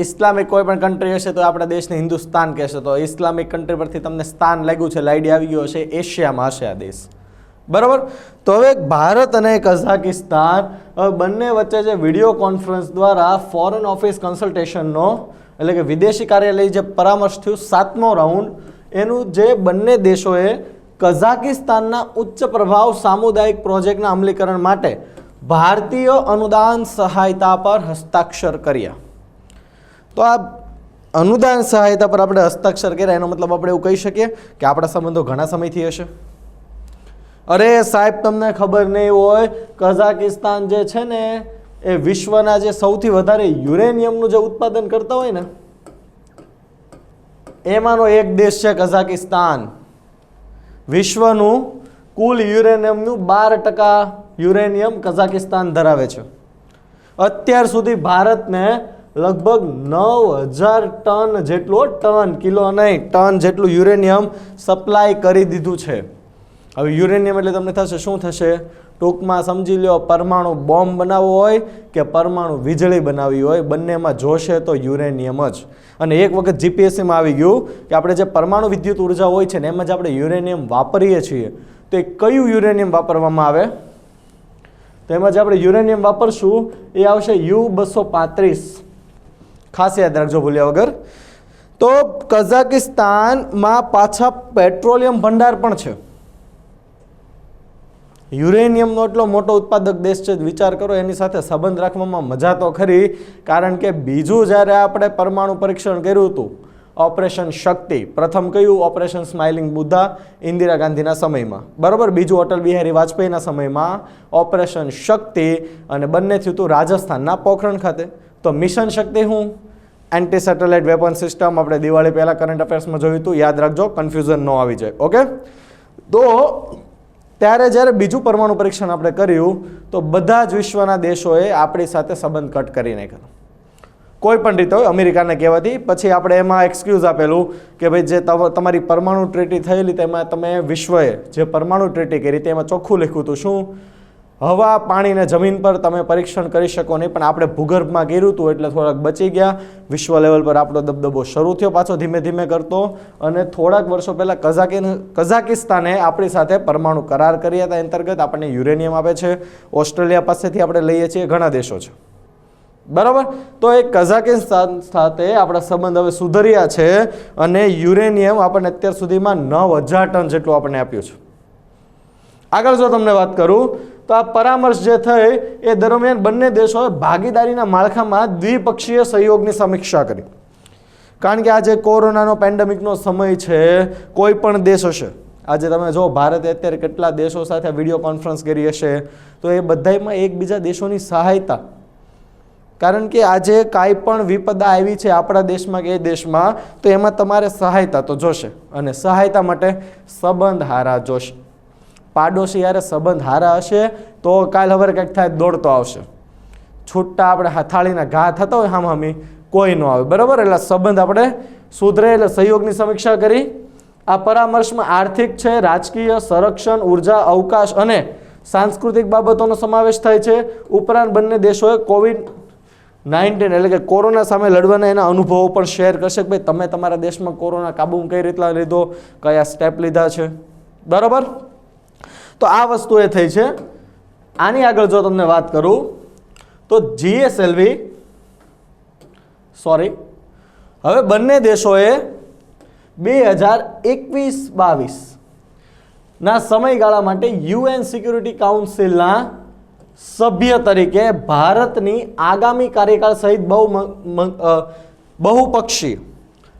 ઇસ્લામિક કોઈ પણ કન્ટ્રી હશે તો આપણા દેશને હિન્દુસ્તાન કહેશે. તો ઇસ્લામિક કન્ટ્રી પરથી તમને સ્થાન લાગ્યું છે, આઈડિયા આવી ગયો હશે. એશિયામાં હશે આ દેશ, બરાબર. તો હવે ભારત અને કઝાકિસ્તાન બંને વચ્ચે જે વિડીયો કોન્ફરન્સ દ્વારા ફોરેન ઓફિસ કન્સલ્ટેશનનો એટલે કે વિદેશી કાર્યાલય જે પરામર્શ થયું 7મો રાઉન્ડ, એનું જે બંને દેશોએ કઝાકિસ્તાનના ઉચ્ચ પ્રભાવ સામુદાયિક પ્રોજેક્ટના અમલીકરણ માટે ભારતીય અનુદાન સહાયતા પર હસ્તાક્ષર કર્યા. તો આ અનુદાન સહાયતા પર આપણે હસ્તાક્ષર કર્યા એનો મતલબ આપણે એવું કહી શકીએ કે આપણા સંબંધો ઘણા સમયથી હશે. અરે સાહેબ, તમને ખબર નહીં હોય, કઝાકિસ્તાન જે છે ને એ વિશ્વના જે સૌથી વધારે યુરેનિયમનું જે ઉત્પાદન કરતા હોય ને એમાંનો એક દેશ છે કઝાકિસ્તાન. વિશ્વનું કુલ યુરેનિયમનું 12% યુરેનિયમ કઝાકિસ્તાન ધરાવે છે. અત્યાર સુધી ભારતને લગભગ 9000 ટન જેટલો, ટન, કિલો નહીં, ટન જેટલું યુરેનિયમ સપ્લાય કરી દીધું છે. હવે યુરેનિયમ એટલે તમને થશે શું થશે? ટૂંકમાં સમજી લો, પરમાણુ બોમ્બ બનાવવો હોય કે પરમાણુ વીજળી બનાવવી હોય, બંનેમાં જોશે તો યુરેનિયમ જ. અને એક વખત જીપીએસસીમાં આવી ગયું કે આપણે જે પરમાણુ વિદ્યુત ઉર્જા હોય છે ને એમાં જ આપણે યુરેનિયમ વાપરીએ છીએ તો એ કયું યુરેનિયમ વાપરવામાં આવે? તો એમાં જે આપણે યુરેનિયમ વાપરશું એ આવશે U-235. ખાસ યાદ રાખજો ભૂલ્યા વગર. તો કઝાકિસ્તાનમાં પાછા પેટ્રોલિયમ ભંડાર પણ છે. યુરેનિયમનો એટલો મોટો ઉત્પાદક દેશ છે, વિચાર કરો. એની સાથે સંબંધ રાખવામાં મજા તો ખરી, કારણ કે બીજું જ્યારે આપણે પરમાણુ પરીક્ષણ કર્યું હતું ઓપરેશન શક્તિ, પ્રથમ કયું? ઓપરેશન સ્માઇલિંગ બુદ્ધા ઇન્દિરા ગાંધીના સમયમાં, બરાબર. બીજું અટલ બિહારી વાજપેયીના સમયમાં ઓપરેશન શક્તિ, અને બંને થયું હતું રાજસ્થાનના પોખરણ ખાતે. તો મિશન શક્તિ શું? Anti satellite weapon system. આપણે દિવાળી પહેલાં કરંટ અફેર્સમાં જોયું હતું, યાદ રાખજો, કન્ફ્યુઝન ન આવી જાય. ઓકે. તો ત્યારે જ્યારે બીજું પરમાણુ પરીક્ષણ આપણે કર્યું તો બધા જ વિશ્વના દેશોએ આપણી સાથે સંબંધ કટ કરી નાખ્યો. કોઈ પણ રીતે હોય, અમેરિકાને કહેવાથી. પછી આપણે એમાં એક્સક્યુઝ આપેલું કે ભાઈ જે તમારી પરમાણુ ટ્રીટી થયેલી તેમાં તમે વિશ્વએ જે પરમાણુ ટ્રીટી કરી તેમાં ચોખ્ખું લખ્યું હતું શું? હવા, પાણી ને જમીન પર તમે પરીક્ષણ કરી શકો નહીં, પણ આપણે ભૂગર્ભમાં કર્યું હતું એટલે થોડાક બચી ગયા. વિશ્વ લેવલ પર આપણો દબદબો શરૂ થયો પાછો ધીમે ધીમે કરતો, અને થોડાક વર્ષો પહેલાં કઝાકિસ્તાને આપણી સાથે પરમાણુ કરાર કર્યા હતા. અંતર્ગત આપણને યુરેનિયમ આપે છે. ઓસ્ટ્રેલિયા પાસેથી આપણે લઈએ છીએ, ઘણા દેશો છે, બરાબર. તો એ કઝાકિસ્તાન સાથે આપણા સંબંધ હવે સુધર્યા છે અને યુરેનિયમ આપણને અત્યાર સુધીમાં 9000 ટન જેટલું આપણને આપ્યું છે. આગળ જો તમને વાત કરું તો આ પરામર્શ જે થઈ એ દરમિયાન બંને દેશોએ ભાગીદારીના માળખામાં દ્વિપક્ષીય સહયોગની સમીક્ષા કરી. કારણ કે આજે કોરોનાનો પેન્ડેમિકનો સમય છે, કોઈ પણ દેશ હશે, આજે તમે જો ભારતે અત્યારે કેટલા દેશો સાથે વિડીયો કોન્ફરન્સ કરી હશે, તો એ બધામાં એકબીજા દેશોની સહાયતા. કારણ કે આજે કાંઈ પણ વિપદા આવી છે આપણા દેશમાં કે એ દેશમાં, તો એમાં તમારે સહાયતા તો જોશે, અને સહાયતા માટે સંબંધ હારા જોશે. પાડોશી યારે સંબંધ હારા હશે તો કાલ હવે કંઈક થાય દોડતો આવશે. છૂટા આપણે થાળીના ઘા થતા હોય હામી કોઈ ન આવે, બરાબર. એટલે સંબંધ આપણે સુધરે, એટલે સહયોગની સમીક્ષા કરી. આ પરામર્શમાં આર્થિક છે, રાજકીય, સંરક્ષણ, ઉર્જા, અવકાશ અને સાંસ્કૃતિક બાબતોનો સમાવેશ થાય છે. ઉપરાંત બંને દેશોએ COVID-19 એટલે કે કોરોના સામે લડવાના એના અનુભવો પણ શેર કરશે કે ભાઈ તમે તમારા દેશમાં કોરોના કાબૂમાં કઈ રીતના લીધો, કયા સ્ટેપ લીધા છે, બરાબર. તો આ વસ્તુ એ થઈ છે. આની આગળ જો તમને વાત કરું તો જીએસએલવી હવે બંને દેશોએ 2021-22 ના સમયગાળા માટે યુએન સિક્યુરિટી કાઉન્સિલના સભ્ય તરીકે ભારતની આગામી કાર્યકાળ સહિત બહુપક્ષી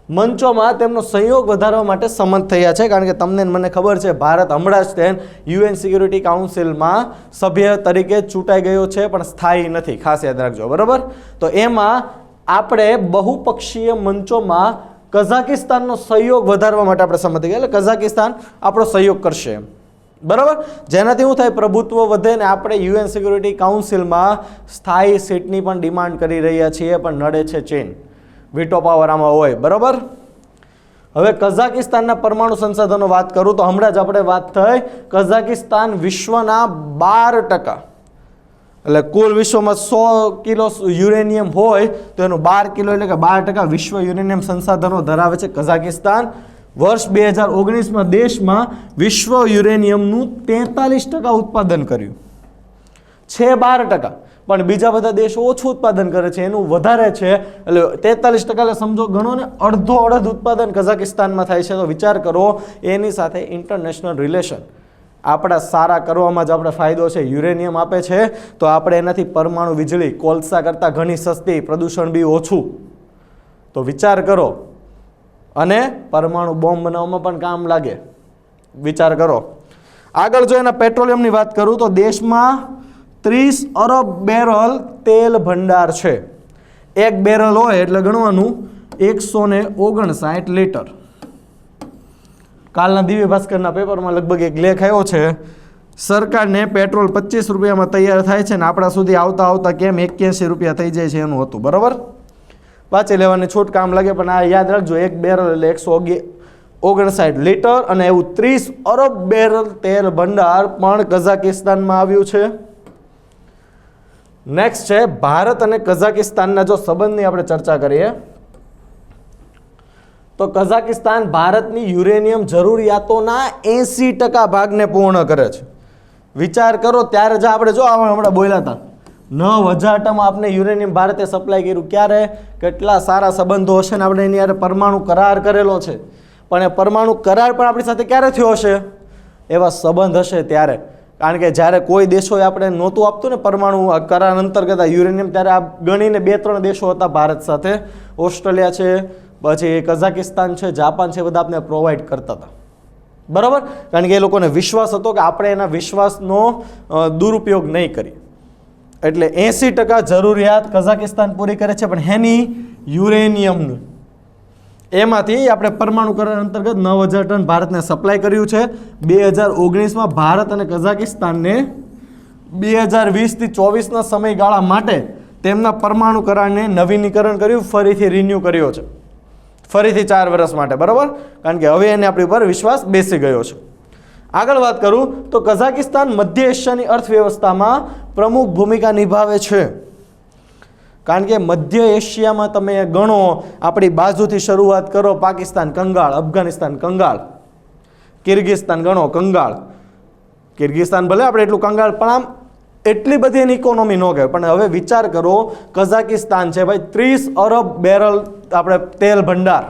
મંચોમાં તેમનો સહયોગ વધારવા માટે સંમત થયા છે. કારણ કે તમને મને ખબર છે ભારત હમણાં જ યુએન સિક્યુરિટી કાઉન્સિલમાં સભ્ય તરીકે ચૂંટાઈ ગયો છે, પણ સ્થાયી નથી, ખાસ યાદ રાખજો. બરાબર, તો એમાં આપણે બહુપક્ષીય મંચોમાં કઝાકિસ્તાનનો સહયોગ વધારવા માટે આપણે સંમત થયા. એટલે કઝાકિસ્તાન આપણો સહયોગ કરશે, બરાબર, જેનાથી શું થાય, પ્રભુત્વ વધે ને આપણે યુએન સિક્યુરિટી કાઉન્સિલમાં સ્થાયી સીટની પણ ડિમાન્ડ કરી રહ્યા છીએ, પણ નડે છે ચીન, વીટો પાવર આમાં હોય. બરાબર, હવે કઝાકિસ્તાનના પરમાણુ સંસાધનો વાત કરું તો હમણાં જ આપણે વાત થઈ, કઝાકિસ્તાન વિશ્વના 12%, એટલે કુલ વિશ્વમાં 100 કિલો યુરેનિયમ હોય તો એનું 12 કિલો એટલે કે 12% વિશ્વ યુરેનિયમ સંસાધનો ધરાવે છે કઝાકિસ્તાન. વર્ષ 2019માં દેશમાં વિશ્વ યુરેનિયમનું 43% ઉત્પાદન કર્યું છે, 12%, પણ બીજા બધા દેશો ઓછું ઉત્પાદન કરે છે, એનું વધારે છે. એટલે 43% એટલે સમજો ગણો ને, અડધ ઉત્પાદન કઝાકિસ્તાનમાં થાય છે. તો વિચાર કરો, એની સાથે ઇન્ટરનેશનલ રિલેશન આપણા સારા કરવામાં જ આપણે ફાયદો છે. યુરેનિયમ આપે છે તો આપણે એનાથી પરમાણુ વીજળી કોલસા કરતાં ઘણી સસ્તી, પ્રદૂષણ બી ઓછું. તો વિચાર કરો, અને પરમાણુ બોમ્બ બનાવવામાં પણ કામ લાગે, વિચાર કરો. આગળ જો એના પેટ્રોલિયમની વાત કરું તો દેશમાં 30 અરબ બેરલ તેલ ભંડાર છે. એક બેરલ હોય એટલે ગણવાનું 159 લીટર. કાલના દિવ્ય ભાસ્કરના પેપરમાં લગભગ એક લેખ આવ્યો છે, સરકારને પેટ્રોલ 25 રૂપિયામાં તૈયાર થાય છે ને આપણા સુધી આવતા આવતા કેમ 81 રૂપિયા થઈ જાય છે એનું હતું. બરાબર, પાછી લેવાની છૂટ કામ લાગે, પણ આ યાદ રાખજો, એક બેરલ એટલે 159 લીટર, અને એવું 30 અરબ બેરલ તેલ ભંડાર પણ કઝાકિસ્તાનમાં આવ્યું છે. નેક્સ્ટ છે ભારત અને કઝાકિસ્તાનના જો સંબંધની આપણે ચર્ચા કરીએ તો કઝાકિસ્તાન ભારતની યુરેનિયમ જરૂરિયાતોના 80% ભાગને પૂર્ણ કરે છે. વિચાર કરો, ત્યારે જ આપણે જો હમણાં બોલ્યા હતા 9000 ટન આપણે યુરેનિયમ ભારતે સપ્લાય કર્યું. ક્યારે? કેટલા સારા સંબંધો હશે ને આપણે એની યારે પરમાણુ કરાર કરેલો છે, પણ એ પરમાણુ કરાર પણ આપણી સાથે ક્યારે થયો હશે? એવા સંબંધ હશે ત્યારે. કારણ કે જ્યારે કોઈ દેશોએ આપણે નહોતું આપતું ને પરમાણુ કરાર અંતર્ગત યુરેનિયમ, ત્યારે આ ગણીને 2-3 દેશો હતા ભારત સાથે, ઓસ્ટ્રેલિયા છે, પછી કઝાકિસ્તાન છે, જાપાન છે, બધા આપણે પ્રોવાઈડ કરતા હતા. બરાબર, કારણ કે એ લોકોને વિશ્વાસ હતો કે આપણે એના વિશ્વાસનો દુરુપયોગ નહીં કરીએ. એટલે 80% જરૂરિયાત કઝાકિસ્તાન પૂરી કરે છે, પણ હેની યુરેનિયમનું. એમાંથી આપણે પરમાણુ કરાર અંતર્ગત 9000 ટન ભારતને સપ્લાય કર્યું છે. 2019માં ભારત અને કઝાકિસ્તાનને 2020થી 24ના સમયગાળા માટે તેમના પરમાણુ કરારને નવીનીકરણ કર્યું, ફરીથી રિન્યૂ કર્યો છે, ફરીથી 4 વર્ષ માટે. બરાબર, કારણ કે હવે એને આપણી પર વિશ્વાસ બેસી ગયો છે. આગળ વાત કરું તો કઝાકિસ્તાન મધ્ય એશિયાની અર્થવ્યવસ્થામાં પ્રમુખ ભૂમિકા નિભાવે છે. કારણ કે મધ્ય એશિયામાં તમે ગણો, આપણી બાજુથી શરૂઆત કરો, પાકિસ્તાન કંગાળ, અફઘાનિસ્તાન કંગાળ, કિર્ગિસ્તાન ગણો કંગાળ. કિર્ગિસ્તાન ભલે આપણે એટલું કંગાળ, પણ આમ એટલી બધી એની ઇકોનોમી ન કહેવાય. પણ હવે વિચાર કરો, કઝાકિસ્તાન છે ભાઈ 30 અરબ બેરલ આપણે તેલ ભંડાર,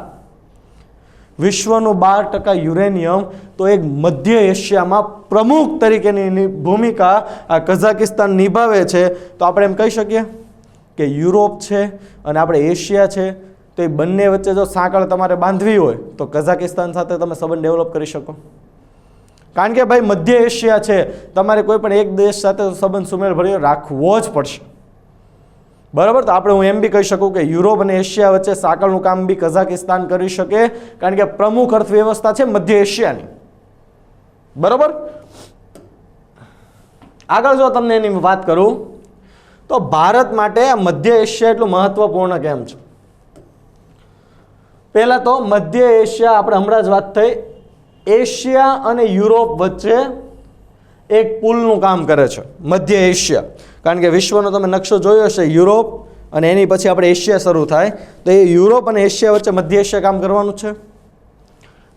વિશ્વનું 12% યુરેનિયમ, તો એક મધ્ય એશિયામાં પ્રમુખ તરીકેની ભૂમિકા આ કઝાકિસ્તાન નિભાવે છે. તો આપણે એમ કહી શકીએ કે યુરોપ છે અને આપણે એશિયા છે, તો એ બંને વચ્ચે જો સાંકળ તમારે બાંધવી હોય તો કઝાકિસ્તાન સાથે તમે સંબંધ ડેવલપ કરી શકો. કારણ કે ભાઈ મધ્ય એશિયા છે, તમારે કોઈ પણ એક દેશ સાથે સંબંધ સુમેળભર્યો રાખવો જ પડશે. બરાબર, તો આપણે હું એમ બી કહી શકું કે યુરોપ અને એશિયા વચ્ચે સાંકળનું કામ બી કઝાકિસ્તાન કરી શકે, કારણ કે પ્રમુખ અર્થવ્યવસ્થા છે મધ્ય એશિયાની. બરાબર, આગળ જો તમને એની વાત કરું તો ભારત માટે મધ્ય એશિયા એટલું મહત્વપૂર્ણ કેમ છે? પહેલા તો મધ્ય એશિયા, આપણે હમણાં જ વાત થઈ, એશિયા અને યુરોપ વચ્ચે એક પુલનું કામ કરે છે મધ્ય એશિયા. કારણ કે વિશ્વનો તમે નકશો જોયો હશે, યુરોપ અને એની પછી આપણે એશિયા શરૂ થાય, તો એ યુરોપ અને એશિયા વચ્ચે મધ્ય એશિયા કામ કરવાનું છે.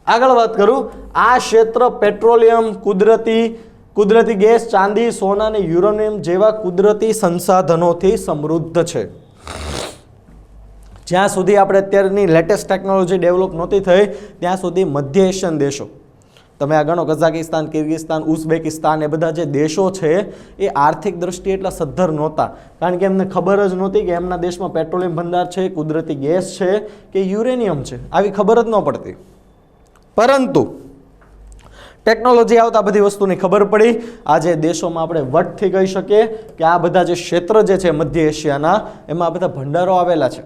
આગળ વાત કરું, આ ક્ષેત્ર પેટ્રોલિયમ, કુદરતી કુદરતી ગેસ, ચાંદી, સોના અને યુરેનિયમ જેવા કુદરતી સંસાધનોથી સમૃદ્ધ છે. જ્યાં સુધી આપણે અત્યારની લેટેસ્ટ ટેકનોલોજી ડેવલપ નહોતી થઈ ત્યાં સુધી મધ્ય એશિયન દેશો, તમે આ ગણો કઝાકિસ્તાન, કિર્ગિસ્તાન, ઉઝબેકિસ્તાન, એ બધા જે દેશો છે એ આર્થિક દ્રષ્ટિએ એટલા સદ્ધર નહોતા, કારણ કે એમને ખબર જ નહોતી કે એમના દેશમાં પેટ્રોલિયમ ભંડાર છે, કુદરતી ગેસ છે કે યુરેનિયમ છે, આવી ખબર જ ન પડતી. પરંતુ ટેકનોલોજી આવતા બધી વસ્તુની ખબર પડી. આજે દેશોમાં આપણે વટથી કહી શકીએ કે આ બધા જે ક્ષેત્ર જે છે મધ્ય એશિયાના, એમાં આ બધા ભંડારો આવેલા છે.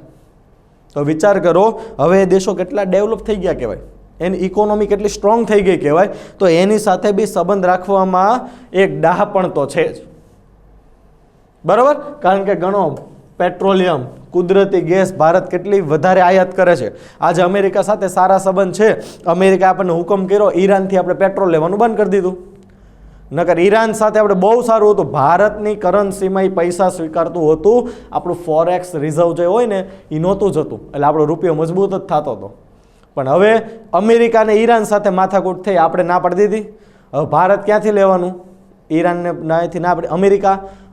તો વિચાર કરો, હવે એ દેશો કેટલા ડેવલપ થઈ ગયા કહેવાય, એની ઇકોનોમી કેટલી સ્ટ્રોંગ થઈ ગઈ કહેવાય. તો એની સાથે બી સંબંધ રાખવામાં એક ડાહપણ તો છે જ, બરાબર. કારણ કે ગણો પેટ્રોલિયમ, કુદરતી ગેસ ભારત કેટલી વધારે આયાત કરે છે. આજે અમેરિકા સાથે સારા સંબંધ છે. અમેરિકા આપણને હુકમ કર્યો, ઈરાનથી આપણે પેટ્રોલ લેવાનું બંધ કરી દીધું. નકર ઈરાન સાથે આપણે બહુ સારું હતું, ભારતની કરન્સીમાં એ પૈસા સ્વીકારતું હતું. આપણું ફોરેક્સ રિઝર્વ જે હોય ને એ નહોતું જતું, એટલે આપણો રૂપિયો મજબૂત જ થતો હતો. પણ હવે અમેરિકા અને ઈરાન સાથે માથાકૂટ થઈ, આપણે ના પાડી દીધી. હવે ભારત ક્યાંથી લેવાનું? ઈરાનને નાથી ના પાડી.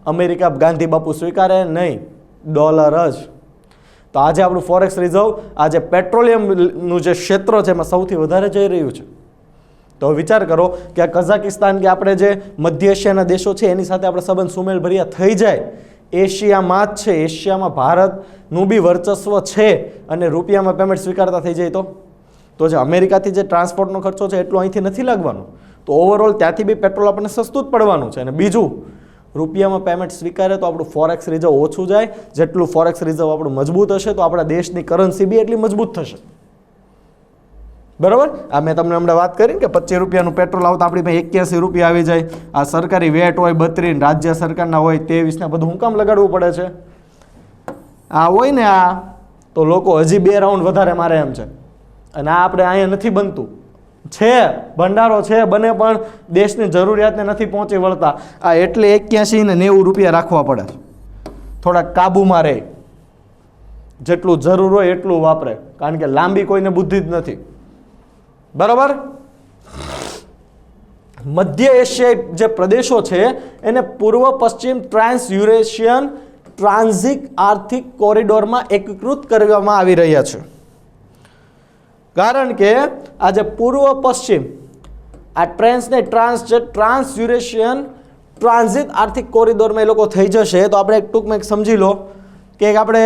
અમેરિકા ગાંધી બાપુ સ્વીકારે નહીં, ડોલર જ. તો આજે આપણું ફોરેક્સ રિઝર્વ, આજે પેટ્રોલિયમનું જે ક્ષેત્ર છે એમાં સૌથી વધારે જઈ રહ્યું છે. તો વિચાર કરો કે આ કઝાકિસ્તાન કે આપણે જે મધ્ય એશિયાના દેશો છે એની સાથે આપણે સંબંધ સુમેળભર્યા થઈ જાય. એશિયામાં જ છે, એશિયામાં ભારતનું બી વર્ચસ્વ છે અને રૂપિયામાં પેમેન્ટ સ્વીકારતા થઈ જાય તો જે અમેરિકાથી જે ટ્રાન્સપોર્ટનો ખર્ચો છે એટલો અહીંથી નથી લાગવાનો. તો ઓવરઓલ ત્યાંથી બી પેટ્રોલ આપણને સસ્તું જ પડવાનું છે. અને બીજું, રૂપિયામાં પેમેન્ટ સ્વીકારે તો આપણું ફોરેક્સ રિઝર્વ ઓછું જાય. જેટલું ફોરેક્સ રિઝર્વ આપણું મજબૂત હશે તો આપણા દેશની કરન્સી બી એટલી મજબૂત થશે, બરાબર. આ મેં તમને હમણાં વાત કરી કે 25 રૂપિયાનું પેટ્રોલ આવતા આપણી પાસે 81 રૂપિયા આવી જાય. આ સરકારી વેટ હોય 32, રાજ્ય સરકારના હોય 23 બધું હું કામ લગાડવું પડે છે? આ હોય ને આ તો લોકો હજી 2 રાઉન્ડ વધારે મારે એમ છે. અને આ આપણે અહીંયા નથી બનતું, છે ભંડારો છે, બને પણ દેશની જરૂરિયાતને નથી પહોંચી વળતા. આ એટલે 81 ને 90 રૂપિયા રાખવા પડે, થોડાક કાબુમાં રહે, જેટલું જરૂર હોય એટલું વાપરે, કારણ કે લાંબી કોઈને બુદ્ધિ જ નથી, બરાબર. મધ્ય એશિયાઈ જે પ્રદેશો છે એને પૂર્વ પશ્ચિમ ટ્રાન્સ યુરેશિયન ટ્રાન્ઝિટ આર્થિક કોરિડોરમાં એકીકૃત કરવામાં આવી રહ્યા છે. કારણ કે આ જે પૂર્વ પશ્ચિમ આ ટ્રાન્સ યુરેશિયન ટ્રાન્ઝિટ આર્થિક કોરિડોરમાં એ લોકો થઈ જશે. તો આપણે એક ટૂંકમાં સમજી લો કે આપણે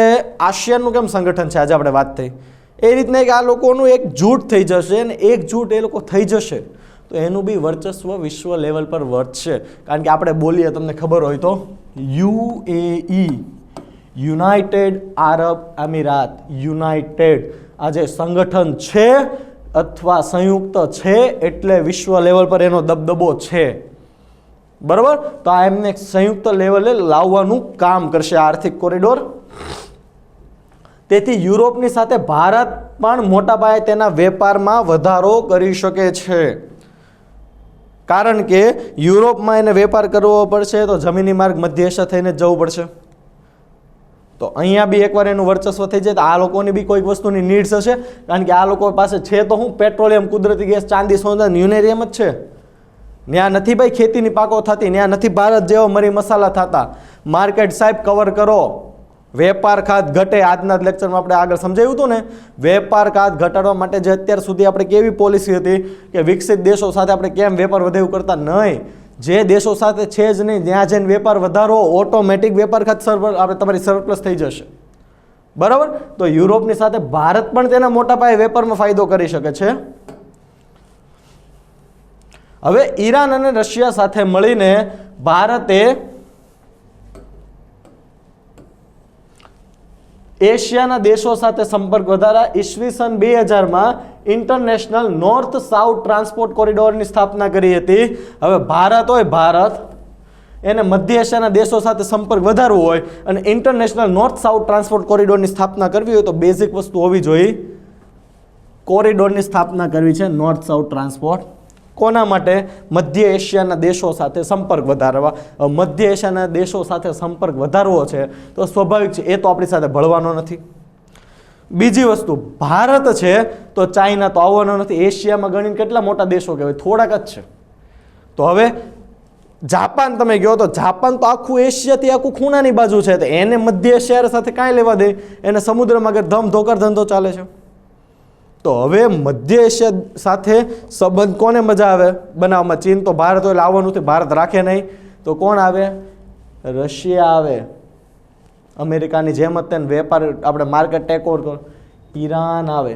આસિયાનનું કેમ સંગઠન છે આજે આપણે વાત થઈ એ રીતના કે આ લોકોનું એક જૂથ થઈ જશે અને એક જૂથ એ લોકો થઈ જશે તો એનું બી વર્ચસ્વ વિશ્વ લેવલ પર વધશે. કારણ કે આપણે બોલીએ, તમને ખબર હોય તો UAE, યુનાઇટેડ આરબ અમીરાત, યુનાઇટેડ આ જે સંગઠન છે અથવા સંયુક્ત છે એટલે વિશ્વ લેવલ પર એનો દબદબો છે, બરાબર. તો આ એમને સંયુક્ત લેવલે લાવવાનું કામ કરશે આર્થિક કોરિડોર. તેથી યુરોપની સાથે ભારત પણ મોટા પાયે તેના વેપારમાં વધારો કરી શકે છે. કારણ કે યુરોપમાં એને વેપાર કરવો પડશે તો જમીની માર્ગ મધ્ય એશિયા થઈને જવું પડશે. તો અહીંયા બી એકવાર એનું વર્ચસ્વ થઈ જાય તો આ લોકોની બી કોઈક વસ્તુની નીડ્સ હશે. કારણ કે આ લોકો પાસે છે તો હું પેટ્રોલિયમ, કુદરતી ગેસ, ચાંદી, સોના, યુરેનિયમ જ છે. ત્યાં નથી ભાઈ ખેતીની પાકો થતી, ત્યાં નથી ભારત જેવો મરી મસાલા થતા. માર્કેટ સાહેબ કવર કરો, વેપાર ખાત ઘટે. આજના લેક્ચરમાં આપણે આગળ સમજાવ્યું હતું ને, વેપાર ખાત ઘટાડવા માટે જે અત્યાર સુધી આપણે કેવી પોલિસી હતી કે વિકસિત દેશો સાથે આપણે કેમ વેપાર વધે એવું કરતા નહીં. જે દેશો સાથે છે જ નહીં ત્યાં જઈને વેપાર વધારો, ઓટોમેટિક વેપાર ખાત આપણે તમારી સરપ્લસ થઈ જશે, બરાબર. તો યુરોપની સાથે ભારત પણ તેના મોટા પાયે વેપારમાં ફાયદો કરી શકે છે. હવે ઈરાન અને રશિયા સાથે મળીને ભારતે એશિયાના દેશો સાથે સંપર્ક વધારા ઈસવીસન 2000માં ઇન્ટરનેશનલ નોર્થ સાઉથ ટ્રાન્સપોર્ટ કોરિડોરની સ્થાપના કરી હતી. હવે ભારત હોય, ભારત એને મધ્ય એશિયાના દેશો સાથે સંપર્ક વધારવો હોય અને ઇન્ટરનેશનલ નોર્થ સાઉથ ટ્રાન્સપોર્ટ કોરિડોરની સ્થાપના કરવી હોય તો બેઝિક વસ્તુ હોવી જોઈએ, કોરિડોરની સ્થાપના કરવી છે. નોર્થ સાઉથ ટ્રાન્સપોર્ટ કોના માટે? મધ્ય એશિયાના દેશો સાથે સંપર્ક વધારવા. મધ્ય એશિયાના દેશો સાથે સંપર્ક વધારવો છે તો સ્વાભાવિક છે, એ તો આપણી સાથે ભળવાનો નથી. બીજી વસ્તુ, ભારત છે તો ચાઇના તો આવવાનો નથી. એશિયામાં ગણીને કેટલા મોટા દેશો કહેવાય, થોડાક જ છે. તો હવે જાપાન તમે ગયો તો જાપાન તો આખું એશિયાથી આખું ખૂણાની બાજુ છે, તો એને મધ્ય એશિયા સાથે કાંઈ લેવા દે, એને સમુદ્રમાં આગળ ધમધોકાર ધંધો ચાલે છે. તો હવે મધ્ય એશિયા સાથે સંબંધ કોને મજા આવે બનાવવામાં? ચીન તો ભારત એટલે આવવાનું નથી, ભારત રાખે નહીં, તો કોણ આવે? રશિયા આવે. અમેરિકાની જેમ જ તેને વેપાર આપણે માર્કેટ ટેક ઓવર કરો. ઈરાન આવે.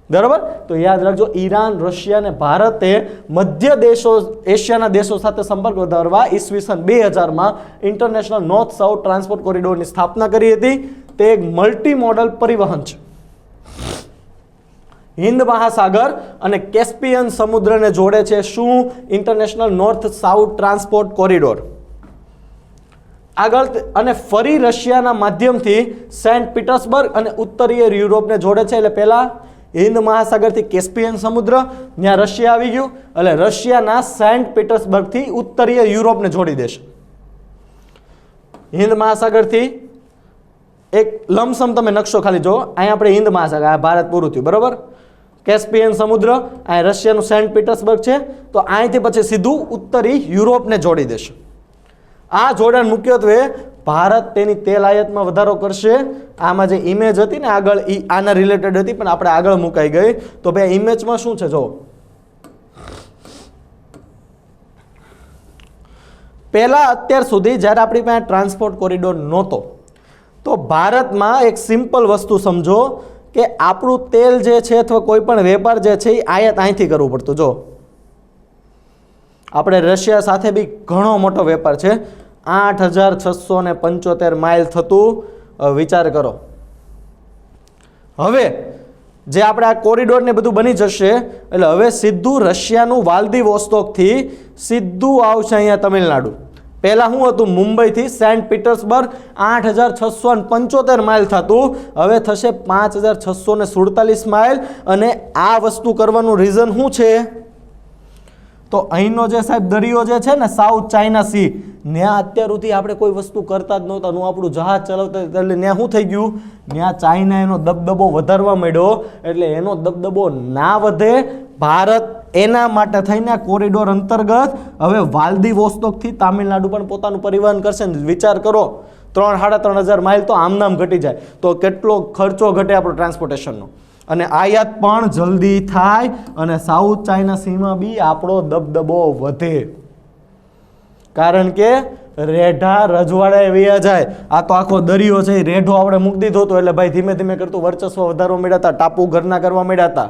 બરાબર, તો યાદ રાખજો, ઈરાન, રશિયા અને ભારતે મધ્ય દેશો એશિયાના દેશો સાથે સંપર્ક વધારવા ઈસવીસન 2000માં ઇન્ટરનેશનલ નોર્થ સાઉથ ટ્રાન્સપોર્ટ કોરિડોરની સ્થાપના કરી હતી. તે એક મલ્ટી મોડલ પરિવહન છે. હિન્દ મહાસાગર અને કેસ્પિયન સમુદ્રને જોડે છે. શું? International north south transport corridor. આગળ અને ફરી રશિયાના માધ્યમથી સેન્ટ પીટર્સબર્ગ અને ઉત્તરીય યુરોપને જોડે છે. એટલે પહેલા હિન્દ મહાસાગરથી કેસ્પિયન સમુદ્ર, ત્યાં રશિયા આવી ગયું, એટલે રશિયાના સેન્ટ પીટર્સબર્ગથી ઉત્તરીય યુરોપને જોડી દેશે. હિન્દ મહાસાગરથી એક લમસમ તમે નકશો ખાલી જો, અહીંયા આપણે હિન્દ મહાસાગર, આ ભારત પૂરું થયું, બરાબર. કેસ્પિયન સમુદ્ર, અહીં રશિયાનું સેન્ટ પીટર્સબર્ગ છે, તો અહીંથી પછી સીધું ઉત્તરી યુરોપને જોડી દેશે. આ જોડાણ મુખ્યત્વે ભારત તેની તેલ આયાતમાં વધારો કરશે. આમાં જે ઇમેજ હતી ને આગળ, એ આના રિલેટેડ હતી, પણ આપણે આગળ મુકાઈ ગઈ. તો ભાઈ ઇમેજમાં શું છે જો, પહેલા અત્યાર સુધી જ્યારે આપણી પાસે ટ્રાન્સપોર્ટ કોરિડોર નહોતો, તો ભારતમાં એક સિમ્પલ વસ્તુ સમજો કે આપણું તેલ જે છે અથવા કોઈ પણ વેપાર જે છે એ આયાત અહીંથી કરવું પડતું. જો આપણે રશિયા સાથે બી ઘણો મોટો વેપાર છે, 8675 માઇલ થતું, વિચાર કરો. હવે જે આપણે આ કોરિડોર ને બધું બની જશે, એટલે હવે સીધું રશિયાનું વ્લાદિવોસ્ટોકથી સીધું આવશે અહીંયા તમિલનાડુ. પહેલા શું હતું? મુંબઈથી સેન્ટ પીટર્સબર્ગ 8675 માઇલ થતું, હવે થશે 5647 માઇલ. અને આ વસ્તુ કરવાનું રીઝન શું છે? તો અહીંનો જે સાહેબ દરિયો જે છે ને, સાઉથ ચાઇના સી, ત્યાં અત્યાર સુધી આપણે કોઈ વસ્તુ કરતા જ નહોતા, આપણું જહાજ ચલાવતા, એટલે ત્યાં શું થઈ ગયું? ત્યાં ચાઇના એનો દબદબો વધારવા માંડ્યો. એટલે એનો દબદબો ના વધે, ભારત એના માટે થઈને કોરિડોર અંતર્ગત હવે વ્લાદિવોસ્ટોકથી તામિલનાડુ પણ પોતાનું પરિવહન કરશે. વિચાર કરો, 3-3.5 માઇલ તો આમનામ ઘટી જાય, તો કેટલો ખર્ચો ઘટે આપણો ટ્રાન્સપોર્ટેશનનો, અને આયાત પણ જલ્દી થાય, અને સાઉથ ચાઇના સીમાં બી આપણો દબદબો વધે. કારણ કે રેઢા રજવાડાએ વયા જાય. આ તો આખો દરિયો છે, રેઢો આપણે મૂકી દીધો હતો, એટલે ભાઈ ધીમે ધીમે કરતું વર્ચસ્વ વધારવા મળ્યા હતા, ટાપુ ઘરના કરવા મળ્યા હતા.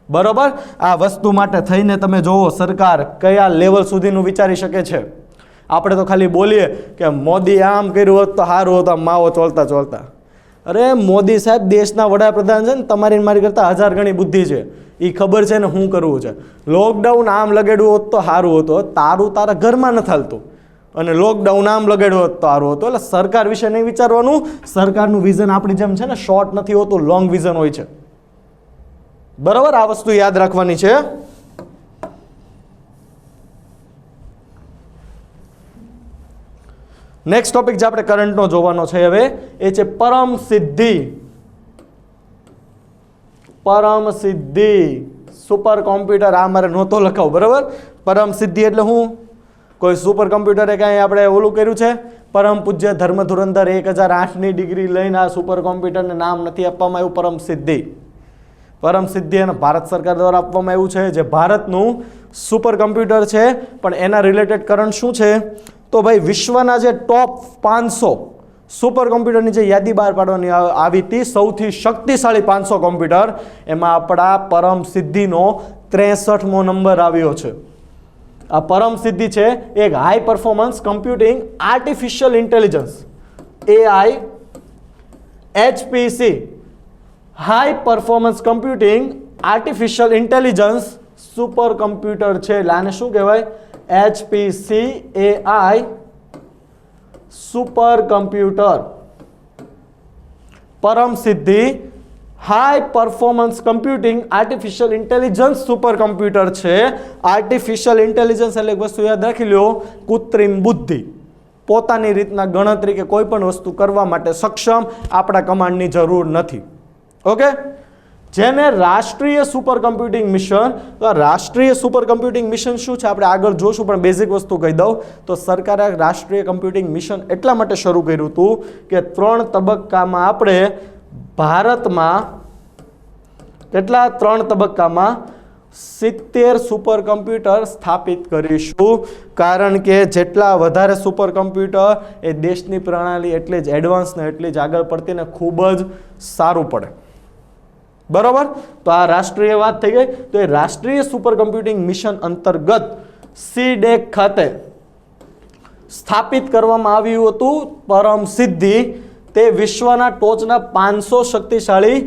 બરોબર, આ વસ્તુ માટે થઈને તમે જોવો સરકાર કયા લેવલ સુધીનું વિચારી શકે છે. આપણે તો ખાલી બોલીએ કે મોદી આમ કર્યું હોત તો સારું હતું, માવો ચોલતા ચોલતા. અરે મોદી સાહેબ દેશના વડાપ્રધાન છે ને, તમારી મારી કરતાં 1000 ગણી બુદ્ધિ છે, એ ખબર છે ને શું કરવું છે. લોકડાઉન આમ લગાડ્યું હોત તો સારું હતું, તારું તારા ઘરમાં નથી હાલતું, અને લોકડાઉન આમ લગાડ્યું હોત તો સારું હતું. એટલે સરકાર વિશે નહીં વિચારવાનું. સરકારનું વિઝન આપણી જેમ છે ને, શોર્ટ નથી હોતું, લોંગ વિઝન હોય છે. બરાબર, આ વસ્તુ યાદ રાખવાની છે. નેક્સ્ટ ટોપિક જે આપણે કરંટનો જોવાનો છે હવે, એ છે પરમ સિદ્ધિ. પરમ સિદ્ધિ સુપર કોમ્પ્યુટર. આ મારે નહોતો લખાવ, બરાબર. પરમ સિદ્ધિ એટલે શું? કોઈ સુપર કોમ્પ્યુટરે કાંઈ આપણે ઓલું કર્યું છે? પરમ પૂજ્ય ધર્મ ધુરંધર 1008ની ડિગ્રી લઈને આ સુપર કોમ્પ્યુટરને નામ નથી આપવામાં આવ્યું પરમ સિદ્ધિ. પરમ સિદ્ધિ અને ભારત સરકાર દ્વારા આપવામાં આવ્યું છે, જે ભારતનું સુપર કોમ્પ્યુટર છે. પણ એના રિલેટેડ કરંટ શું છે? તો ભાઈ વિશ્વના જે ટોપ 500 સુપર કોમ્પ્યુટરની જે યાદી બહાર પાડવાની આવી હતી, સૌથી શક્તિશાળી 500 કોમ્પ્યુટર, એમાં આપણા પરમ સિદ્ધિનો 63મો નંબર આવ્યો છે. આ પરમ સિદ્ધિ છે એક high performance computing artificial intelligence, AI HPC, high performance computing artificial intelligence supercomputer છે. એટલે આને શું કહેવાય? HPC AI supercomputer. Param Siddhi high performance computing artificial intelligence supercomputer છે. આર્ટિફિશિયલ ઇન્ટેલિજન્સ એટલે એક વસ્તુ યાદ રાખી લો, કૃત્રિમ બુદ્ધિ. પોતાની રીતના ગણતરી કે કોઈ પણ વસ્તુ કરવા માટે સક્ષમ, આપણા કમાન્ડની જરૂર નથી. ઓકે, જેને રાષ્ટ્રીય સુપર કમ્પ્યુટિંગ મિશન, તો આ રાષ્ટ્રીય સુપર કમ્પ્યુટિંગ મિશન શું છે આપણે આગળ જોશું, પણ બેઝિક વસ્તુ કહી દઉં તો સરકારે રાષ્ટ્રીય કમ્પ્યુટિંગ મિશન એટલા માટે શરૂ કર્યું હતું કે 3 તબક્કામાં આપણે ભારતમાં કેટલા 3 તબક્કામાં 70 સુપર કમ્પ્યુટર સ્થાપિત કરીશું, કારણ કે જેટલા વધારે સુપર કમ્પ્યુટર એ દેશની પ્રણાલી એટલી જ એડવાન્સ ને એટલી જ આગળ પડતી ને ખૂબ જ સારું પડે, બરોબર. તો આ રાષ્ટ્રીય વાત થઈ ગઈ. તો એ રાષ્ટ્રીય સુપર કમ્પ્યુટિંગ મિશન અંતર્ગત CDEC ખાતે સ્થાપિત કરવામાં આવ્યું હતું પરમ સિદ્ધિ. તે વિશ્વના ટોચના 500 શક્તિશાળી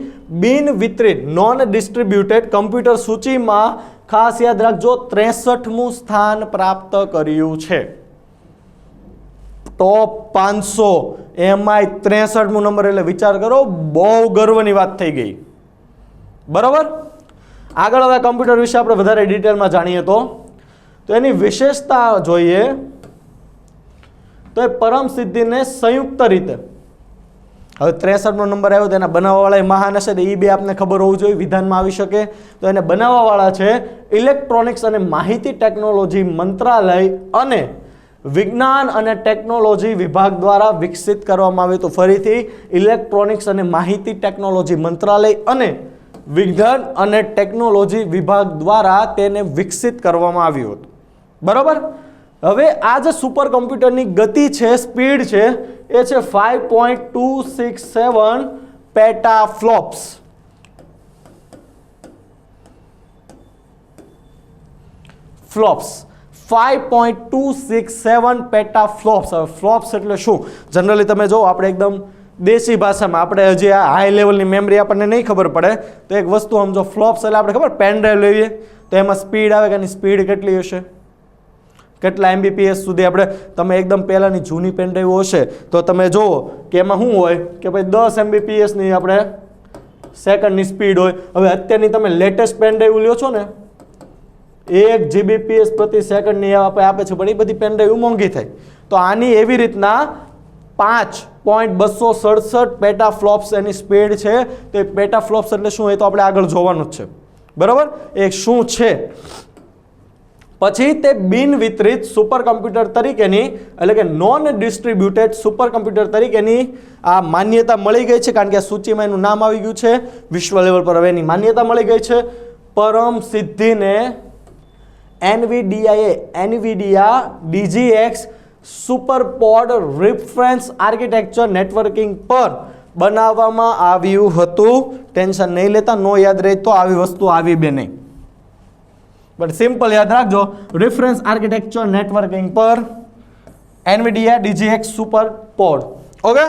બિન વિતરિત નોન ડિસ્ટ્રીબ્યુટેડ કમ્પ્યુટર સૂચિમાં ખાસ યાદ રાખજો 63મું સ્થાન પ્રાપ્ત કર્યું છે. ટોપ 500 એમાંય 63મું નંબર, એટલે વિચાર કરો બહુ ગર્વની વાત થઈ ગઈ, બરોબર. આગળ હવે કમ્પ્યુટર વિશે આપણે વધારે ડિટેલમાં જાણીએ તો એની વિશેષતા જોઈએ તો એ પરમ સિદ્ધિને સંયુક્ત રીતે, હવે 63નો નંબર આવ્યો તો એના બનાવવાવાળા મહાન હશે, એ બે આપને ખબર હોવું જોઈએ, વિધાનમાં આવી શકે. તો એને બનાવવાવાળા છે ઇલેક્ટ્રોનિક્સ અને માહિતી ટેકનોલોજી મંત્રાલય અને વિજ્ઞાન અને ટેકનોલોજી વિભાગ દ્વારા વિકસિત કરવામાં આવ્યું હતું. ફરીથી ઇલેક્ટ્રોનિક્સ અને માહિતી ટેકનોલોજી મંત્રાલય અને વિજ્ઞાન અને ટેકનોલોજી વિભાગ દ્વારા તેને વિકસિત કરવામાં આવ્યું હતું, બરોબર. હવે આ જે સુપર કમ્પ્યુટરની ગતિ છે, સ્પીડ છે, એ છે 5.267 પેટાફ્લોપ્સ. ફ્લોપ્સ 5.267 પેટાફ્લોપ્સ. હવે ફ્લોપ્સ એટલે શું? જનરલી તમે જો આપણે એકદમ દેશી ભાષામાં, આપણે હજી આ હાઈ લેવલની મેમરી આપણને નહીં ખબર પડે તો એક વસ્તુ સમજો, ફ્લોપ્સ એટલે આપણે ખબર પેન ડ્રાઈવ લઈએ તો એમાં સ્પીડ આવે કે એની સ્પીડ કેટલી હશે, કેટલા MBPS સુધી. આપણે તમે એકદમ પહેલાંની જૂની પેન ડ્રાઈવ હશે તો તમે જુઓ કે એમાં શું હોય કે ભાઈ 10 MBPSની આપણે સેકન્ડની સ્પીડ હોય. હવે અત્યારની તમે લેટેસ્ટ પેન ડ્રાઈવ લ્યો છો ને 1 GBps પ્રતિ સેકન્ડની આપે છે, પણ એ બધી પેન ડ્રાઈવ મોંઘી થાય. તો આની એવી રીતના 5.267 પેટાફ્લોપ્સ એની સ્પીડ છે. તો એ પેટાફ્લોપ્સ એટલે શું એ તો આપણે આગળ જોવાનું જ છે, બરાબર. એ શું છે? પછી તે બિન વિતરિત સુપર કમ્પ્યુટર તરીકેની, એટલે કે નોન ડિસ્ટ્રીબ્યુટેડ સુપર કમ્પ્યુટર તરીકેની આ માન્યતા મળી ગઈ છે, કારણ કે આ સૂચિમાં એનું નામ આવી ગયું છે વિશ્વ લેવલ પર. હવે એની માન્યતા મળી ગઈ છે. પરમ સિદ્ધિને NVIDIA DGX સુપરપોડ રિફરન્સ આર્કિટેક્ચર નેટવર્કિંગ પર બનાવવામાં આવ્યું હતું. ટેન્શન નહીં લેતા, નો યાદ રહે તો આવી વસ્તુ આવી બે નહીં, બટ સિમ્પલ યાદ રાખજો, રેફરન્સ આર્કિટેક્ચર નેટવર્કિંગ પર NVIDIA DGX સુપરપોડ. ઓકે.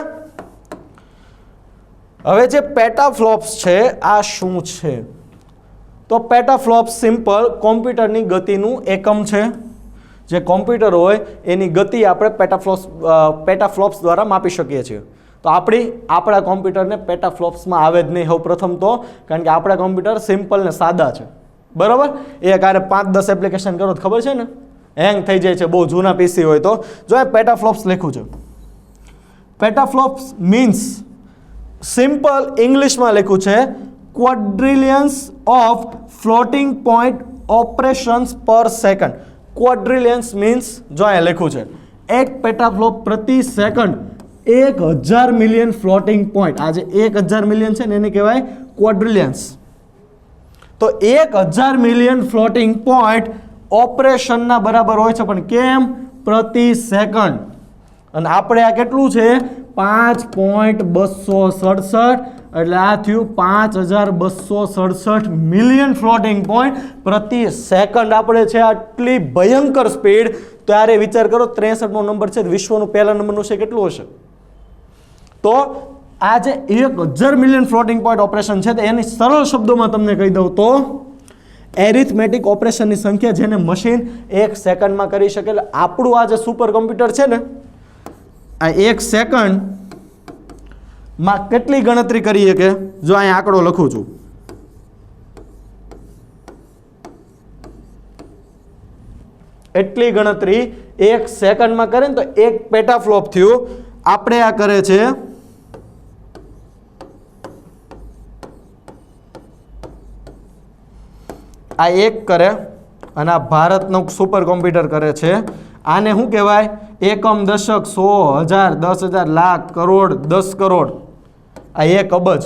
હવે જે પેટાફ્લોપ્સ છે આ શું છે? તો પેટાફ્લોપ્સ સિમ્પલ કોમ્પ્યુટરની ગતિનું એકમ છે. જે કોમ્પ્યુટર હોય એની ગતિ આપણે પેટાફ્લોપ્સ દ્વારા માપી શકીએ છીએ. તો આપણા કોમ્પ્યુટરને પેટાફ્લોપ્સમાં આવે જ નહીં સૌ પ્રથમ તો, કારણ કે આપણા કોમ્પ્યુટર સિમ્પલ ને સાદા છે, બરાબર. એ કારે 5-10 એપ્લિકેશન કરો તો ખબર છે ને હેંગ થઈ જાય છે, બહુ જૂના PC હોય તો. જો એ પેટાફ્લોપ્સ લખ્યું છે, પેટાફ્લોપ્સ મીન્સ સિમ્પલ ઇંગ્લિશમાં લખ્યું છે ક્વોડ્રિલિયન્સ ઓફ ફ્લોટિંગ પોઈન્ટ ઓપરેશન્સ પર સેકન્ડ. ક્વોડ્રિલિયન્સ મીન્સ જો અહીંયા લખ્યું છે એક પેટાફ્લોપ પ્રતિ સેકન્ડ 1000 મિલિયન ફ્લોટિંગ પોઈન્ટ. આ જે 1000 મિલિયન છે ને એને કહેવાય ક્વોડ્રિલિયન્સ. તો 1000 મિલિયન ફ્લોટિંગ પોઈન્ટ ઓપરેશનના બરાબર હોય છે, પણ કેમ? પ્રતિ સેકન્ડ. અને આપણે આ કેટલું છે? 5.267, એટલે આ થયું 5267 મિલિયન ફ્લોટિંગ પોઈન્ટ પ્રતિ સેકન્ડ આપણે છે. આટલી ભયંકર સ્પીડ. ત્યારે વિચાર કરો 63મો નંબર છે, વિશ્વનું પહેલા નંબરનું છે, કેટલું હશે? તો આ જે 1000 મિલિયન ફ્લોટિંગ પોઈન્ટ ઓપરેશન છે, તો એની સરળ શબ્દોમાં તમને કહી દઉં તો એરિથમેટિક ઓપરેશનની સંખ્યા જેને મશીન 1 સેકન્ડમાં કરી શકે. એટલે આપણું આ જે સુપર કમ્પ્યુટર છે ને, આ 1 સેકન્ડમાં કેટલી ગણતરી કરીએ કે જો અહીંયા આંકડો લખું છું, એટલી ગણતરી 1 સેકન્ડમાં કરે ને તો 1 પેટાફ્લોપ થયું. આપણે આ કરે છે આ એક કરે અને આ ભારતનું સુપર કોમ્પ્યુટર કરે છે. આને શું કહેવાય? એકમ, દશક, 100, 1000, 10,000, લાખ, કરોડ, 10 કરોડ, આ 1 અબજ.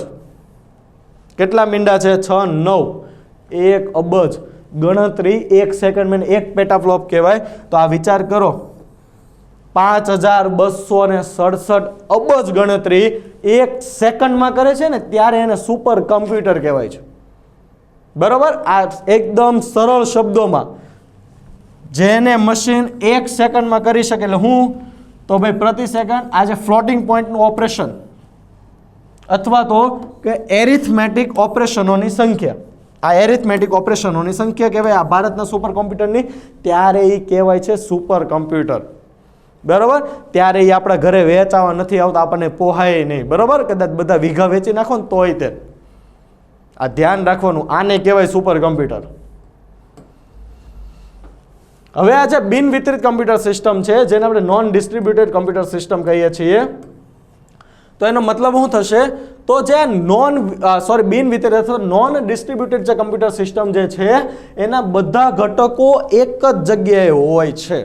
કેટલા મીંડા છે? 6, 9, 1 અબજ. ગણતરી 1 સેકન્ડમાં 1 પેટાફ્લોપ કહેવાય. તો આ વિચાર કરો, 5267 અબજ ગણતરી 1 સેકન્ડમાં કરે છે ને, ત્યારે એને સુપર કમ્પ્યુટર કહેવાય છે. બરોબર? આ એકદમ સરળ શબ્દોમાં જેને મશીન 1 સેકન્ડમાં કરી શકે. એટલે હું તો ભાઈ પ્રતિ સેકન્ડ આજે ફ્લોટિંગ પોઈન્ટનું ઓપરેશન અથવા તો કે એરિથમેટિક ઓપરેશનોની સંખ્યા, આ એરિથમેટિક ઓપરેશનોની સંખ્યા કહેવાય આ ભારતના સુપર કોમ્પ્યુટરની. ત્યારે એ કહેવાય છે સુપર કમ્પ્યુટર. બરાબર? ત્યારે એ આપણા ઘરે વેચાવા નથી આવતા, આપણને પોહાય નહીં. બરાબર? કદાચ બધા વીઘા વેચી નાખો ને તોય તે આ ધ્યાન રાખવાનું, આને કહેવાય સુપર કમ્પ્યુટર. હવે આ જે બિન વિતરિત કમ્પ્યુટર સિસ્ટમ છે, જેને આપણે નોન ડિસ્ટ્રીબ્યુટેડ કમ્પ્યુટર સિસ્ટમ કહીએ છીએ, તો એનો મતલબ શું થશે? તો જે બિન વિતરિત અથવા નોન ડિસ્ટ્રીબ્યુટેડ જે કમ્પ્યુટર સિસ્ટમ જે છે એના બધા ઘટકો એક જ જગ્યાએ હોય છે.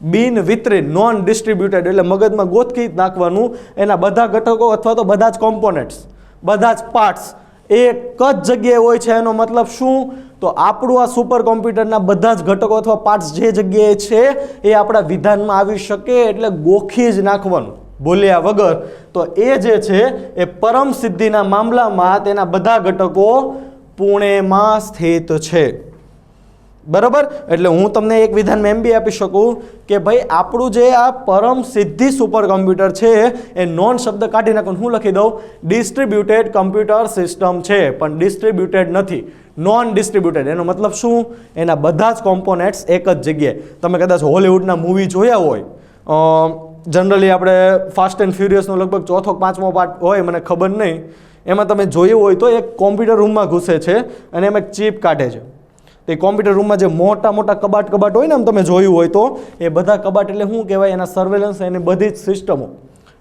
બિન વિતરિત, નોન ડિસ્ટ્રીબ્યુટેડ એટલે મગજમાં ગોથકી નાખવાનું, એના બધા ઘટકો અથવા તો બધા જ કોમ્પોનેન્ટ્સ, બધા જ પાર્ટ્સ એક જ જગ્યાએ હોય છે. એનો મતલબ શું? તો આપણું આ સુપર કોમ્પ્યુટરના બધા જ ઘટકો અથવા પાર્ટ્સ જે જગ્યાએ છે એ આપણા વિધાનમાં આવી શકે, એટલે ગોખી જ નાખવાનું બોલ્યા વગર. તો એ જે છે એ પરમ સિદ્ધિના મામલામાં તેના બધા ઘટકો પુણેમાં સ્થિત છે. બરાબર? એટલે હું તમને એક વિધાનમાં એમ બી આપી શકું કે ભાઈ આપણું જે આ પરમ સિદ્ધિ સુપર કોમ્પ્યુટર છે એ નોન શબ્દ કાઢી નાખું, હું લખી દઉં ડિસ્ટ્રીબ્યુટેડ કમ્પ્યુટર સિસ્ટમ છે, પણ ડિસ્ટ્રીબ્યુટેડ નથી, નોન ડિસ્ટ્રીબ્યુટેડ. એનો મતલબ શું? એના બધા જ કોમ્પોનેન્ટ્સ એક જ જગ્યાએ. તમે કદાચ હોલિવૂડના મૂવી જોયા હોય, જનરલી આપણે ફાસ્ટ એન્ડ ફ્યુરિયસનો લગભગ 4થો કે 5મો પાર્ટ હોય, મને ખબર નહીં, એમાં તમે જોયું હોય તો એક કોમ્પ્યુટર રૂમમાં ઘૂસે છે અને એમાં એક ચીપ કાઢે છે. તે કોમ્પ્યુટર રૂમમાં જે મોટા મોટા કબાટ હોય ને, આમ તમે જોયું હોય તો એ બધા કબાટ એટલે શું કહેવાય? એના સર્વેલન્સ, એની બધી જ સિસ્ટમો,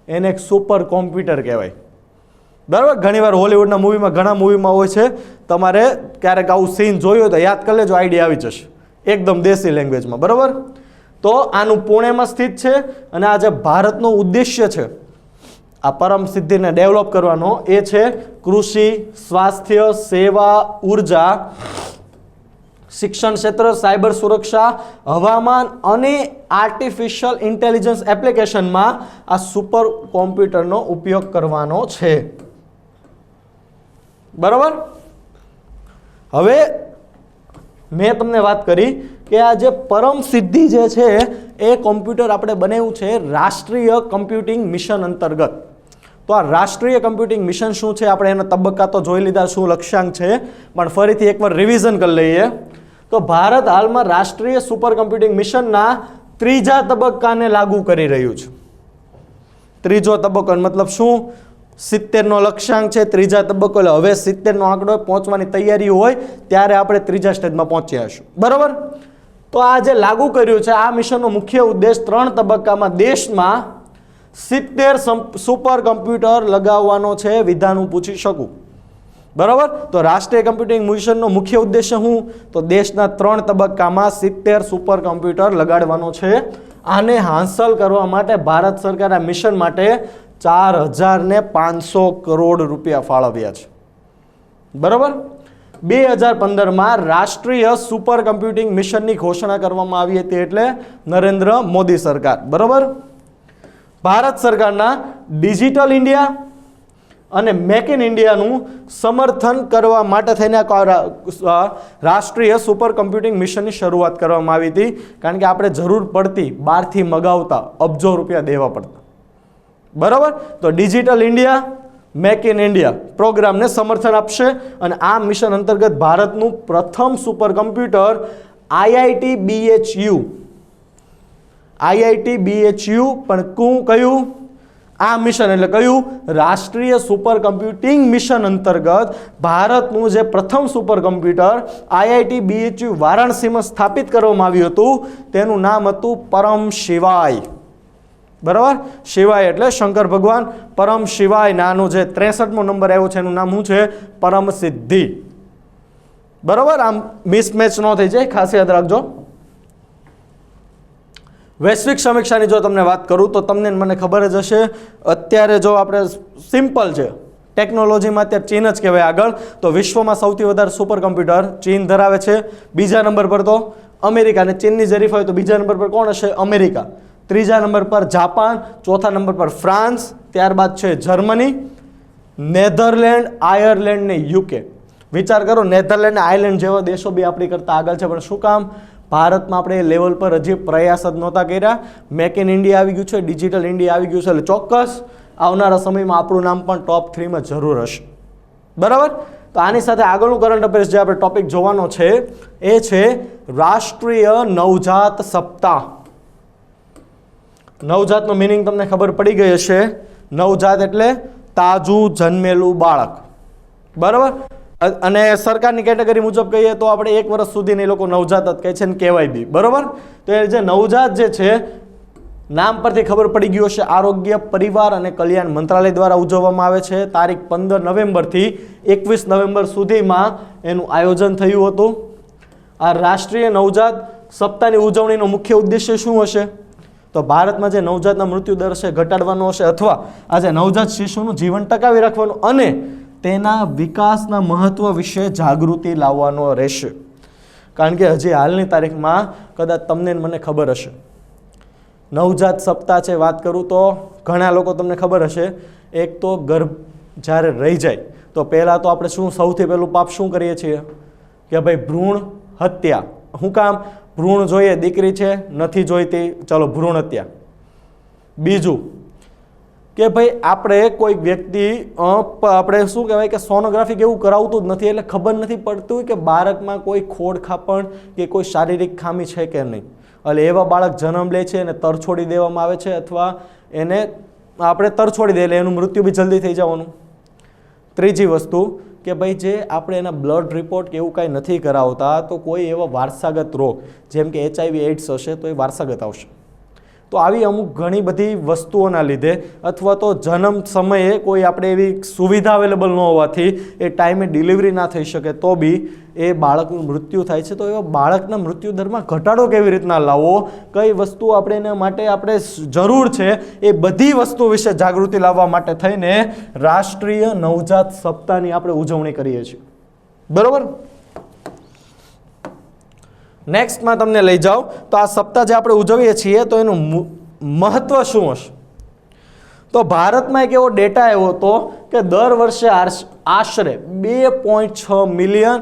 એને એક સુપર કોમ્પ્યુટર કહેવાય. બરાબર? ઘણીવાર હોલિવૂડના મૂવીમાં, ઘણા મૂવીમાં હોય છે, તમારે ક્યારેક આવું સીન જોયું હોય તો યાદ કરી લેજો, આઈડિયા આવી જશે એકદમ દેશી લેંગ્વેજમાં. બરાબર? તો આનું પુણેમાં સ્થિત છે. અને આ જે ભારતનો ઉદ્દેશ્ય છે આ પરમ સિદ્ધિને ડેવલપ કરવાનો, એ છે કૃષિ, સ્વાસ્થ્ય, સેવા, ઉર્જા, શિક્ષણ ક્ષેત્ર, સાયબર સુરક્ષા, હવામાન અને આર્ટિફિશિયલ ઇન્ટેલિજન્સ એપ્લિકેશનમાં આ સુપર કોમ્પ્યુટરનો ઉપયોગ કરવાનો છે. બરાબર? હવે મેં તમને વાત કરી કે આ જે પરમ સિદ્ધિ જે છે એ કોમ્પ્યુટર આપણે બનાવ્યું છે રાષ્ટ્રીય કમ્પ્યુટિંગ મિશન અંતર્ગત. તો આ રાષ્ટ્રીય કમ્પ્યુટિંગ મિશન શું છે? આપણે એના તબક્કા તો જોઈ લીધા, શું લક્ષ્યાંક છે, પણ ફરીથી એકવાર રિવિઝન કરી લઈએ. તો ભારત હાલમાં રાષ્ટ્રીય સુપર કમ્પ્યુટિંગ મિશનના 3જા તબક્કાને લાગુ કરી રહ્યું છે. 3જો તબક્કો મતલબ શું? 70નો લક્ષ્યાંક છે, 3જા તબક્કો, એટલે હવે 70નો આંકડો પહોંચવાની તૈયારી હોય ત્યારે આપણે 3જા સ્ટેજમાં પહોંચ્યા હશું. બરાબર? તો આ જે લાગુ કર્યું છે આ મિશનનો મુખ્ય ઉદ્દેશ 3 તબક્કામાં દેશમાં 70 સુપર કમ્પ્યુટર લગાવવાનો છે. વિધાન હું પૂછી શકું. બરાબર? તો રાષ્ટ્રીય કમ્પ્યુટિંગ મિશનનો મુખ્ય ઉદ્દેશ્ય શું? તો દેશના 3 તબક્કામાં 70 સુપર કમ્પ્યુટર લગાડવાનો છે. આને હાંસલ કરવા માટે ભારત સરકાર આ મિશન માટે 4500 કરોડ રૂપિયા ફાળવ્યા છે. બરાબર? 2015માં રાષ્ટ્રીય સુપર કમ્પ્યુટિંગ મિશનની ઘોષણા કરવામાં આવી હતી, એટલે નરેન્દ્ર મોદી સરકાર. બરાબર? ભારત સરકારના ડિજિટલ ઇન્ડિયા અને મેક ઇન ઇન્ડિયાનું સમર્થન કરવા માટે થઈને રાષ્ટ્રીય સુપર કમ્પ્યુટિંગ મિશનની શરૂઆત કરવામાં આવી હતી, કારણ કે આપણે જરૂર પડતી બહારથી મગાવતા અબજો રૂપિયા દેવા પડતા. બરાબર? તો digital India, make in India પ્રોગ્રામને સમર્થન આપશે અને આ મિશન અંતર્ગત ભારતનું પ્રથમ સુપર કમ્પ્યુટર IIT BHU પણ કયું? આ મિશન એટલે કયું? રાષ્ટ્રીય સુપર કમ્પ્યુટિંગ મિશન અંતર્ગત ભારતનું જે પ્રથમ સુપર કમ્પ્યુટર IIT BHU વારાણસીમાં સ્થાપિત કરવામાં આવ્યું હતું, તેનું નામ હતું પરમ શિવાય. બરાબર? શિવાય એટલે શંકર ભગવાન, પરમ શિવાય. નાનો જે 63મો નંબર આવ્યો છે એનું નામ શું છે? પરમ સિદ્ધિ. બરોબર, આમ મિસમેચ ન થઈ જાય, ખાસ યાદ રાખજો. વૈશ્વિક સમીક્ષાની જો તમને વાત કરું તો તમને મને ખબર જ હશે, અત્યારે જો આપણે સિમ્પલ છે ટેકનોલોજીમાં અત્યારે ચીન જ કહેવાય આગળ, તો વિશ્વમાં સૌથી વધારે સુપર કમ્પ્યુટર ચીન ધરાવે છે. બીજા નંબર પર તો અમેરિકા, અને ચીનની જરીફ હોય તો બીજા નંબર પર કોણ હશે? અમેરિકા. ત્રીજા નંબર પર જાપાન, ચોથા નંબર પર ફ્રાન્સ, ત્યારબાદ છે જર્મની, નેધરલેન્ડ, આયર્લેન્ડ ને યુકે. વિચાર કરો, નેધરલેન્ડ ને આયર્લેન્ડ જેવા દેશો બી આપણી કરતાં આગળ છે, પણ શું કામ? ભારતમાં આપણે એ લેવલ પર હજી પ્રયાસ જ નહોતા કર્યા. મેક ઇન ઇન્ડિયા આવી ગયું છે, ડિજિટલ ઇન્ડિયા આવી ગયું છે, એટલે ચોક્કસ આવનારા સમયમાં આપણું નામ પણ ટોપ 3માં જરૂર હશે. બરાબર, તો આની સાથે આગળનું કરંટ અફેર્સ જે આપણે ટોપિક જોવાનો છે એ છે રાષ્ટ્રીય નવજાત સપ્તાહ. નવજાતનો મિનિંગ તમને ખબર પડી ગઈ હશે. નવજાત એટલે તાજું જન્મેલું બાળક. બરાબર, અને સરકારની કેટેગરી મુજબ કહીએ તો આપણે 1 વર્ષ સુધીને એ લોકો નવજાત જ કહે છે ને કહેવાય બી. બરાબર, તો એ જે નવજાત જે છે, નામ પરથી ખબર પડી ગયું હશે, આરોગ્ય પરિવાર અને કલ્યાણ મંત્રાલય દ્વારા ઉજવવામાં આવે છે. તારીખ 15 નવેમ્બરથી 21 નવેમ્બર સુધીમાં એનું આયોજન થયું હતું. આ રાષ્ટ્રીય નવજાત સપ્તાહની ઉજવણીનો મુખ્ય ઉદ્દેશ્ય શું હશે? તો ભારતમાં જે નવજાતના મૃત્યુ દર છે ઘટાડવાનો હશે, અથવા આ જે નવજાત શિશુનું જીવન ટકાવી રાખવાનું અને તેના વિકાસના મહત્વ વિશે જાગૃતિ લાવવાનો રહેશે. કારણ કે હજી હાલની તારીખમાં કદાચ તમને મને ખબર હશે, નવજાત સપ્તાહ છે વાત કરું તો ઘણા લોકો તમને ખબર હશે, એક તો ગર્ભ જ્યારે રહી જાય તો પહેલાં તો આપણે શું સૌથી પહેલું પાપ શું કરીએ છીએ કે ભાઈ ભ્રૂણ હત્યા. શું કામ? ભ્રૂણ જોઈએ, દીકરી છે નથી જોઈતી, ચલો ભ્રૂણ હત્યા. બીજું કે ભાઈ આપણે કોઈ વ્યક્તિ આપણે શું કહેવાય કે સોનોગ્રાફી કે એવું કરાવતું જ નથી, એટલે ખબર નથી પડતું કે બાળકમાં કોઈ ખોડ ખાપણ કે કોઈ શારીરિક ખામી છે કે નહીં. એટલે એવા બાળક જન્મ લે છે અને તરછોડી દેવામાં આવે છે, અથવા એને આપણે તરછોડી દઈએ એટલે એનું મૃત્યુ બી જલ્દી થઈ જવાનું. ત્રીજી વસ્તુ કે ભાઈ જે આપણે એના બ્લડ રિપોર્ટ કે એવું કાંઈ નથી કરાવતા, તો કોઈ એવા વારસાગત રોગ જેમ કે HIV AIDS હશે તો એ વારસાગત આવશે. તો આવી અમુક ઘણી બધી વસ્તુઓના લીધે, અથવા તો જન્મ સમયે કોઈ આપણે એવી સુવિધા અવેલેબલ ન હોવાથી એ ટાઈમે ડિલિવરી ના થઈ શકે તો બી એ બાળકનું મૃત્યુ થાય છે. તો એવા બાળકના મૃત્યુ દરમાં ઘટાડો કેવી રીતના લાવવો, કઈ વસ્તુ આપણે એના માટે આપણે જરૂર છે, એ બધી વસ્તુ વિશે જાગૃતિ લાવવા માટે થઈને રાષ્ટ્રીય નવજાત સપ્તાહની આપણે ઉજવણી કરીએ છીએ. બરોબર, નેક્સ્ટમાં તમને લઈ જાઓ તો આ સપ્તાહ જે આપણે ઉજવીએ છીએ તો એનું મહત્વ શું હશે? તો ભારતમાં એક એવો ડેટા આવ્યો હતો કે દર વર્ષે આશરે 2.6 મિલિયન,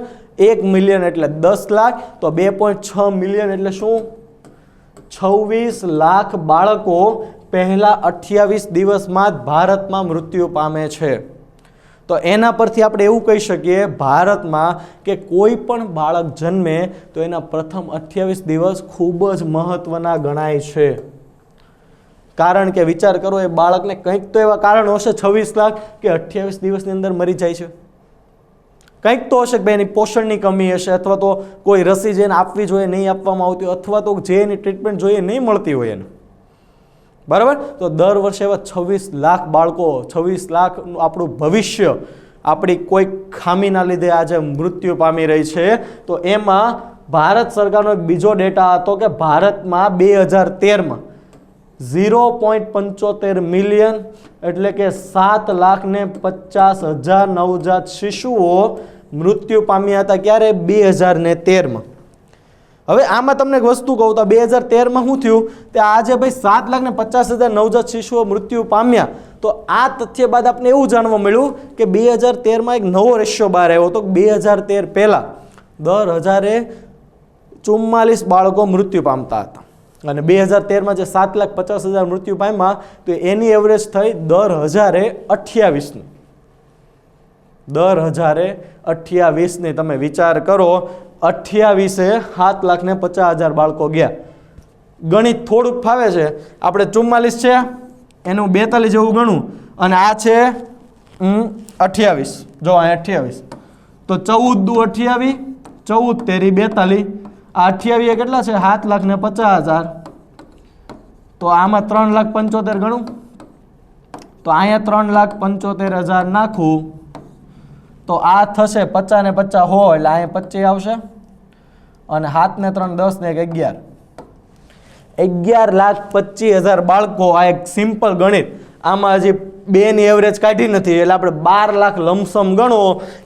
1 મિલિયન એટલે 10 લાખ, તો 2.6 મિલિયન એટલે શું? 26 લાખ બાળકો પહેલા 28 દિવસમાં જ ભારતમાં મૃત્યુ પામે છે. તો એના પરથી આપણે એવું કહી શકીએ ભારતમાં કે કોઈ પણ બાળક જન્મે તો એના પ્રથમ 28 દિવસ ખૂબ જ મહત્વના ગણાય છે. કારણ કે વિચાર કરો, એ બાળકને કંઈક તો એવા કારણ હશે 26 લાખ કે 28 દિવસની અંદર મરી જાય છે. કંઈક તો હશે કે ભાઈ એની પોષણની કમી હશે, અથવા તો કોઈ રસી જેને આપવી જોઈએ નહીં આપવામાં આવતી, અથવા તો જે એની ટ્રીટમેન્ટ જોઈએ નહીં મળતી હોય એને. બરાબર, તો દર વર્ષે એવા 26 લાખ બાળકો, 26 લાખ આપણું ભવિષ્ય આપણી કોઈ ખામીના લીધે આજે મૃત્યુ પામી રહી છે. તો એમાં ભારત સરકારનો એક બીજો ડેટા હતો કે ભારતમાં 2013માં 0.75 મિલિયન એટલે કે 7,50,000 નવજાત શિશુઓ મૃત્યુ પામ્યા હતા. ક્યારે? 2013માં. હવે આમાં તમને એક વસ્તુ કહું તો 2013માં શું થયું તે આજે ભાઈ 7,50,000 નવજાત શિશુઓ મૃત્યુ પામ્યા. તો આ તથ્ય બાદ આપણે એવું જાણવા મળ્યું કે 2013માં એક નવો રેશિયો બહાર આવ્યો હતો. 2013 પહેલા દર 1044 બાળકો મૃત્યુ પામતા હતા, અને 2013માં જે 7,50,000 મૃત્યુ પામ્યા તો એની એવરેજ થઈ દર 1028ની. દર 1028ની તમે વિચાર કરો, 28એ 7,50,000 બાળકો ગયા. ગણિત થોડુંક ફાવે છે, આપણે 44 છે એનું 42 જેવું ગણું, અને આ છે 28. જો આ 28 તો 14 દુ 28, 14 તેરી 42. આ 28 એ કેટલા છે? 7,50,000. તો આમાં 3,75,000 ગણું, તો અહીંયા 3,75,000 નાખું તો આ થશે 50 ને 50 હોય એટલે અહીંયા 25 આવશે અને 7 ને 3 10 ને 1 11,25,000 બાળકો. આ એક સિમ્પલ ગણિત, આમાં હજી 2 ની એવરેજ કાઢી નથી એટલે આપણે 12 લાખ લમસમ ગણો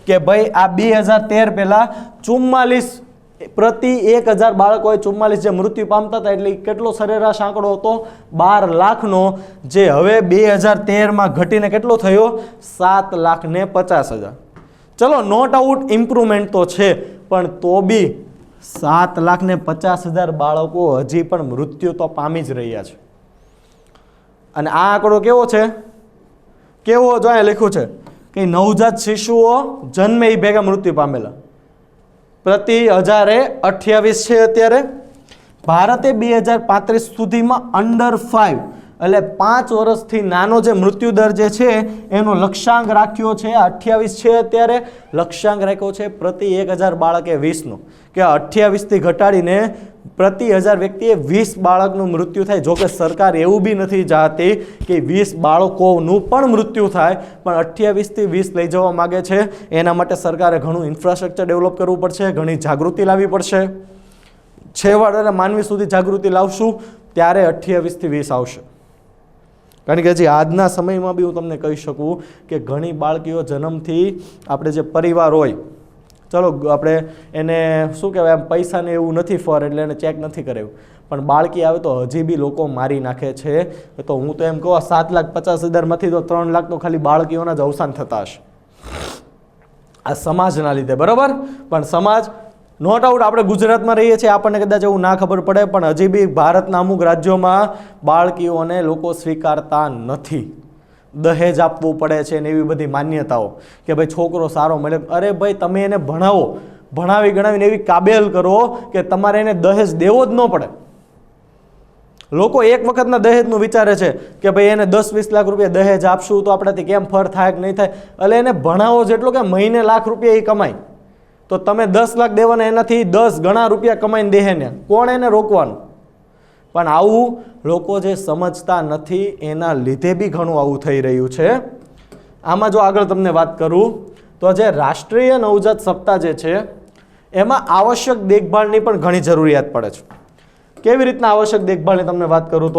કે ભાઈ આ 2013 પહેલા 44 પ્રતિ 1000 બાળકોએ 44 જે મૃત્યુ પામતા હતા એટલે કેટલો સરેરાશ આંકડો હતો 12 લાખનો, જે હવે 2013માં ઘટીને કેટલો થયો 7,50,000. ચલો નોટ આઉટ ઇમ્પ્રુવમેન્ટ તો છે પણ તો બી 7,50,000 બાળકો હજી પણ મૃત્યુ તો પામી જ રહ્યા છે. અને આ આંકડો કેવો છે, કેવો જો અહીંયા લખ્યું છે કે નવજાત શિશુઓ જન્મે એ ભેગા મૃત્યુ પામેલા પ્રતિ 1028 છે. અત્યારે ભારતે 2035 સુધીમાં અંડર 5 એટલે 5 વર્ષથી નાનો જે મૃત્યુ દર જે છે એનો લક્ષ્યાંક રાખ્યો છે 28 છે. અત્યારે લક્ષ્યાંક રાખ્યો છે પ્રતિ 1000 બાળકે 20નો, કે 28 થી ઘટાડીને પ્રતિ 1000 વ્યક્તિએ 20 બાળકનું મૃત્યુ થાય. જોકે સરકાર એવું બી નથી ચાહતી કે 20 બાળકોનું પણ મૃત્યુ થાય, પણ 28 થી 20 લઈ જવા માગે છે. એના માટે સરકારે ઘણું ઇન્ફ્રાસ્ટ્રક્ચર ડેવલપ કરવું પડશે, ઘણી જાગૃતિ લાવવી પડશે. છેવાડાના માનવી સુધી જાગૃતિ લાવશું ત્યારે 28 થી 20 આવશે. કારણ કે હજી આજના સમયમાં બી હું તમને કહી શકું કે ઘણી બાળકીઓ જન્મથી આપણે જે પરિવાર હોય, ચલો આપણે એને શું કહેવાય આમ પૈસાને એવું નથી ફર એટલે એને ચેક નથી કરાવ્યું, પણ બાળકી આવે તો હજી બી લોકો મારી નાખે છે. તો હું તો એમ કહું 7,50,000માંથી તો 3 લાખ તો ખાલી બાળકીઓના જ અવસાન થતા હશે આ સમાજના લીધે, બરાબર. પણ સમાજ નોટ આઉટ આપણે ગુજરાતમાં રહીએ છીએ, આપણને કદાચ એવું ના ખબર પડે, પણ હજી બી ભારતના અમુક રાજ્યોમાં બાળકીઓને લોકો સ્વીકારતા નથી. દહેજ આપવું પડે છે ને એવી બધી માન્યતાઓ કે ભાઈ છોકરો સારો મળે. અરે ભાઈ તમે એને ભણાવો, ભણાવી ગણાવીને એવી કાબેલ કરો કે તમારે એને દહેજ દેવો જ ન પડે. લોકો એક વખતના દહેજનું વિચારે છે કે ભાઈ એને 10-20 લાખ રૂપિયા દહેજ આપશું તો આપણાથી કેમ ફર થાય કે નહીં થાય. એટલે એને ભણાવો જેટલો કે મહિને લાખ રૂપિયા એ કમાય, તો તમે 10 લાખ દેવાના એનાથી 10 ગણા રૂપિયા કમાઈને દેહે ને કોણ એને રોકવાનું. પણ આવું લોકો જે સમજતા નથી એના લીધે બી ઘણું આવું થઈ રહ્યું છે. આમાં જો આગળ તમને વાત કરું તો જે રાષ્ટ્રીય નવજાત સપ્તાહ જે છે એમાં આવશ્યક દેખભાળની પણ ઘણી જરૂરિયાત પડે છે. કેવી રીતના આવશ્યક દેખભાળની તમને વાત કરું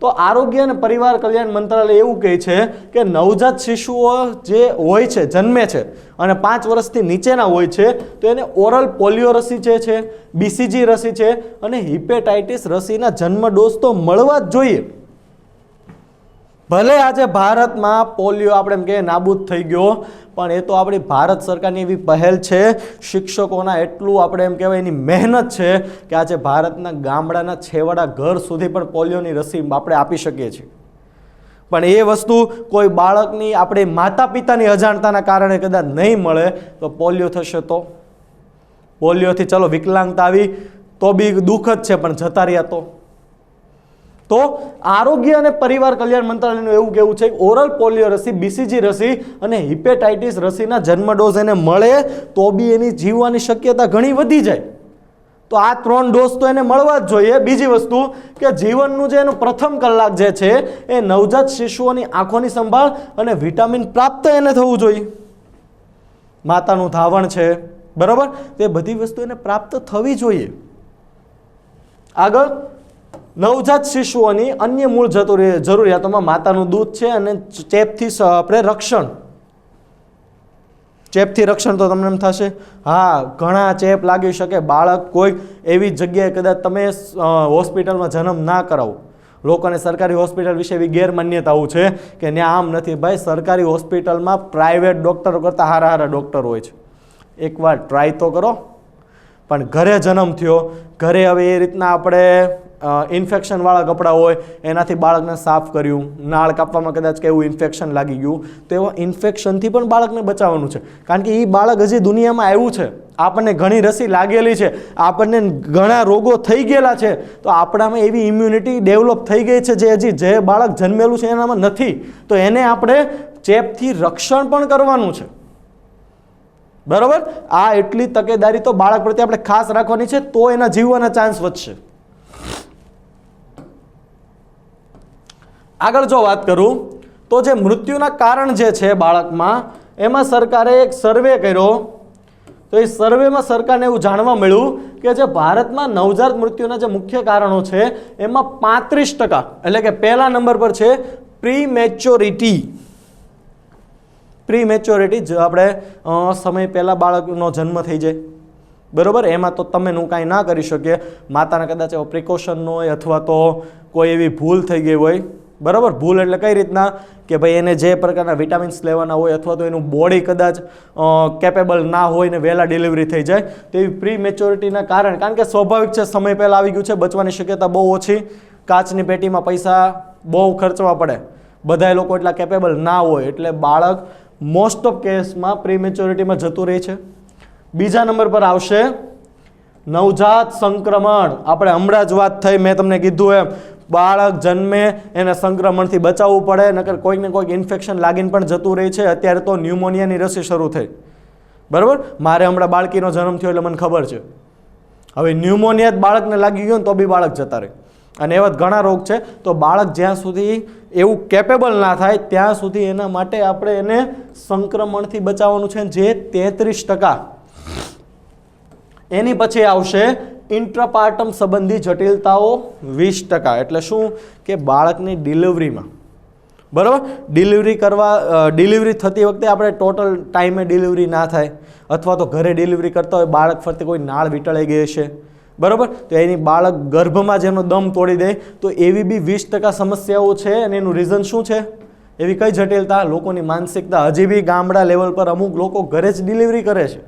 તો આરોગ્ય અને પરિવાર કલ્યાણ મંત્રાલય એવું કહે છે કે નવજાત શિશુઓ જે હોય છે જન્મે છે અને 5 વર્ષથી નીચેના હોય છે તો એને ઓરલ પોલિયો રસી જે છે, બીસીજી રસી છે અને હિપેટાઇટિસ રસીના જન્મ ડોઝ તો મળવા જ જોઈએ. ભલે આજે ભારતમાં પોલિયો આપણે એમ કહીએ નાબૂદ થઈ ગયો, પણ એ તો આપણી ભારત સરકારની એવી પહેલ છે, શિક્ષકોના એટલું આપણે એમ કહેવાય એની મહેનત છે કે આજે ભારતના ગામડાના છેવાડા ઘર સુધી પણ પોલિયોની રસી આપણે આપી શકીએ છીએ. પણ એ વસ્તુ કોઈ બાળકની આપણે માતા પિતાની અજાણતાના કારણે કદાચ નહીં મળે તો પોલિયો થશે. તો પોલિયોથી ચલો વિકલાંગતા આવી તો બી દુઃખ જ છે, પણ જતા રહ્યા તો આરોગ્ય અને પરિવાર કલ્યાણ મંત્રાલયનું એવું કહેવું છે કે ઓરલ પોલિયો રસી, બીસીજી રસી અને હિપેટાઇટિસ રસીના જન્મ ડોઝ એને મળે તો બી એની જીવવાની શક્યતા ઘણી વધી જાય. તો આ 3 ડોઝ તો એને મળવા જ જોઈએ. બીજી વસ્તુ કે જીવનનું જે એનું પ્રથમ કલાક જે છે એ નવજાત શિશુઓની આંખોની સંભાળ અને વિટામિન પ્રાપ્ત એને થવું જોઈએ. માતાનું ધાવણ છે, બરાબર, તે બધી વસ્તુ એને પ્રાપ્ત થવી જોઈએ. આગળ નવજાત શિશુઓની અન્ય મૂળ જરૂરિયાતોમાં માતાનું દૂધ છે અને ચેપથી આપણે રક્ષણ. ચેપથી રક્ષણ તો તમને એમ થશે હા ઘણા ચેપ લાગી શકે. બાળક કોઈ એવી જગ્યાએ કદાચ તમે હોસ્પિટલમાં જન્મ ના કરાવો. લોકોને સરકારી હોસ્પિટલ વિશે એવી ગેરમાન્યતાઓ છે કે ત્યાં આમ નથી. ભાઈ સરકારી હોસ્પિટલમાં પ્રાઇવેટ ડૉક્ટરો કરતાં સારા ડૉક્ટર હોય છે. એકવાર ટ્રાય તો કરો. પણ ઘરે જન્મ થયો, ઘરે હવે એ રીતના આપણે ઇન્ફેક્શનવાળા કપડાં હોય એનાથી બાળકને સાફ કર્યું, નાળ કાપવામાં કદાચ કે એવું ઇન્ફેક્શન લાગી ગયું તો એવા ઇન્ફેક્શનથી પણ બાળકને બચાવવાનું છે. કારણ કે એ બાળક હજી દુનિયામાં આવ્યું છે, આપણને ઘણી રસી લાગેલી છે, આપણને ઘણા રોગો થઈ ગયેલા છે, તો આપણામાં એવી ઇમ્યુનિટી ડેવલપ થઈ ગઈ છે જે હજી જે બાળક જન્મેલું છે એનામાં નથી. તો એને આપણે ચેપથી રક્ષણ પણ કરવાનું છે, બરાબર. આ એટલી તકેદારી તો બાળક પ્રત્યે આપણે ખાસ રાખવાની છે, તો એના જીવવાના ચાન્સ વધશે. આગળ જો વાત કરું તો જે મૃત્યુના કારણ જે છે બાળકમાં એમાં સરકારે એક સર્વે કર્યો, તો એ સર્વેમાં સરકારને એવું જાણવા મળ્યું કે જે ભારતમાં નવજાત મૃત્યુના જે મુખ્ય કારણો છે એમાં 35%, એટલે કે પહેલા નંબર પર છે પ્રીમેચ્યોરિટી. પ્રીમેચ્યોરિટી આપણે સમય પહેલા બાળકનો જન્મ થઈ જાય, બરોબર, એમાં તો તમે કાંઈ ના કરી શકીએ, માતાના કદાચ એવો પ્રિકોશન ન હોય અથવા તો કોઈ એવી ભૂલ થઈ ગઈ હોય, બરાબર. ભૂલ એટલે કઈ રીતના કે ભાઈ એને જે પ્રકારના વિટામિન્સ લેવાના હોય અથવા તો એનું બોડી કદાચ કેપેબલ ના હોય ને વહેલા ડિલિવરી થઈ જાય, તો એવી પ્રી મેચ્યોરિટીના કારણે, કારણ કે સ્વાભાવિક છે સમય પહેલાં આવી ગયું છે, બચવાની શક્યતા બહુ ઓછી, કાચની પેટીમાં પૈસા બહુ ખર્ચવા પડે, બધા લોકો એટલા કેપેબલ ના હોય, એટલે બાળક મોસ્ટ ઓફ કેસમાં પ્રી મેચ્યોરિટીમાં જતું રહે છે. બીજા નંબર પર આવશે નવજાત સંક્રમણ. આપણે હમણાં જ વાત થઈ, મેં તમને કીધું એમ, બાળક જન્મે એને સંક્રમણથી બચાવવું પડે, નકર કોઈક ને કોઈક ઇન્ફેક્શન લાગીને પણ જતું રહે છે. અત્યારે તો ન્યુમોનિયાની રસી શરૂ થઈ, બરાબર. મારે હમણાં બાળકીનો જન્મ થયો એટલે મને ખબર છે. હવે ન્યુમોનિયા જ બાળકને લાગી ગયો ને તો બી બાળક જતા રહે, અને એવા ઘણા રોગ છે. તો બાળક જ્યાં સુધી એવું કેપેબલ ના થાય ત્યાં સુધી એના માટે આપણે એને સંક્રમણથી બચાવવાનું છે, જે 33%. એની પછી આવશે ઇન્ટ્રાપાર્ટમ સંબંધી જટિલતાઓ 20%. એટલે શું કે બાળકની ડિલિવરીમાં, બરાબર, ડિલિવરી થતી વખતે આપણે ટોટલ ટાઈમે ડિલિવરી ના થાય, અથવા તો ઘરે ડિલિવરી કરતા હોય, બાળક ફરતે કોઈ નાળ વીંટળાઈ ગઈ હશે, બરાબર, તો એની બાળક ગર્ભમાં જેનો દમ તોડી દે, તો એવી બી 20% સમસ્યાઓ છે. અને એનું રીઝન શું છે? એવી કઈ જટિલતા? લોકોની માનસિકતા. હજી બી ગામડા લેવલ પર અમુક લોકો ઘરે જ ડિલિવરી કરે છે,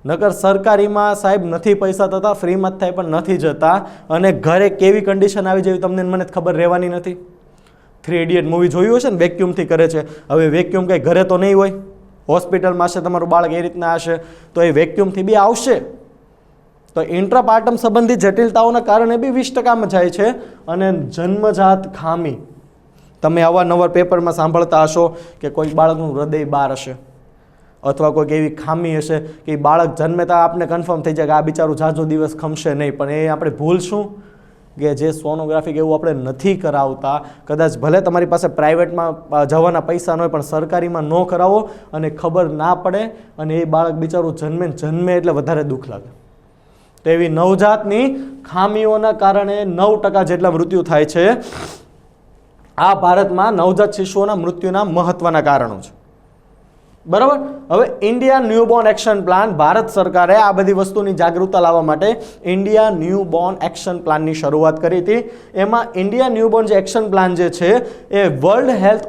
નકર સરકારીમાં સાહેબ નથી પૈસા થતા, ફ્રીમાં જ થાય પણ નથી જતા. અને ઘરે કેવી કન્ડિશન આવી જેવી તમને મને ખબર રહેવાની નથી. 3 ઇડિયટ મૂવી જોયું હશે ને, વેક્યુમથી કરે છે. હવે વેક્યુમ કંઈ ઘરે તો નહીં હોય, હોસ્પિટલમાં હશે, તમારું બાળક એ રીતના હશે, તો એ વેક્યુમથી બી આવશે. તો ઇન્ટ્રાપાર્ટમ સંબંધિત જટિલતાઓના કારણે બી 20%માં જાય છે. અને જન્મજાત ખામી, તમે અવારનવાર પેપરમાં સાંભળતા હશો કે કોઈ બાળકનું હૃદય બહાર હશે, અથવા કોઈક એવી ખામી હશે કે બાળક જન્મેતા આપને કન્ફર્મ થઈ જાય કે આ બિચારું ઝાઝો દિવસ ખમશે નહીં. પણ એ આપણે ભૂલ શું કે જે સોનોગ્રાફી કે એવું આપણે નથી કરાવતા. કદાચ ભલે તમારી પાસે પ્રાઇવેટમાં જવાના પૈસા ન હોય, પણ સરકારીમાં ન કરાવો અને ખબર ના પડે, અને એ બાળક બિચારું જન્મે એટલે વધારે દુઃખ લાગે. તો એવી નવજાતની ખામીઓના કારણે 9% જેટલા મૃત્યુ થાય છે. આ ભારતમાં નવજાત શિશુઓના મૃત્યુના મહત્વના કારણો છે, બરાબર. હવે India newborn action plan, Bharat સરકારે આ બધી વસ્તુની જાગૃતતા લાવવા માટે ઇન્ડિયા ન્યૂબોર્ન એક્શન પ્લાનની શરૂઆત કરી હતી. એમાં ઇન્ડિયા ન્યૂબોર્ન જે એક્શન પ્લાન જે છે એ વર્લ્ડ હેલ્થ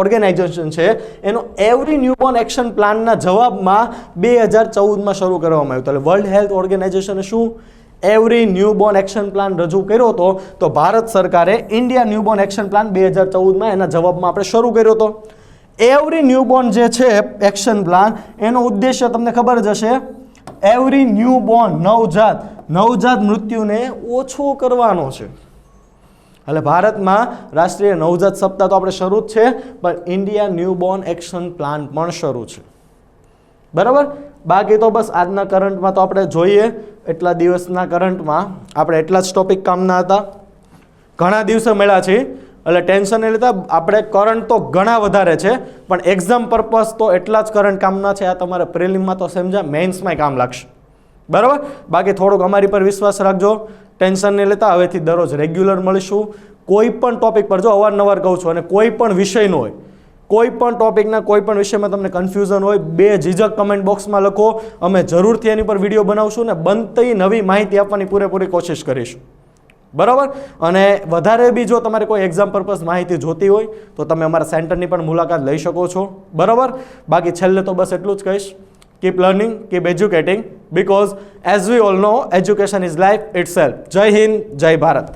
ઓર્ગેનાઇઝેશન છે, એનો એવરી ન્યૂબોર્ન એક્શન પ્લાનના જવાબમાં 2014માં શરૂ કરવામાં આવ્યું હતું. એટલે વર્લ્ડ હેલ્થ ઓર્ગેનાઇઝેશને શું એવરી ન્યૂબોર્ન એક્શન પ્લાન રજૂ કર્યો હતો, તો ભારત સરકારે ઇન્ડિયા ન્યૂબોર્ન એક્શન પ્લાન 2014માં એના જવાબમાં આપણે શરૂ કર્યો હતો. એવરી ન્યૂબોર્ન જે છે એક્શન પ્લાન, એનો ઉદ્દેશ્ય તમને ખબર જ હશે, એવરી ન્યૂબોર્ન નવજાત મૃત્યુને ઓછો કરવાનો છે. એટલે ભારતમાં રાષ્ટ્રીય નવજાત સપ્તાહ તો આપણે શરૂ જ છે, પણ ઇન્ડિયા ન્યૂબોર્ન એક્શન પ્લાન પણ શરૂ છે, બરાબર. બાકી તો બસ આજના કરંટમાં તો આપણે જોઈએ, એટલા દિવસના કરંટમાં આપણે એટલા જ ટોપિક કામના હતા. ઘણા દિવસે મળ્યા છે, એટલે ટેન્શન નહીં લેતા. આપણે કરંટ તો ઘણા વધારે છે, પણ એક્ઝામ પર્પઝ તો એટલા જ કરંટ કામના છે. આ તમારે પ્રિલિમમાં તો સમજા, મેન્સમાં કામ લાગશે, બરાબર. બાકી થોડોક અમારી પર વિશ્વાસ રાખજો, ટેન્શન નહીં લેતા. હવેથી દરરોજ રેગ્યુલર મળીશું. કોઈ પણ ટોપિક પર, જો અવારનવાર કહું છું, અને કોઈ પણ વિષયનો હોય, કોઈ પણ ટોપિકના કોઈ પણ વિષયમાં તમને કન્ફ્યુઝન હોય, બેઝિઝક કમેન્ટ બોક્સમાં લખો. અમે જરૂરથી એની પર વિડીયો બનાવશું ને બનતી નવી માહિતી આપવાની પૂરેપૂરી કોશિશ કરીશું, બરાબર. અને વધારે બી જો તમારે કોઈ એક્ઝામ પર્પઝ માહિતી જોતી હોય તો તમે અમારા સેન્ટરની પણ મુલાકાત લઈ શકો છો, બરાબર. બાકી છેલ્લે તો બસ એટલું જ કહીશ, keep learning, keep educating, because as we all know, education is life itself. જય હિન્દ, જય ભારત.